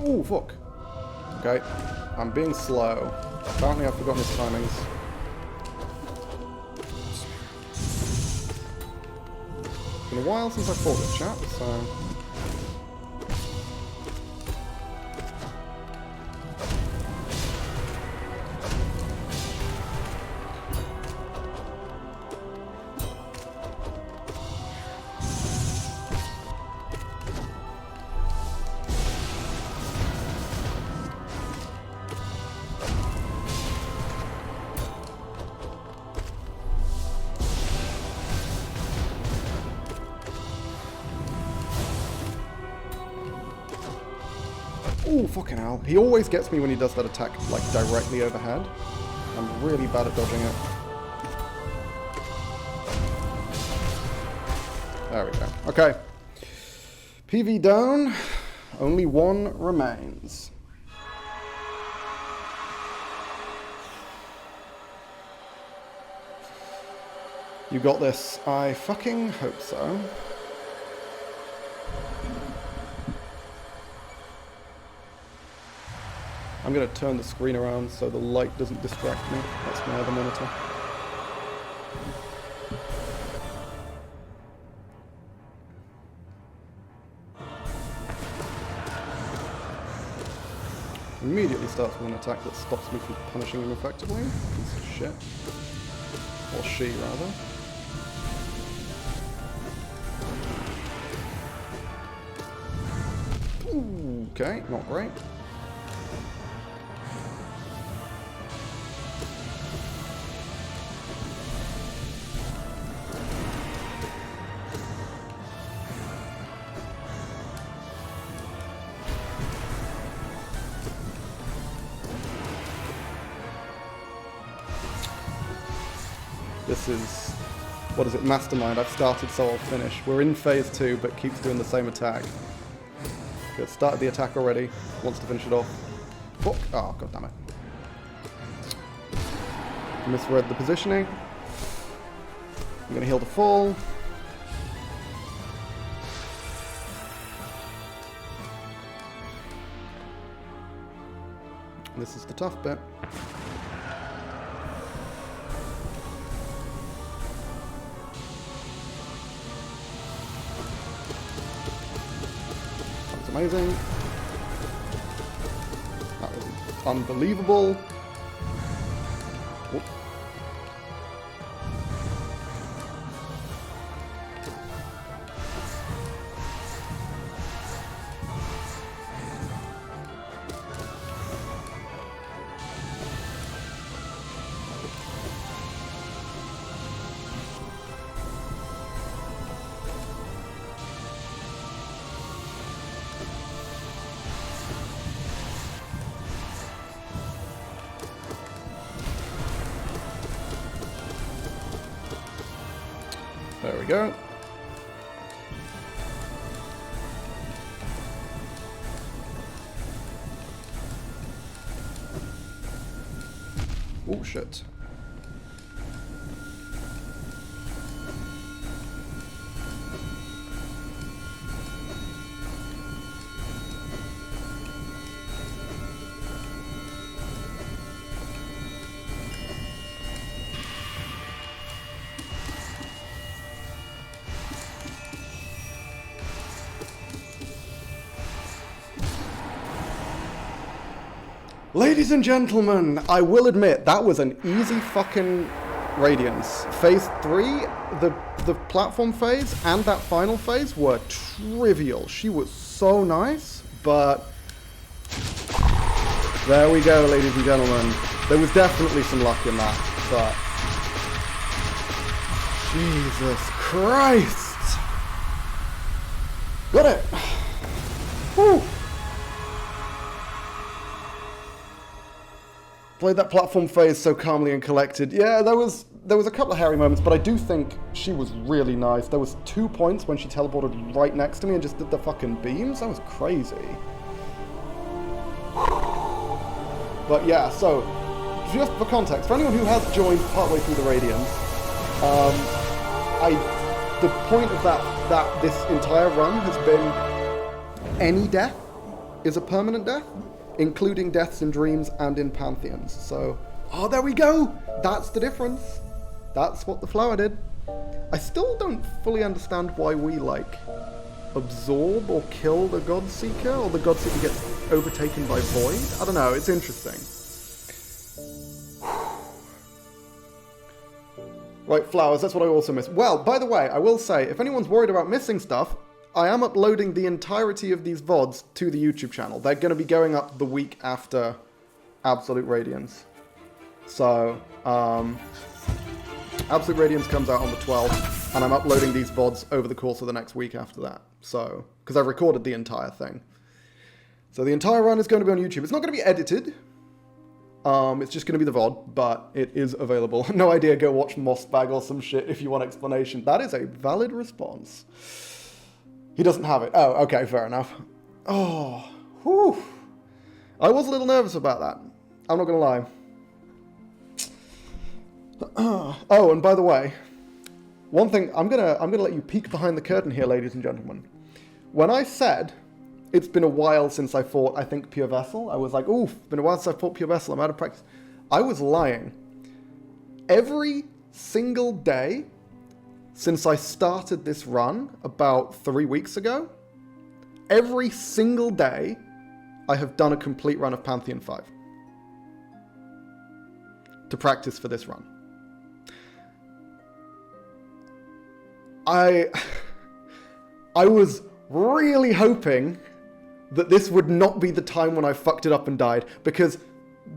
Oh, fuck. Okay, I'm being slow. Apparently I've forgotten his timings. It's been a while since I fought this chap, so... Oh, fucking hell. He always gets me when he does that attack, like, directly overhead. I'm really bad at dodging it. There we go. Okay. PV down. Only one remains. You got this. I fucking hope so. I'm going to turn the screen around so the light doesn't distract me. That's my other monitor. Immediately starts with an attack that stops me from punishing him effectively. Piece of shit. Or she, rather. Ooh, okay, not great. This is, what is it, Mastermind. I've started, so I'll finish. We're in phase 2, but keeps doing the same attack. Okay, started the attack already. Wants to finish it off. Fuck. Oh, god damn it. Misread the positioning. I'm going to heal the fall. This is the tough bit. Amazing. That was unbelievable. Whoop. There we go. Oh shit. Ladies and gentlemen, I will admit, that was an easy fucking Radiance. Phase 3, the platform phase, and that final phase were trivial. She was so nice, but... There we go, ladies and gentlemen. There was definitely some luck in that, but... Jesus Christ! Got it! Woo! Played that platform phase so calmly and collected. Yeah, there was a couple of hairy moments, but I do think she was really nice. There was 2 points when she teleported right next to me and just did the fucking beams. That was crazy. But yeah, so, just for context, for anyone who has joined partway through the Radiance, the point of that this entire run has been any death is a permanent death, including deaths in dreams and in Pantheons. So, oh, there we go! That's the difference. That's what the flower did. I still don't fully understand why we, like, absorb or kill the Godseeker, or the Godseeker gets overtaken by VoD. I don't know, it's interesting. Right, flowers, that's what I also missed. Well, by the way, I will say, if anyone's worried about missing stuff, I am uploading the entirety of these VoDs to the YouTube channel. They're going to be going up the week after Absolute Radiance. So, Absolute Radiance comes out on the 12th, and I'm uploading these VoDs over the course of the next week after that. So, because I've recorded the entire thing. So the entire run is going to be on YouTube. It's not going to be edited. It's just going to be the VoD, but it is available. No idea, go watch Mossbag or some shit if you want explanation. That is a valid response. He doesn't have it. Oh, okay, fair enough. Oh, whew. I was a little nervous about that. I'm not gonna lie. Oh, and by the way, one thing, I'm gonna let you peek behind the curtain here, ladies and gentlemen. When I said it's been a while since I fought, I think, Pure Vessel, I was like, oof, been a while since I fought Pure Vessel, I'm out of practice. I was lying. Every single day since I started this run about 3 weeks ago, every single day, I have done a complete run of Pantheon 5 to practice for this run. I was really hoping that this would not be the time when I fucked it up and died, because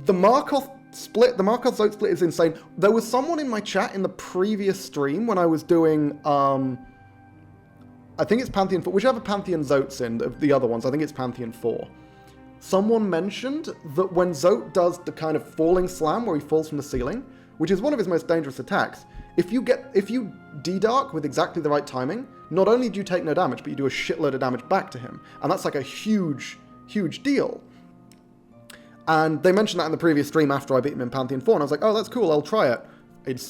the Markov split, the Markov Zote split is insane. There was someone in my chat in the previous stream when I was doing, I think it's Pantheon 4, whichever Pantheon Zote's in, of the other ones, I think it's Pantheon 4. Someone mentioned that when Zote does the kind of falling slam where he falls from the ceiling, which is one of his most dangerous attacks, if you D-Dark with exactly the right timing, not only do you take no damage, but you do a shitload of damage back to him. And that's like a huge, huge deal. And they mentioned that in the previous stream after I beat him in Pantheon 4, and I was like, oh, that's cool, I'll try it. It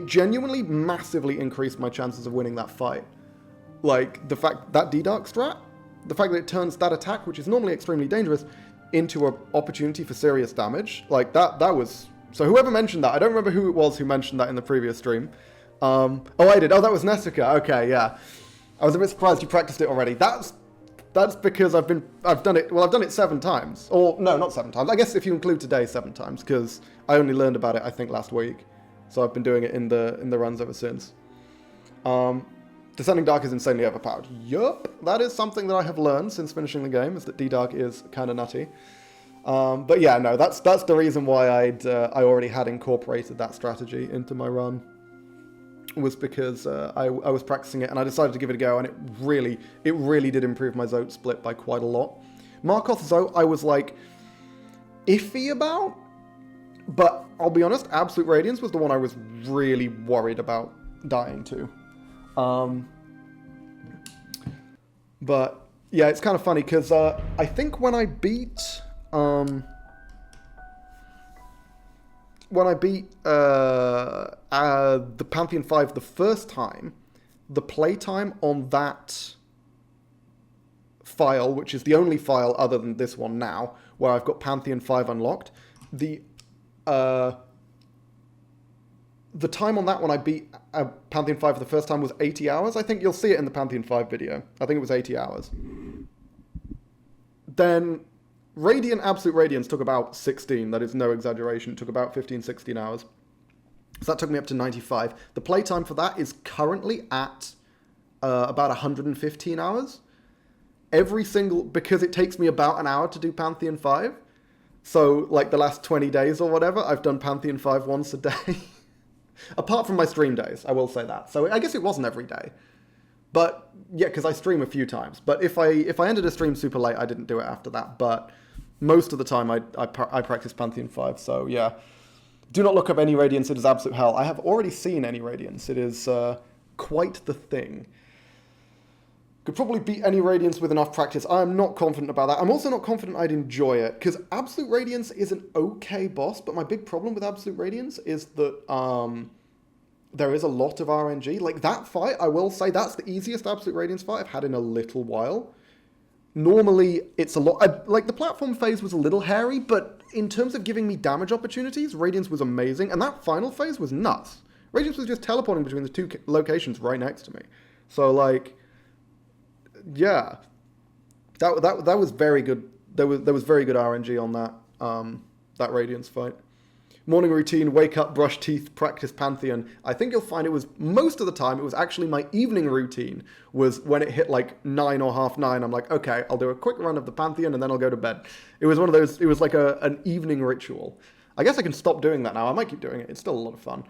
genuinely massively increased my chances of winning that fight. Like, the fact that D-Dark strat, the fact that it turns that attack, which is normally extremely dangerous, into an opportunity for serious damage, like, that was... So whoever mentioned that, I don't remember who it was who mentioned that in the previous stream. Oh, I did. Oh, that was Nessica. Okay, yeah. I was a bit surprised you practiced it already. That's because I've done it 7 times. Or, no, not 7 times. I guess if you include today, 7 times, because I only learned about it, I think, last week. So I've been doing it in the runs ever since. Descending Dark is insanely overpowered. Yup, that is something that I have learned since finishing the game, is that D-Dark is kind of nutty. But yeah, no, that's the reason why I already had incorporated that strategy into my run. Was because I was practicing it and I decided to give it a go, and it really did improve my Zote split by quite a lot. Markov Zote I was like iffy about, but I'll be honest, Absolute Radiance was the one I was really worried about dying to. But yeah, it's kind of funny because I think when I beat the Pantheon 5 the first time, the playtime on that file, which is the only file other than this one now, where I've got Pantheon 5 unlocked, the time on that when I beat Pantheon 5 for the first time was 80 hours. I think you'll see it in the Pantheon 5 video. I think it was 80 hours. Then Absolute Radiance took about 16. That is no exaggeration. It took about 15, 16 hours. So that took me up to 95. The playtime for that is currently at about 115 hours. Because it takes me about an hour to do Pantheon 5. So, like, the last 20 days or whatever, I've done Pantheon 5 once a day. Apart from my stream days, I will say that. So I guess it wasn't every day. But, yeah, because I stream a few times. But if I ended a stream super late, I didn't do it after that. But most of the time, I practice Pantheon 5. So, yeah. Do not look up any Radiance. It is absolute hell. I have already seen any Radiance. It is quite the thing. Could probably beat any Radiance with enough practice. I am not confident about that. I'm also not confident I'd enjoy it, because Absolute Radiance is an okay boss, but my big problem with Absolute Radiance is that there is a lot of RNG. Like, that fight, I will say, that's the easiest Absolute Radiance fight I've had in a little while. Normally, it's a lot... like, the platform phase was a little hairy, but in terms of giving me damage opportunities, Radiance was amazing, and that final phase was nuts. Radiance was just teleporting between the two locations right next to me. So, like... yeah, that was very good. There was very good RNG on that Radiance fight. Morning routine: wake up, brush teeth, practice Pantheon. I think you'll find it was most of the time. It was actually my evening routine. Was when it hit like 9 or half 9. I'm like, okay, I'll do a quick run of the Pantheon and then I'll go to bed. It was one of those. It was like an evening ritual. I guess I can stop doing that now. I might keep doing it. It's still a lot of fun.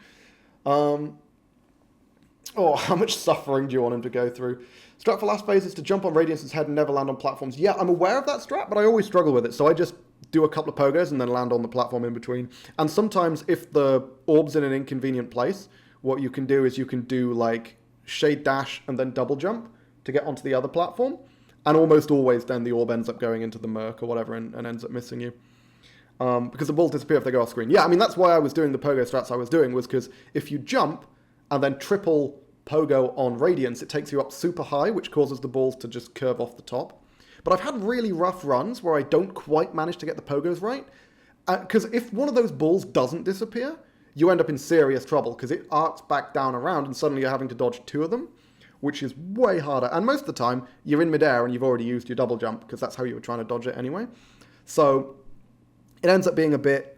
Oh, how much suffering do you want him to go through? Strat for last phase is to jump on Radiance's head and never land on platforms. Yeah, I'm aware of that strat, but I always struggle with it. So I just do a couple of pogos and then land on the platform in between. And sometimes if the orb's in an inconvenient place, what you can do is you can do like shade dash and then double jump to get onto the other platform. And almost always then the orb ends up going into the murk or whatever and ends up missing you. Because the balls disappear if they go off screen. Yeah, I mean, that's why I was doing the pogo strats I was doing, was because if you jump and then triple pogo on Radiance, it takes you up super high, which causes the balls to just curve off the top. But I've had really rough runs where I don't quite manage to get the pogos right. Because if one of those balls doesn't disappear, you end up in serious trouble, because it arcs back down around and suddenly you're having to dodge 2 of them, which is way harder. And most of the time, you're in midair and you've already used your double jump, because that's how you were trying to dodge it anyway. So it ends up being a bit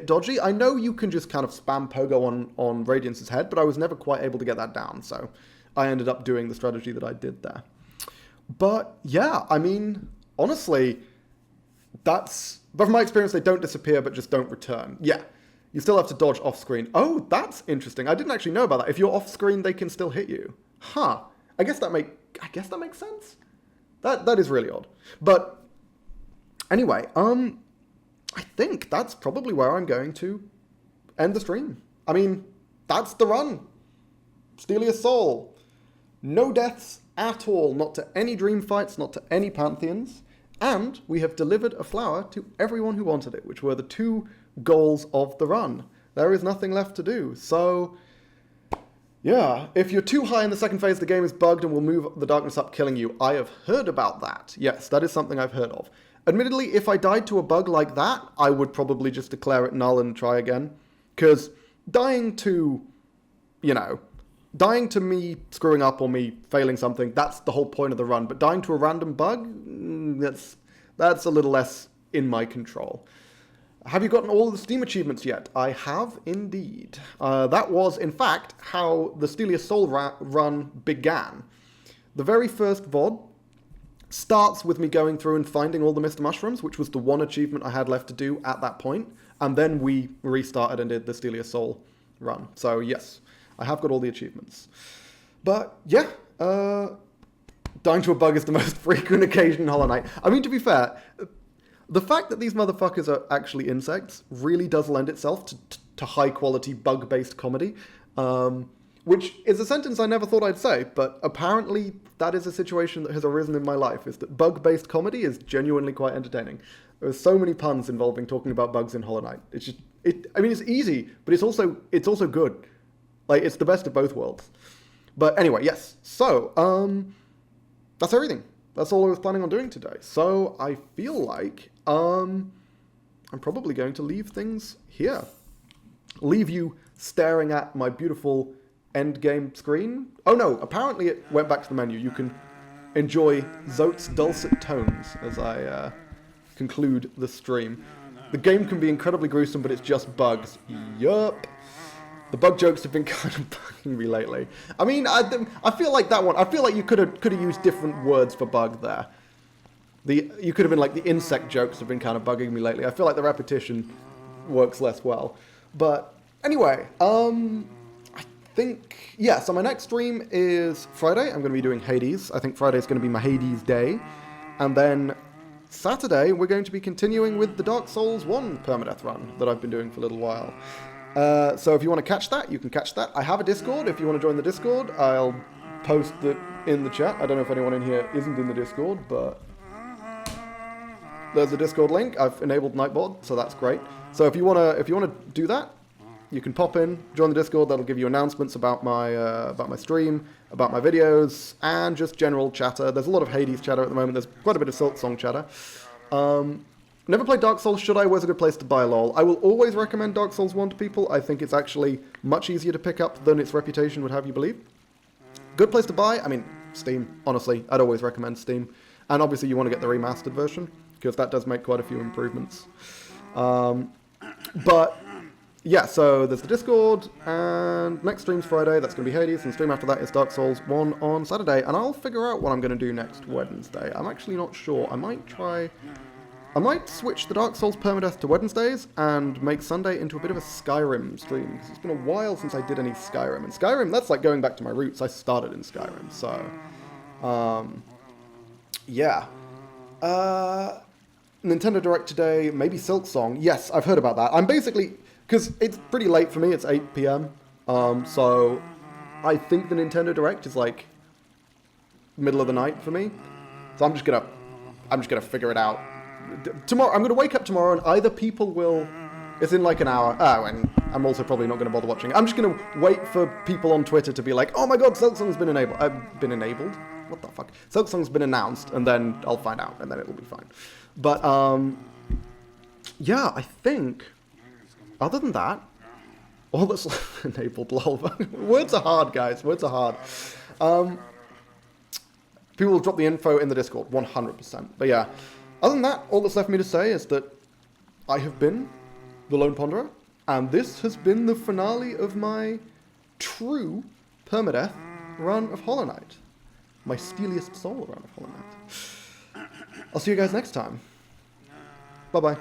dodgy. I know you can just kind of spam pogo on Radiance's head, but I was never quite able to get that down, so I ended up doing the strategy that I did there. But yeah, I mean, honestly, but from my experience, they don't disappear, but just don't return. Yeah, you still have to dodge off screen. Oh, that's interesting. I didn't actually know about that. If you're off screen, they can still hit you. Huh. I guess that makes sense. That is really odd. But anyway, I think that's probably where I'm going to end the stream. I mean, that's the run. Steeliest Soul. No deaths at all. Not to any dream fights, not to any Pantheons. And we have delivered a flower to everyone who wanted it, which were the 2 goals of the run. There is nothing left to do. So, yeah. If you're too high in the second phase, the game is bugged and will move the darkness up, killing you. I have heard about that. Yes, that is something I've heard of. Admittedly, if I died to a bug like that, I would probably just declare it null and try again. Because dying to me screwing up or me failing something, that's the whole point of the run. But dying to a random bug, that's a little less in my control. Have you gotten all of the Steam achievements yet? I have indeed. That was, in fact, how the Steeliest Soul run began. The very first VoD starts with me going through and finding all the Mr. Mushrooms, which was the one achievement I had left to do at that point, and then we restarted and did the Steeliest Soul run. So yes, I have got all the achievements. But yeah, dying to a bug is the most frequent occasion in Hollow Knight. I mean, to be fair, the fact that these motherfuckers are actually insects really does lend itself to high-quality bug-based comedy. Which is a sentence I never thought I'd say, but apparently that is a situation that has arisen in my life, is that bug-based comedy is genuinely quite entertaining. There are so many puns involving talking about bugs in Hollow Knight. It's easy, but it's also good. Like, it's the best of both worlds. But anyway, yes. So, that's everything. That's all I was planning on doing today. So, I feel like, I'm probably going to leave things here. Leave you staring at my beautiful end game screen. Oh no, apparently it went back to the menu. You can enjoy Zote's dulcet tones as I conclude the stream. The game can be incredibly gruesome, but it's just bugs. Yup. The bug jokes have been kind of bugging me lately. I mean, I feel like that one, I feel like you could have used different words for bug there. You could have been like, the insect jokes have been kind of bugging me lately. I feel like the repetition works less well. But anyway, I think, yeah, so my next stream is Friday. I'm going to be doing Hades. I think Friday's going to be my Hades day. And then Saturday, we're going to be continuing with the Dark Souls 1 permadeath run that I've been doing for a little while. So if you want to catch that, you can catch that. I have a Discord. If you want to join the Discord, I'll post it in the chat. I don't know if anyone in here isn't in the Discord, but there's a Discord link. I've enabled Nightbot, so that's great. So if you wanna do that, you can pop in, join the Discord. That'll give you announcements about my stream, about my videos, and just general chatter. There's a lot of Hades chatter at the moment. There's quite a bit of Silksong chatter. Never played Dark Souls. Should I? Where's a good place to buy LOL? I will always recommend Dark Souls 1 to people. I think it's actually much easier to pick up than its reputation would have you believe. Good place to buy? I mean, Steam. Honestly, I'd always recommend Steam. And obviously you want to get the remastered version, because that does make quite a few improvements. But yeah, so there's the Discord, and next stream's Friday. That's going to be Hades, and the stream after that is Dark Souls 1 on Saturday. And I'll figure out what I'm going to do next Wednesday. I'm actually not sure. I might switch the Dark Souls permadeath to Wednesdays and make Sunday into a bit of a Skyrim stream, because it's been a while since I did any Skyrim. And Skyrim, that's like going back to my roots. I started in Skyrim, so yeah. Nintendo Direct today, maybe Silksong. Yes, I've heard about that. I'm basically, because it's pretty late for me, it's 8 p.m. So I think the Nintendo Direct is like middle of the night for me. So I'm just gonna figure it out. Tomorrow, I'm gonna wake up tomorrow and either people will, it's in like an hour. Oh, and I'm also probably not gonna bother watching. I'm just gonna wait for people on Twitter to be like, oh my god, Silksong's been enabled. What the fuck? Silksong's been announced, and then I'll find out, and then it'll be fine. But, yeah, I think, other than that, all that's enabled, lol. Words are hard, guys. Words are hard. People will drop the info in the Discord, 100%. But yeah, other than that, all that's left for me to say is that I have been the Lone Ponderer, and this has been the finale of my true permadeath run of Hollow Knight. My steeliest soul run of Hollow Knight. I'll see you guys next time. Bye-bye.